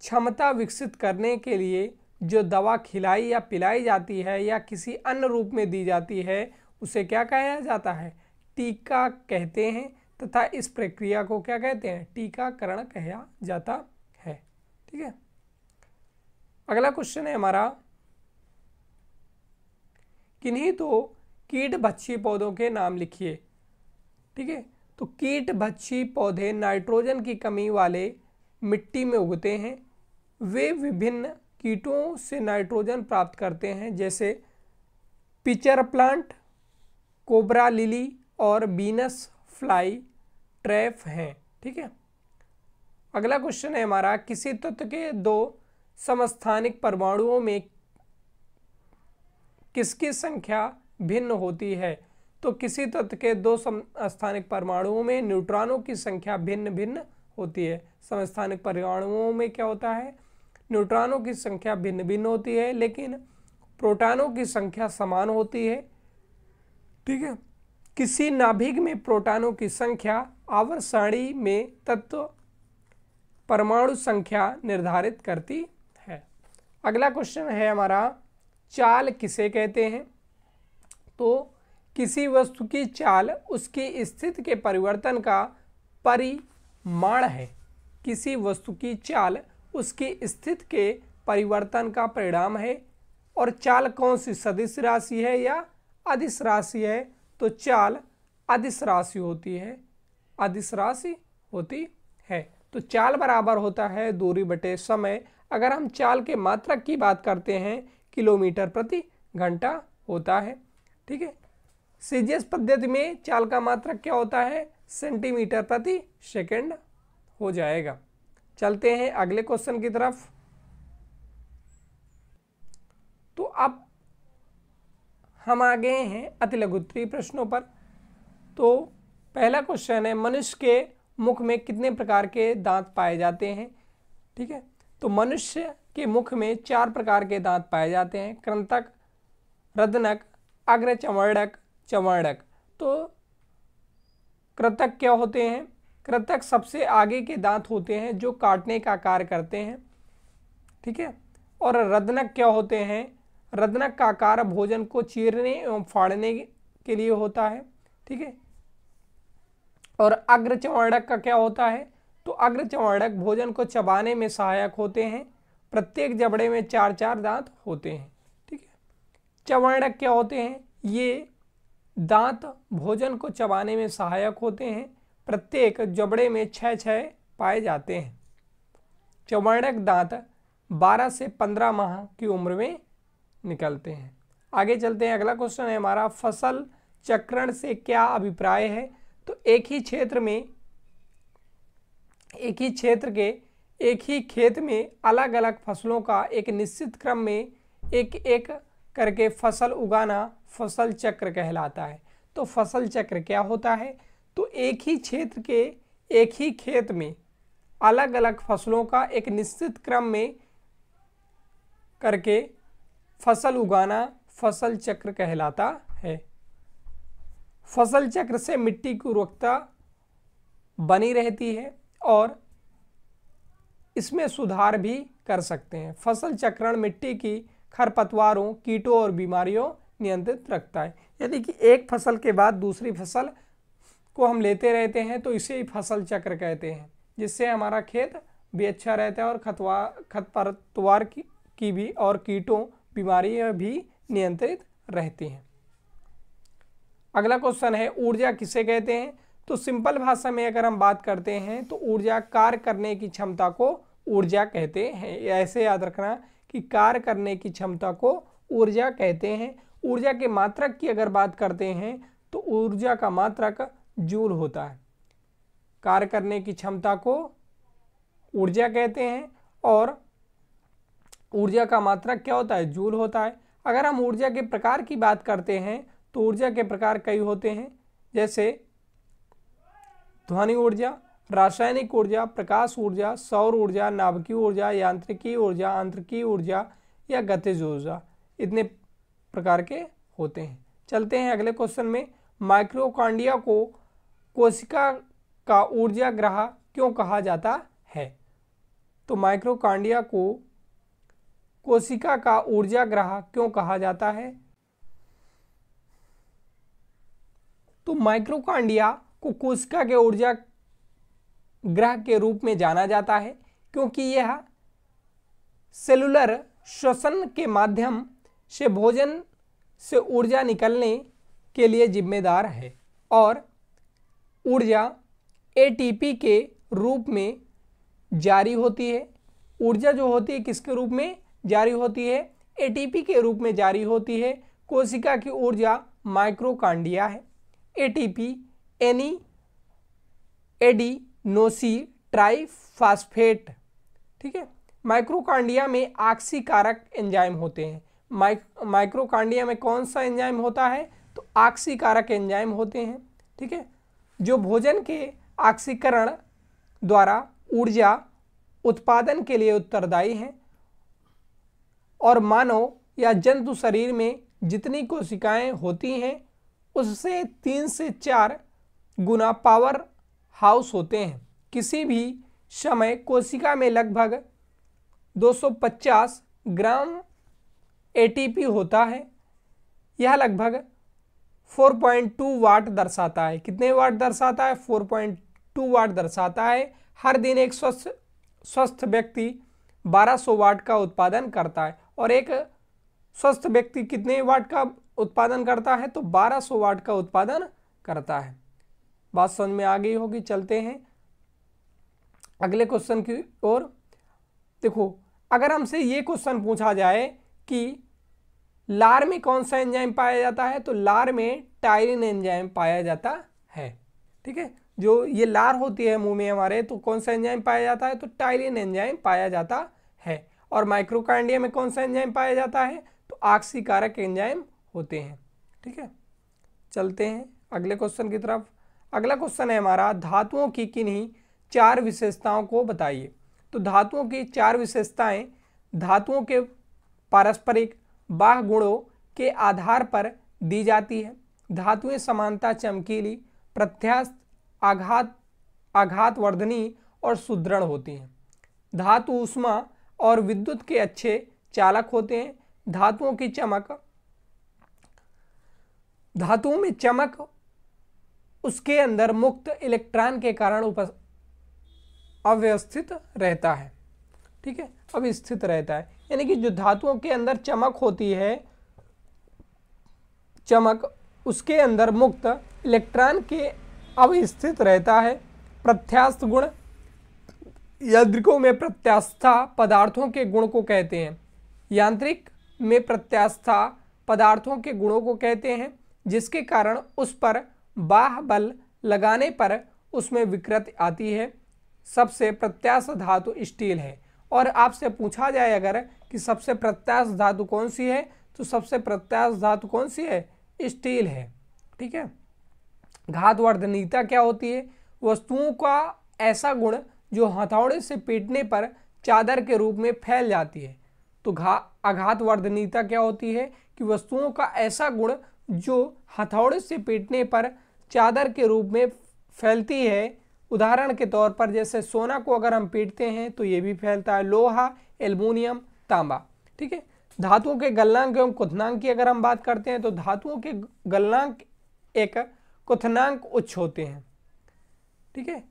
क्षमता विकसित करने के लिए जो दवा खिलाई या पिलाई जाती है या किसी अन्य रूप में दी जाती है उसे क्या कहा जाता है? टीका कहते हैं। तथा इस प्रक्रिया को क्या कहते हैं? टीकाकरण कहा जाता है। ठीक है, अगला क्वेश्चन है हमारा, किन्हीं तो कीट भक्षी पौधों के नाम लिखिए। ठीक है, तो कीट भक्षी पौधे नाइट्रोजन की कमी वाले मिट्टी में उगते हैं। वे विभिन्न कीटों से नाइट्रोजन प्राप्त करते हैं, जैसे पिचर प्लांट, कोबरा लिली और बीनस फ्लाई ट्रैप हैं। ठीक है, अगला क्वेश्चन है हमारा, किसी तत्व के दो समस्थानिक परमाणुओं में किसकी संख्या भिन्न होती है? तो किसी तत्व के दो समस्थानिक परमाणुओं में न्यूट्रॉनों की संख्या भिन्न भिन्न होती है। समस्थानिक परमाणुओं में क्या होता है? न्यूट्रॉनों की संख्या भिन्न भिन्न होती है, लेकिन प्रोटॉनों की संख्या समान होती है। ठीक है, किसी नाभिक में प्रोटॉनों की संख्या आवर्त सारणी में तत्व परमाणु संख्या निर्धारित करती है। अगला क्वेश्चन है हमारा, चाल किसे कहते हैं? तो किसी वस्तु की चाल उसकी स्थिति के परिवर्तन का परिमाण है। किसी वस्तु की चाल उसकी स्थिति के परिवर्तन का परिणाम है। और चाल कौन सी, सदिश राशि है या अदिश राशि है? तो चाल अदिश राशि होती है, अदिश राशि होती है। तो चाल बराबर होता है दूरी बटे समय। अगर हम चाल के मात्रक की बात करते हैं, किलोमीटर प्रति घंटा होता है। ठीक है, सीजीएस पद्धति में चाल का मात्रक क्या होता है? सेंटीमीटर प्रति सेकंड हो जाएगा। चलते हैं अगले क्वेश्चन की तरफ। तो अब हम आ गए हैं अति लघुत्तरीय प्रश्नों पर। तो पहला क्वेश्चन है, मनुष्य के मुख में कितने प्रकार के दांत पाए जाते हैं? ठीक है, तो मनुष्य के मुख में 4 प्रकार के दांत पाए जाते हैं, कृंतक, रदनक, अग्र चवर्णक, चवर्णक। तो कृंतक क्या होते हैं? कृंतक सबसे आगे के दांत होते हैं जो काटने का कार्य करते हैं। ठीक है, और रदनक क्या होते हैं? रदनक का कार्य भोजन को चीरने एवं फाड़ने के लिए होता है। ठीक है, और अग्र चवर्णक का क्या होता है? तो अग्र चवर्णक भोजन को चबाने में सहायक होते हैं। प्रत्येक जबड़े में 4-4 दांत होते हैं। ठीक है, चवर्णक क्या होते हैं? ये दांत भोजन को चबाने में सहायक होते हैं। प्रत्येक जबड़े में 6-6 पाए जाते हैं। चवर्णक दांत 12 से 15 माह की उम्र में निकलते हैं। आगे चलते हैं, अगला क्वेश्चन है हमारा, फसल चक्रण से क्या अभिप्राय है? तो एक ही खेत में अलग अलग फसलों का एक निश्चित क्रम में एक एक करके फसल उगाना फसल चक्र कहलाता है। तो फसल चक्र क्या होता है? तो एक ही क्षेत्र के एक ही खेत में अलग अलग फसलों का एक निश्चित क्रम में करके फसल उगाना फसल चक्र कहलाता है। फसल चक्र से मिट्टी की उर्वरकता बनी रहती है और इसमें सुधार भी कर सकते हैं। फसल चक्रण मिट्टी की खरपतवारों, कीटों और बीमारियों नियंत्रित रखता है। यानी कि एक फसल के बाद दूसरी फसल को हम लेते रहते हैं तो इसे ही फसल चक्र कहते हैं, जिससे हमारा खेत भी अच्छा रहता है और खरपतवार की भी और कीटों बीमारियां भी नियंत्रित रहती हैं। अगला क्वेश्चन है ऊर्जा किसे कहते हैं? तो सिंपल भाषा में अगर हम बात करते हैं तो ऊर्जा कार्य करने की क्षमता को ऊर्जा कहते हैं। ऐसे याद रखना कि कार्य करने की क्षमता को ऊर्जा कहते हैं। ऊर्जा के मात्रक की अगर बात करते हैं तो ऊर्जा का मात्रक जूल होता है। कार्य करने की क्षमता को ऊर्जा कहते हैं और ऊर्जा का मात्रक क्या होता है? जूल होता है। अगर हम ऊर्जा के प्रकार की बात करते हैं तो ऊर्जा के प्रकार कई होते हैं, जैसे ध्वनि ऊर्जा, रासायनिक ऊर्जा, प्रकाश ऊर्जा, सौर ऊर्जा, नाभिकीय ऊर्जा, यांत्रिकी ऊर्जा, आंतरिकी ऊर्जा या गतिज ऊर्जा। इतने प्रकार के होते हैं। चलते हैं अगले क्वेश्चन में। माइक्रोकांडिया को कोशिका का ऊर्जा ग्रह क्यों कहा जाता है? तो माइक्रोकांडिया को कोशिका का ऊर्जा ग्रह क्यों कहा जाता है? तो माइक्रोकांडिया को कोशिका के ऊर्जा ग्रह के रूप में जाना जाता है क्योंकि यह सेलुलर श्वसन के माध्यम से भोजन से ऊर्जा निकलने के लिए जिम्मेदार है और ऊर्जा एटीपी के रूप में जारी होती है। ऊर्जा जो होती है किसके रूप में जारी होती है? एटीपी के रूप में जारी होती है। कोशिका की ऊर्जा माइक्रोकांडिया है। एटीपी एडिनोसी ट्राइफॉस्फेट, ठीक है। माइक्रोकांडिया में ऑक्सीकारक एंजाइम होते हैं। माइक्रोकांडिया में कौन सा एंजाइम होता है? तो ऑक्सीकारक एंजाइम होते हैं, ठीक है, जो भोजन के ऑक्सीकरण द्वारा ऊर्जा उत्पादन के लिए उत्तरदायी हैं और मानव या जंतु शरीर में जितनी कोशिकाएं होती हैं उससे 3 से 4 गुना पावर हाउस होते हैं। किसी भी समय कोशिका में लगभग 250 ग्राम एटीपी होता है। यह लगभग 4.2 वाट दर्शाता है। कितने वाट दर्शाता है? 4.2 वाट दर्शाता है। हर दिन एक स्वस्थ व्यक्ति 1200 वाट का उत्पादन करता है और एक स्वस्थ व्यक्ति कितने वाट का उत्पादन करता है? तो 1200 वाट का उत्पादन करता है। बात समझ में आ गई होगी। चलते हैं अगले क्वेश्चन की ओर। देखो, अगर हमसे ये क्वेश्चन पूछा जाए कि लार में कौन सा एंजाइम पाया जाता है, तो लार में टायरिन एंजाइम पाया जाता है, ठीक है। जो ये लार होती है मुंह में हमारे, तो कौन सा एंजाइम पाया जाता है? तो टायरिन एंजाइम पाया जाता है। और माइक्रोकांडिया में कौन सा एंजाइम पाया जाता है? तो ऑक्सीकारक एंजाइम होते हैं, ठीक है। चलते हैं अगले क्वेश्चन की तरफ। अगला क्वेश्चन है हमारा, धातुओं की किन्हीं 4 विशेषताओं को बताइए। तो धातुओं की 4 विशेषताएं धातुओं के पारस्परिक बाह्य गुणों के आधार पर दी जाती है। धातुएं समानता, चमकीली, प्रत्यास्थ, आघातवर्धनी और सुदृढ़ होती हैं। धातु ऊष्मा और विद्युत के अच्छे चालक होते हैं। धातुओं की चमक, धातुओं में चमक उसके अंदर मुक्त इलेक्ट्रॉन के कारण अव्यवस्थित रहता है, ठीक है, अवस्थित रहता है। यानी कि जो धातुओं के अंदर चमक होती है, चमक उसके अंदर मुक्त इलेक्ट्रॉन के अवस्थित रहता है। प्रत्यास्थ गुण, यांत्रिकों में प्रत्यास्थता पदार्थों के गुण को कहते हैं। यांत्रिक में प्रत्यास्थता पदार्थों के गुणों को कहते हैं जिसके कारण उस पर बाह्य बल लगाने पर उसमें विकृति आती है। सबसे प्रत्यास्थ धातु स्टील है। और आपसे पूछा जाए अगर कि सबसे प्रत्यास्थ धातु कौन सी है, तो सबसे प्रत्यास्थ धातु कौन सी है? स्टील है, ठीक है। घातवर्धनीयता क्या होती है? वस्तुओं का ऐसा गुण जो हथौड़े से पीटने पर चादर के रूप में फैल जाती है। तो आघातवर्धनीयता क्या होती है? कि वस्तुओं का ऐसा गुण जो हथौड़े से पीटने पर चादर के रूप में फैलती है, उदाहरण के तौर पर जैसे सोना को अगर हम पीटते हैं तो ये भी फैलता है, लोहा, एल्युमिनियम, तांबा। ठीक है। धातुओं के गलनांक एवं क्वथनांक की अगर हम बात करते हैं तो धातुओं के गलनांक एक क्वथनांक उच्च होते हैं। ठीक है।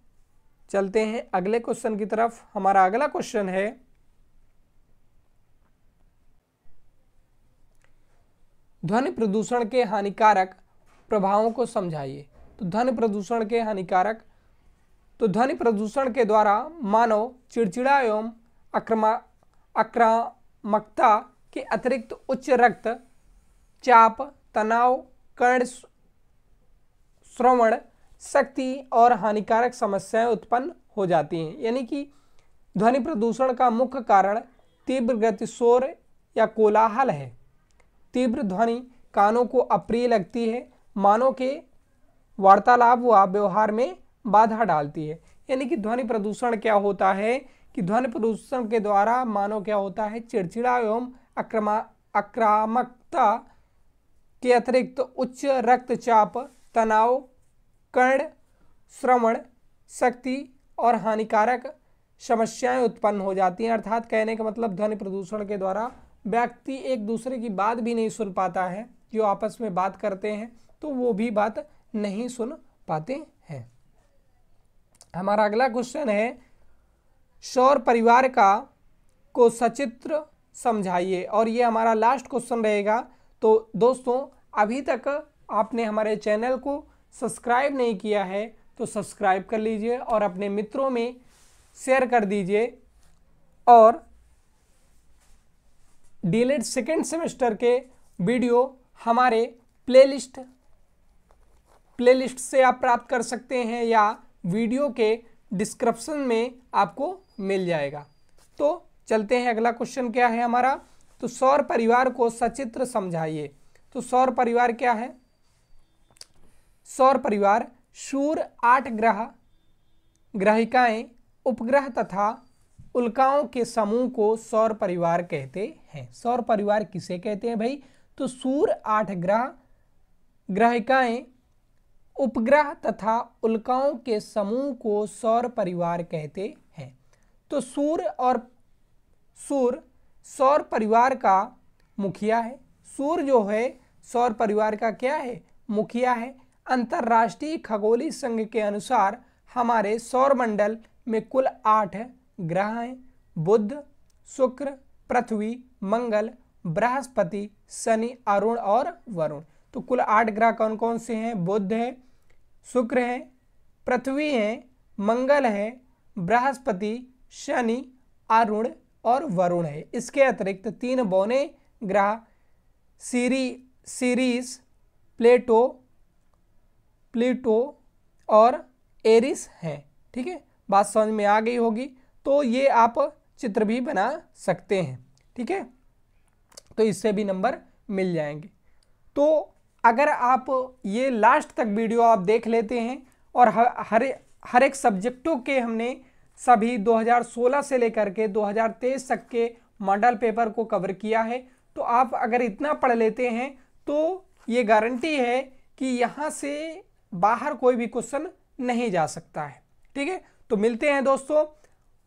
चलते हैं अगले क्वेश्चन की तरफ। हमारा अगला क्वेश्चन है ध्वनि प्रदूषण के हानिकारक प्रभावों को समझाइए। तो ध्वनि प्रदूषण के हानिकारक, तो ध्वनि प्रदूषण के द्वारा मानव चिड़चिड़ा एवं आक्रामकता के अतिरिक्त उच्च रक्तचाप, तनाव, कर्ण श्रवण शक्ति और हानिकारक समस्याएं उत्पन्न हो जाती हैं। यानी कि ध्वनि प्रदूषण का मुख्य कारण तीव्र गति शोर या कोलाहल है। तीव्र ध्वनि कानों को अप्रिय लगती है, मानव के वार्तालाप व व्यवहार में बाधा डालती है। यानी कि ध्वनि प्रदूषण क्या होता है कि ध्वनि प्रदूषण के द्वारा मानव क्या होता है, चिड़चिड़ा एवं आक्रामकता के अतिरिक्त उच्च रक्तचाप, तनाव, कर्ण श्रवण शक्ति और हानिकारक समस्याएं उत्पन्न हो जाती हैं। अर्थात कहने का मतलब ध्वनि प्रदूषण के द्वारा व्यक्ति एक दूसरे की बात भी नहीं सुन पाता है। जो आपस में बात करते हैं तो वो भी बात नहीं सुन पाते हैं। हमारा अगला क्वेश्चन है सौर परिवार को सचित्र समझाइए, और ये हमारा लास्ट क्वेश्चन रहेगा। तो दोस्तों अभी तक आपने हमारे चैनल को सब्सक्राइब नहीं किया है तो सब्सक्राइब कर लीजिए और अपने मित्रों में शेयर कर दीजिए। और डीएलएड सेकेंड सेमेस्टर के वीडियो हमारे प्लेलिस्ट से आप प्राप्त कर सकते हैं या वीडियो के डिस्क्रिप्शन में आपको मिल जाएगा। तो चलते हैं अगला क्वेश्चन क्या है हमारा। तो सौर परिवार को सचित्र समझाइए। तो सौर परिवार क्या है? सौर परिवार सूर्य, 8 ग्रहिकाएं, उपग्रह तथा उल्काओं के समूह को सौर परिवार कहते हैं। सौर परिवार किसे कहते हैं भाई? तो सूर्य, 8 ग्रहिकाएं, उपग्रह तथा उल्काओं के समूह को सौर परिवार कहते हैं। तो सूर्य सौर परिवार का मुखिया है। सूर्य जो है सौर परिवार का क्या है? मुखिया है। अंतर्राष्ट्रीय खगोलीय संघ के अनुसार हमारे सौरमंडल में कुल 8 ग्रह हैं। बुध, शुक्र, पृथ्वी, मंगल, बृहस्पति, शनि, अरुण और वरुण। तो कुल 8 ग्रह कौन कौन से हैं? बुध है, शुक्र है, पृथ्वी है, मंगल है, बृहस्पति, शनि, अरुण और वरुण है। इसके अतिरिक्त 3 बौने ग्रह सीरीस, प्लेटो और एरिस हैं। ठीक है, बात समझ में आ गई होगी। तो ये आप चित्र भी बना सकते हैं। ठीक है, तो इससे भी नंबर मिल जाएंगे। तो अगर आप ये लास्ट तक वीडियो आप देख लेते हैं और हर एक सब्जेक्टों के हमने सभी 2016 से लेकर के 2023 तक के मॉडल पेपर को कवर किया है। तो आप अगर इतना पढ़ लेते हैं तो ये गारंटी है कि यहाँ से बाहर कोई भी क्वेश्चन नहीं जा सकता है। ठीक है, तो मिलते हैं दोस्तों।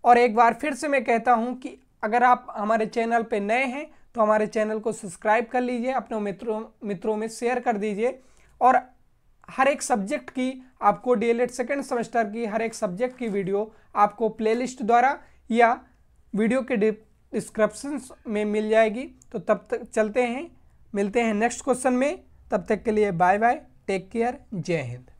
और एक बार फिर से मैं कहता हूँ कि अगर आप हमारे चैनल पे नए हैं तो हमारे चैनल को सब्सक्राइब कर लीजिए, अपने मित्रों में शेयर कर दीजिए। और हर एक सब्जेक्ट की आपको डीएलएड सेकेंड सेमेस्टर की हर एक सब्जेक्ट की वीडियो आपको प्लेलिस्ट द्वारा या वीडियो के डिस्क्रिप्शन में मिल जाएगी। तो तब तक चलते हैं, मिलते हैं नेक्स्ट क्वेश्चन में। तब तक के लिए बाय बाय, टेक केयर, जय हिंद।